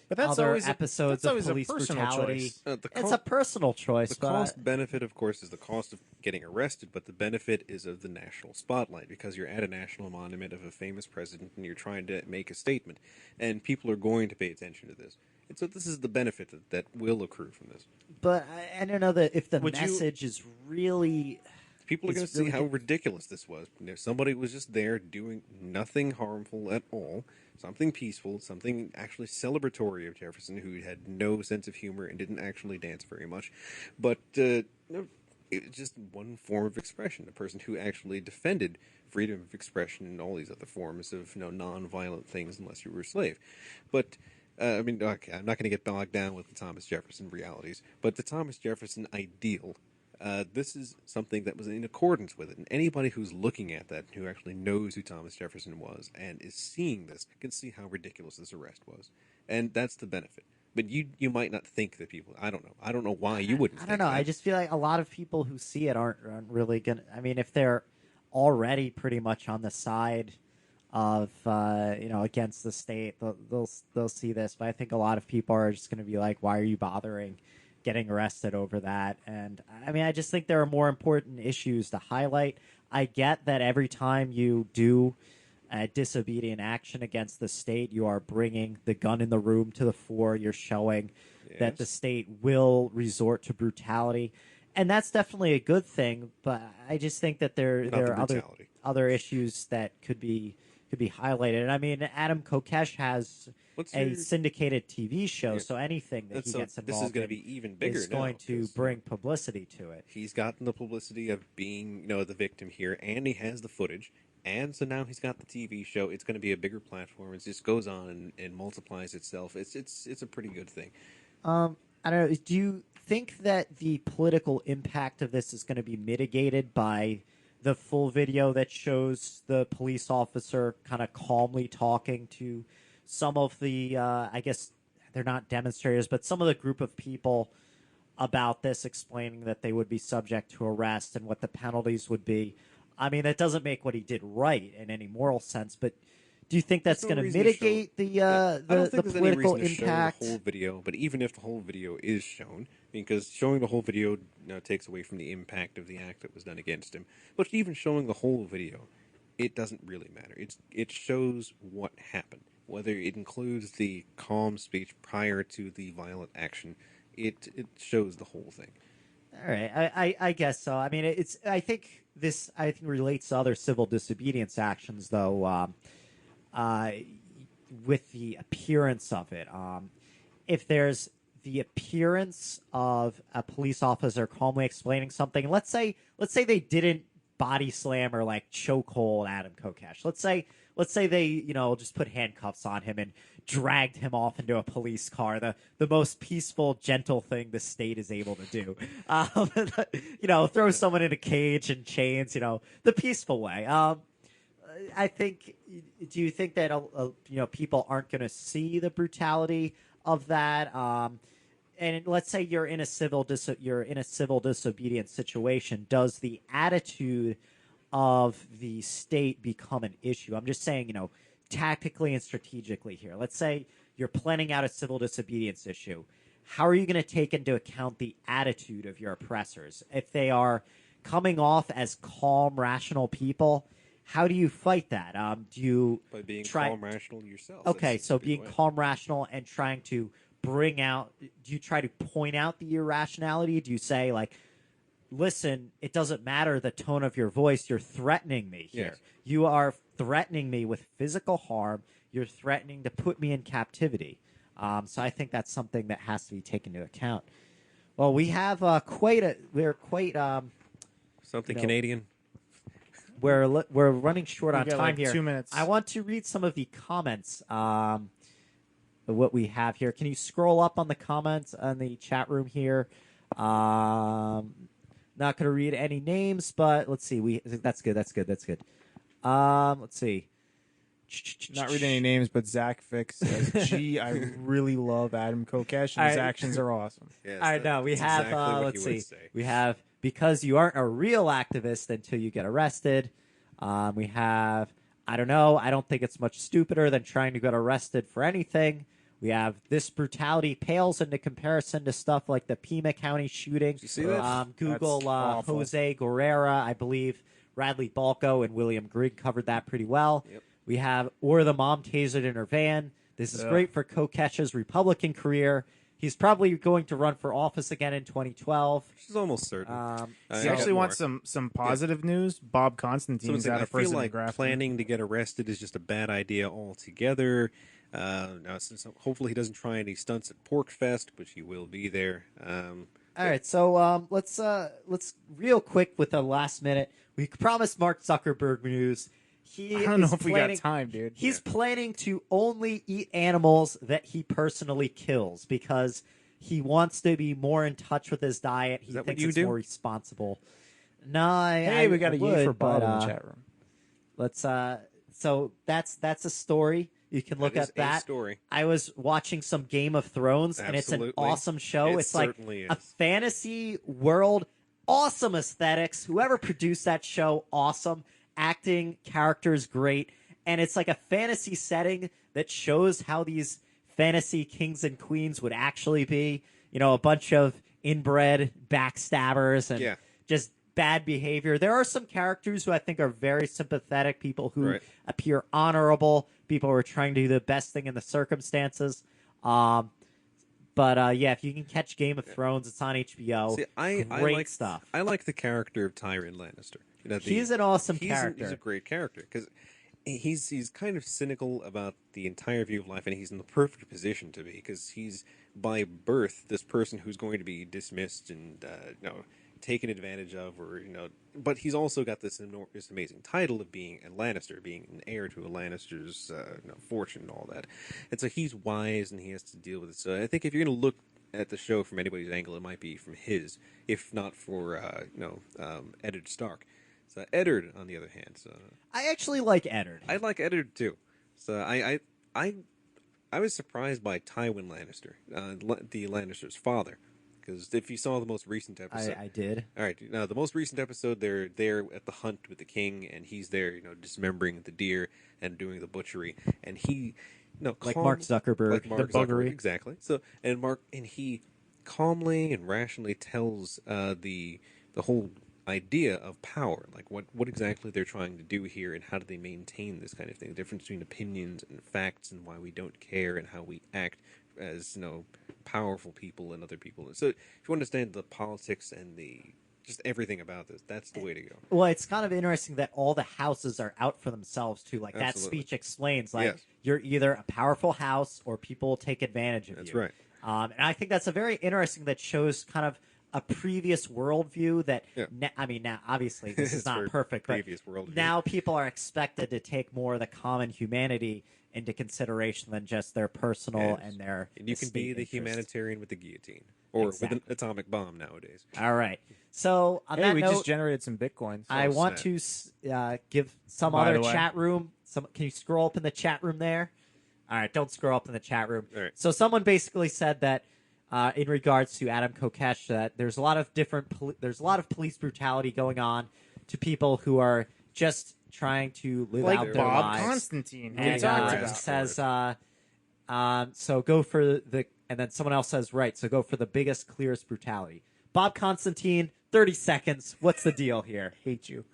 But that's other always episodes that's always of police a personal brutality. choice. It's a personal choice. The but cost benefit, of course, is the cost of getting arrested, but the benefit is of the national spotlight because you're at a national monument of a famous president and you're trying to make a statement, and people are going to pay attention to this. And so this is the benefit that will accrue from this. But I don't know that if the Would you- message is really. People are It's going to see really how good. ridiculous this was. Somebody was just there doing nothing harmful at all, something peaceful, something actually celebratory of Jefferson, who had no sense of humor and didn't actually dance very much. But it was just one form of expression, a person who actually defended freedom of expression and all these other forms of non-violent things unless you were a slave. But okay, I'm not going to get bogged down with the Thomas Jefferson realities, but the Thomas Jefferson ideal, this is something that was in accordance with it. And anybody who's looking at that, who actually knows who Thomas Jefferson was and is seeing this, can see how ridiculous this arrest was. And that's the benefit. But you might not think that people, I don't know why you wouldn't I think don't know. that. I just feel like a lot of people who see it aren't really gonna. I mean, if they're already pretty much on the side of against the state, they'll see this. But I think a lot of people are just going to be like, "Why are you bothering getting arrested over that?" And I mean, I just think there are more important issues to highlight. I get that every time you do a disobedient action against the state, you are bringing the gun in the room to the fore. You're showing that the state will resort to brutality, and that's definitely a good thing. But I just think that there Not there the are brutality. other issues that could be highlighted. I mean, Adam Kokesh has What's a your- syndicated TV show, Yeah. so anything that he So gets this involved is going to in be even bigger is now, going to 'cause, bring publicity to it. he's gotten the publicity of being, the victim here, and he has the footage, and so now he's got the TV show. It's going to be a bigger platform. It just goes on and multiplies itself. It's a pretty good thing. I don't know. Do you think that the political impact of this is going to be mitigated by the full video that shows the police officer kind of calmly talking to some of the, I guess they're not demonstrators, but some of the group of people about this, explaining that they would be subject to arrest and what the penalties would be? I mean, that doesn't make what he did right in any moral sense, but Do you think that's There's no going to reason to show- mitigate the I don't the think there's any political reason to show impact? the whole video, but even if the whole video is shown, because showing the whole video takes away from the impact of the act that was done against him. But even showing the whole video, it doesn't really matter. It shows what happened, whether it includes the calm speech prior to the violent action. It shows the whole thing. All right, I guess so. I mean, I think relates to other civil disobedience actions, though. With the appearance of it, if there's the appearance of a police officer calmly explaining something, let's say they didn't body slam or like chokehold Adam Kokesh. Let's say they just put handcuffs on him and dragged him off into a police car, the most peaceful, gentle thing the state is able to do. Throw someone in a cage and chains, the peaceful way. I think. Do you think that people aren't going to see the brutality of that? And let's say you're in a civil disobedience situation. Does the attitude of the state become an issue? I'm just saying, tactically and strategically here. Let's say you're planning out a civil disobedience issue. How are you going to take into account the attitude of your oppressors? If they are coming off as calm, rational people, how do you fight that? Do you By being calm, rational yourself. Okay, That's so the being way. calm, rational, and trying to bring out. Do you try to point out the irrationality? Do you say like, "Listen, it doesn't matter the tone of your voice. You're threatening me here. Yes. You are threatening me with physical harm. You're threatening to put me in captivity." So I think that's something that has to be taken into account. Well, we have we're quite Something you know, Canadian. we're running short on got, time like, here. 2 minutes. I want to read some of the comments. What we have here. Can you scroll up on the comments on the chat room here? Not going to read any names, but let's see. That's good. Let's see. Not reading any names, but Zach Fix says, "Gee, I really love Adam Kokesh, and his actions are awesome." Yes, All right, no, we that's have. exactly what Let's you see. would say. We have because you aren't a real activist until you get arrested. We have. I don't know. I don't think it's much stupider than trying to get arrested for anything. We have this brutality pales into comparison to stuff like the Pima County shooting. you see that? Google That's awful. Jose Guerrera, I believe Radley Balco and William Grigg covered that pretty well. Yep. We have or the mom tasered in her van. This is great for Kokesh's Republican career. He's probably going to run for office again in 2012. Which is almost certain. Um, I You got actually more. want some positive news? Bob Constantine's Something out I of feel prison in like Grafton. planning to get arrested is just a bad idea altogether. Now, since hopefully he doesn't try any stunts at Porkfest, which he will be there. All right, so let's real quick with the last minute. We promised Mark Zuckerberg news. I don't know if we got time, dude. He's planning to only eat animals that he personally kills because he wants to be more in touch with his diet. He that what thinks you it's do? more responsible. No, Hey, we got a yay for Bob but, in the chat room. Let's so that's a story. You can look That is at that. a story. I was watching some Game of Thrones, and it's an Absolutely. awesome show. It It's like certainly a is. fantasy world, awesome aesthetics. Whoever produced that show, awesome acting, characters great, and it's like a fantasy setting that shows how these fantasy kings and queens would actually be. A bunch of inbred backstabbers and Yeah. just bad behavior. There are some characters who I think are very sympathetic, people who Right. appear honorable, people who are trying to do the best thing in the circumstances. But if you can catch Game of Thrones, it's on HBO. See, I Great like stuff. I like the character of Tyrion Lannister. He's an awesome he's character. He's a great character because he's kind of cynical about the entire view of life, and he's in the perfect position to be because he's by birth this person who's going to be dismissed and taken advantage of, But he's also got this amazing title of being a Lannister, being an heir to a Lannister's fortune and all that, and so he's wise and he has to deal with it. So I think if you're going to look at the show from anybody's angle, it might be from his, if not for Eddard Stark. So Eddard, on the other hand, I actually like Eddard. I like Eddard too. So I was surprised by Tywin Lannister, the Lannister's father. Because if you saw the most recent episode, I did. all right, now the most recent episode, they're there at the hunt with the king, and he's there, dismembering the deer and doing the butchery, and he, Like Mark Zuckerberg. like Mark The buggery. Zuckerberg, exactly. So, and he calmly and rationally tells the whole idea of power, like what exactly they're trying to do here, and how do they maintain this kind of thing, the difference between opinions and facts, and why we don't care, and how we act as powerful people and other people. So if you understand the politics and the just everything about this, that's the way to go. Well, it's kind of interesting that all the houses are out for themselves too. Like that Absolutely. speech explains, like Yes. you're either a powerful house or people take advantage of That's you. right. And I think that's a very interesting that shows kind of a previous worldview that. Yeah. I mean, now obviously this is It's not very perfect, but previous worldview. now people are expected to take more of the common humanity into consideration than just their personal Yes. and their. And you can be estate the interest. humanitarian with the guillotine, or with Exactly. an atomic bomb nowadays. All right. So on Hey, that we note, just generated some bitcoins. I Oh, want snap. to give some By other the way. chat room. Can you scroll up in the chat room there? All right, don't scroll up in the chat room. All right. So someone basically said that in regards to Adam Kokesh, that there's a lot of there's a lot of police brutality going on to people who are just trying to live out like their Bob lives. Constantine. who And we talked he about. says, so go for the, and then someone else says, right, so go for the biggest, clearest brutality. Bob Constantine, 30 seconds. What's the deal here? Hate you.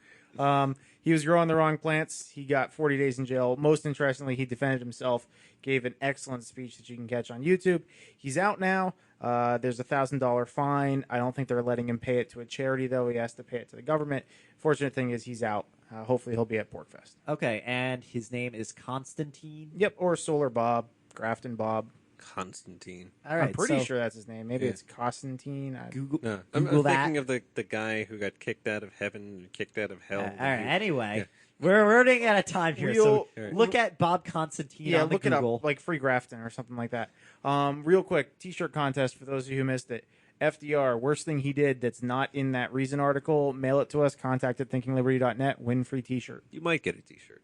He was growing the wrong plants. He got 40 days in jail. Most interestingly, he defended himself, gave an excellent speech that you can catch on YouTube. He's out now. There's a $1,000 fine. I don't think they're letting him pay it to a charity, though. He has to pay it to the government. Fortunate thing is he's out. Hopefully he'll be at Porkfest. Okay, and his name is Constantine. Yep, or Solar Bob, Grafton Bob. Constantine. All right, I'm pretty so sure that's his name. Maybe Yeah. it's Constantine. Google, No, I'm Google that. thinking of the guy who got kicked out of heaven and kicked out of hell. All right. Anyway, Yeah. we're running out of time here, so Real- look at Bob Constantine Yeah, on the look Google. it up, like Free Grafton or something like that. Real quick, T-shirt contest for those of you who missed it. FDR, worst thing he did that's not in that Reason article, mail it to us, contact at thinkingliberty.net, win free T-shirt. You might get a T-shirt.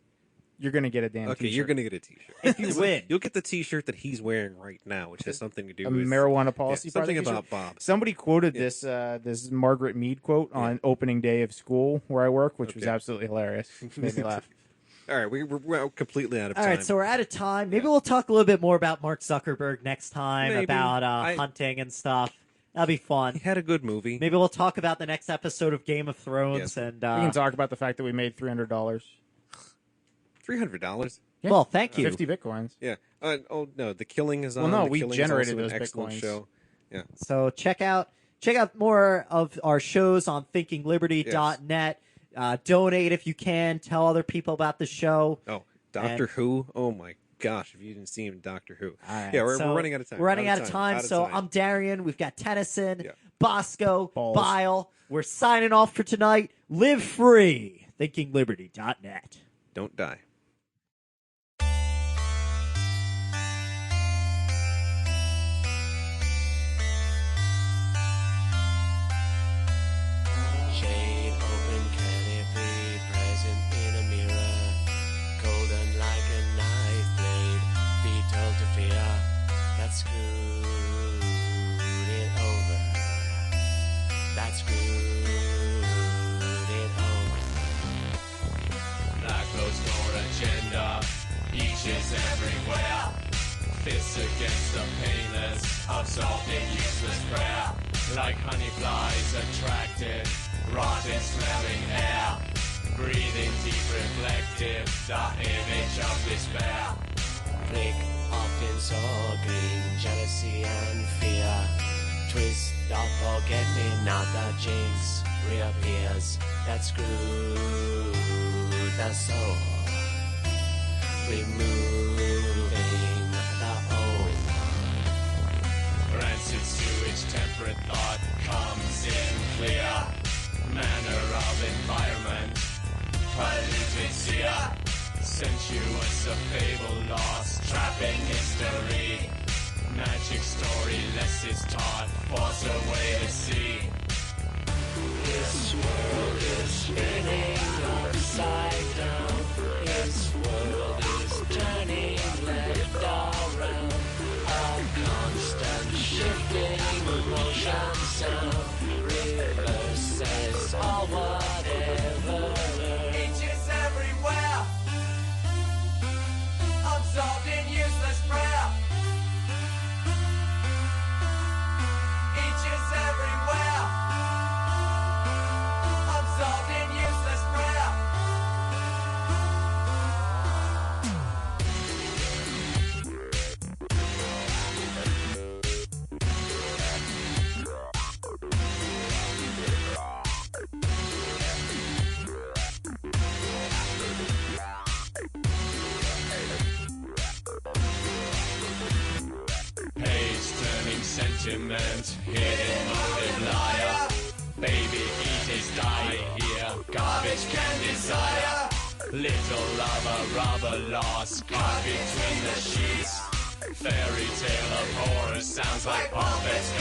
You're going to get a damn Okay, T-shirt. you're gonna get a T-shirt. If you win. You'll get the T-shirt that he's wearing right now, which has something to do a with marijuana policy. Yeah, something project about T-shirt. Bob. Somebody quoted Yeah. this Margaret Mead quote on opening day of school where I work, which was Okay. absolutely hilarious. Made me laugh. All right, we're completely out of All time. right, so we're out of time. Maybe we'll talk a little bit more about Mark Zuckerberg next time, Maybe. about I- hunting and stuff. That'll be fun. he had a good movie. Maybe we'll talk about the next episode of Game of Thrones Yes. and We can uh, talk about the fact that we made $300. $300. well, thank you. 50 bitcoins. Yeah. Oh no, The Killing is on. Well, no, The we Killing is generated also an those excellent Bitcoins. show. Yeah. So check out more of our shows on thinkingliberty.net. Donate if you can. Tell other people about the show. Oh, Doctor Who. Oh my gosh, if you didn't see him, in Doctor Who. All right, Yeah, we're so running out of time. We're running out of time. So I'm Darian. We've got Tennyson, Yeah. Bosco, Balls. Bile. We're signing off for tonight. Live free. Thinkingliberty.net. Don't die. Shade open canopy present in a mirror, golden like a knife blade, be told to fear that screwed it over, that screwed it over. Black closed door agenda, each is everywhere, fists against the painless, absorbing useless prayer. Like honey flies attracted, rotten smelling air, breathing deep reflective, the image of despair. Flick often saw green, jealousy and fear. Twist of forget me not, the jinx reappears, that screwed the soul, removing the old. Rancid sewage, temperate thought comes in clear. Manner of environment, polluted seer. Sensuous, a fable lost, trapping history. Magic story, less is taught, force away to see. This world is spinning upside down. This world is turning left around. A constant shifting motion. sentiment, hidden motive liar. Baby eat is dying here, garbage can desire. Little lover, rubber lost, caught between the sheets. Fairy tale of horror sounds like puppets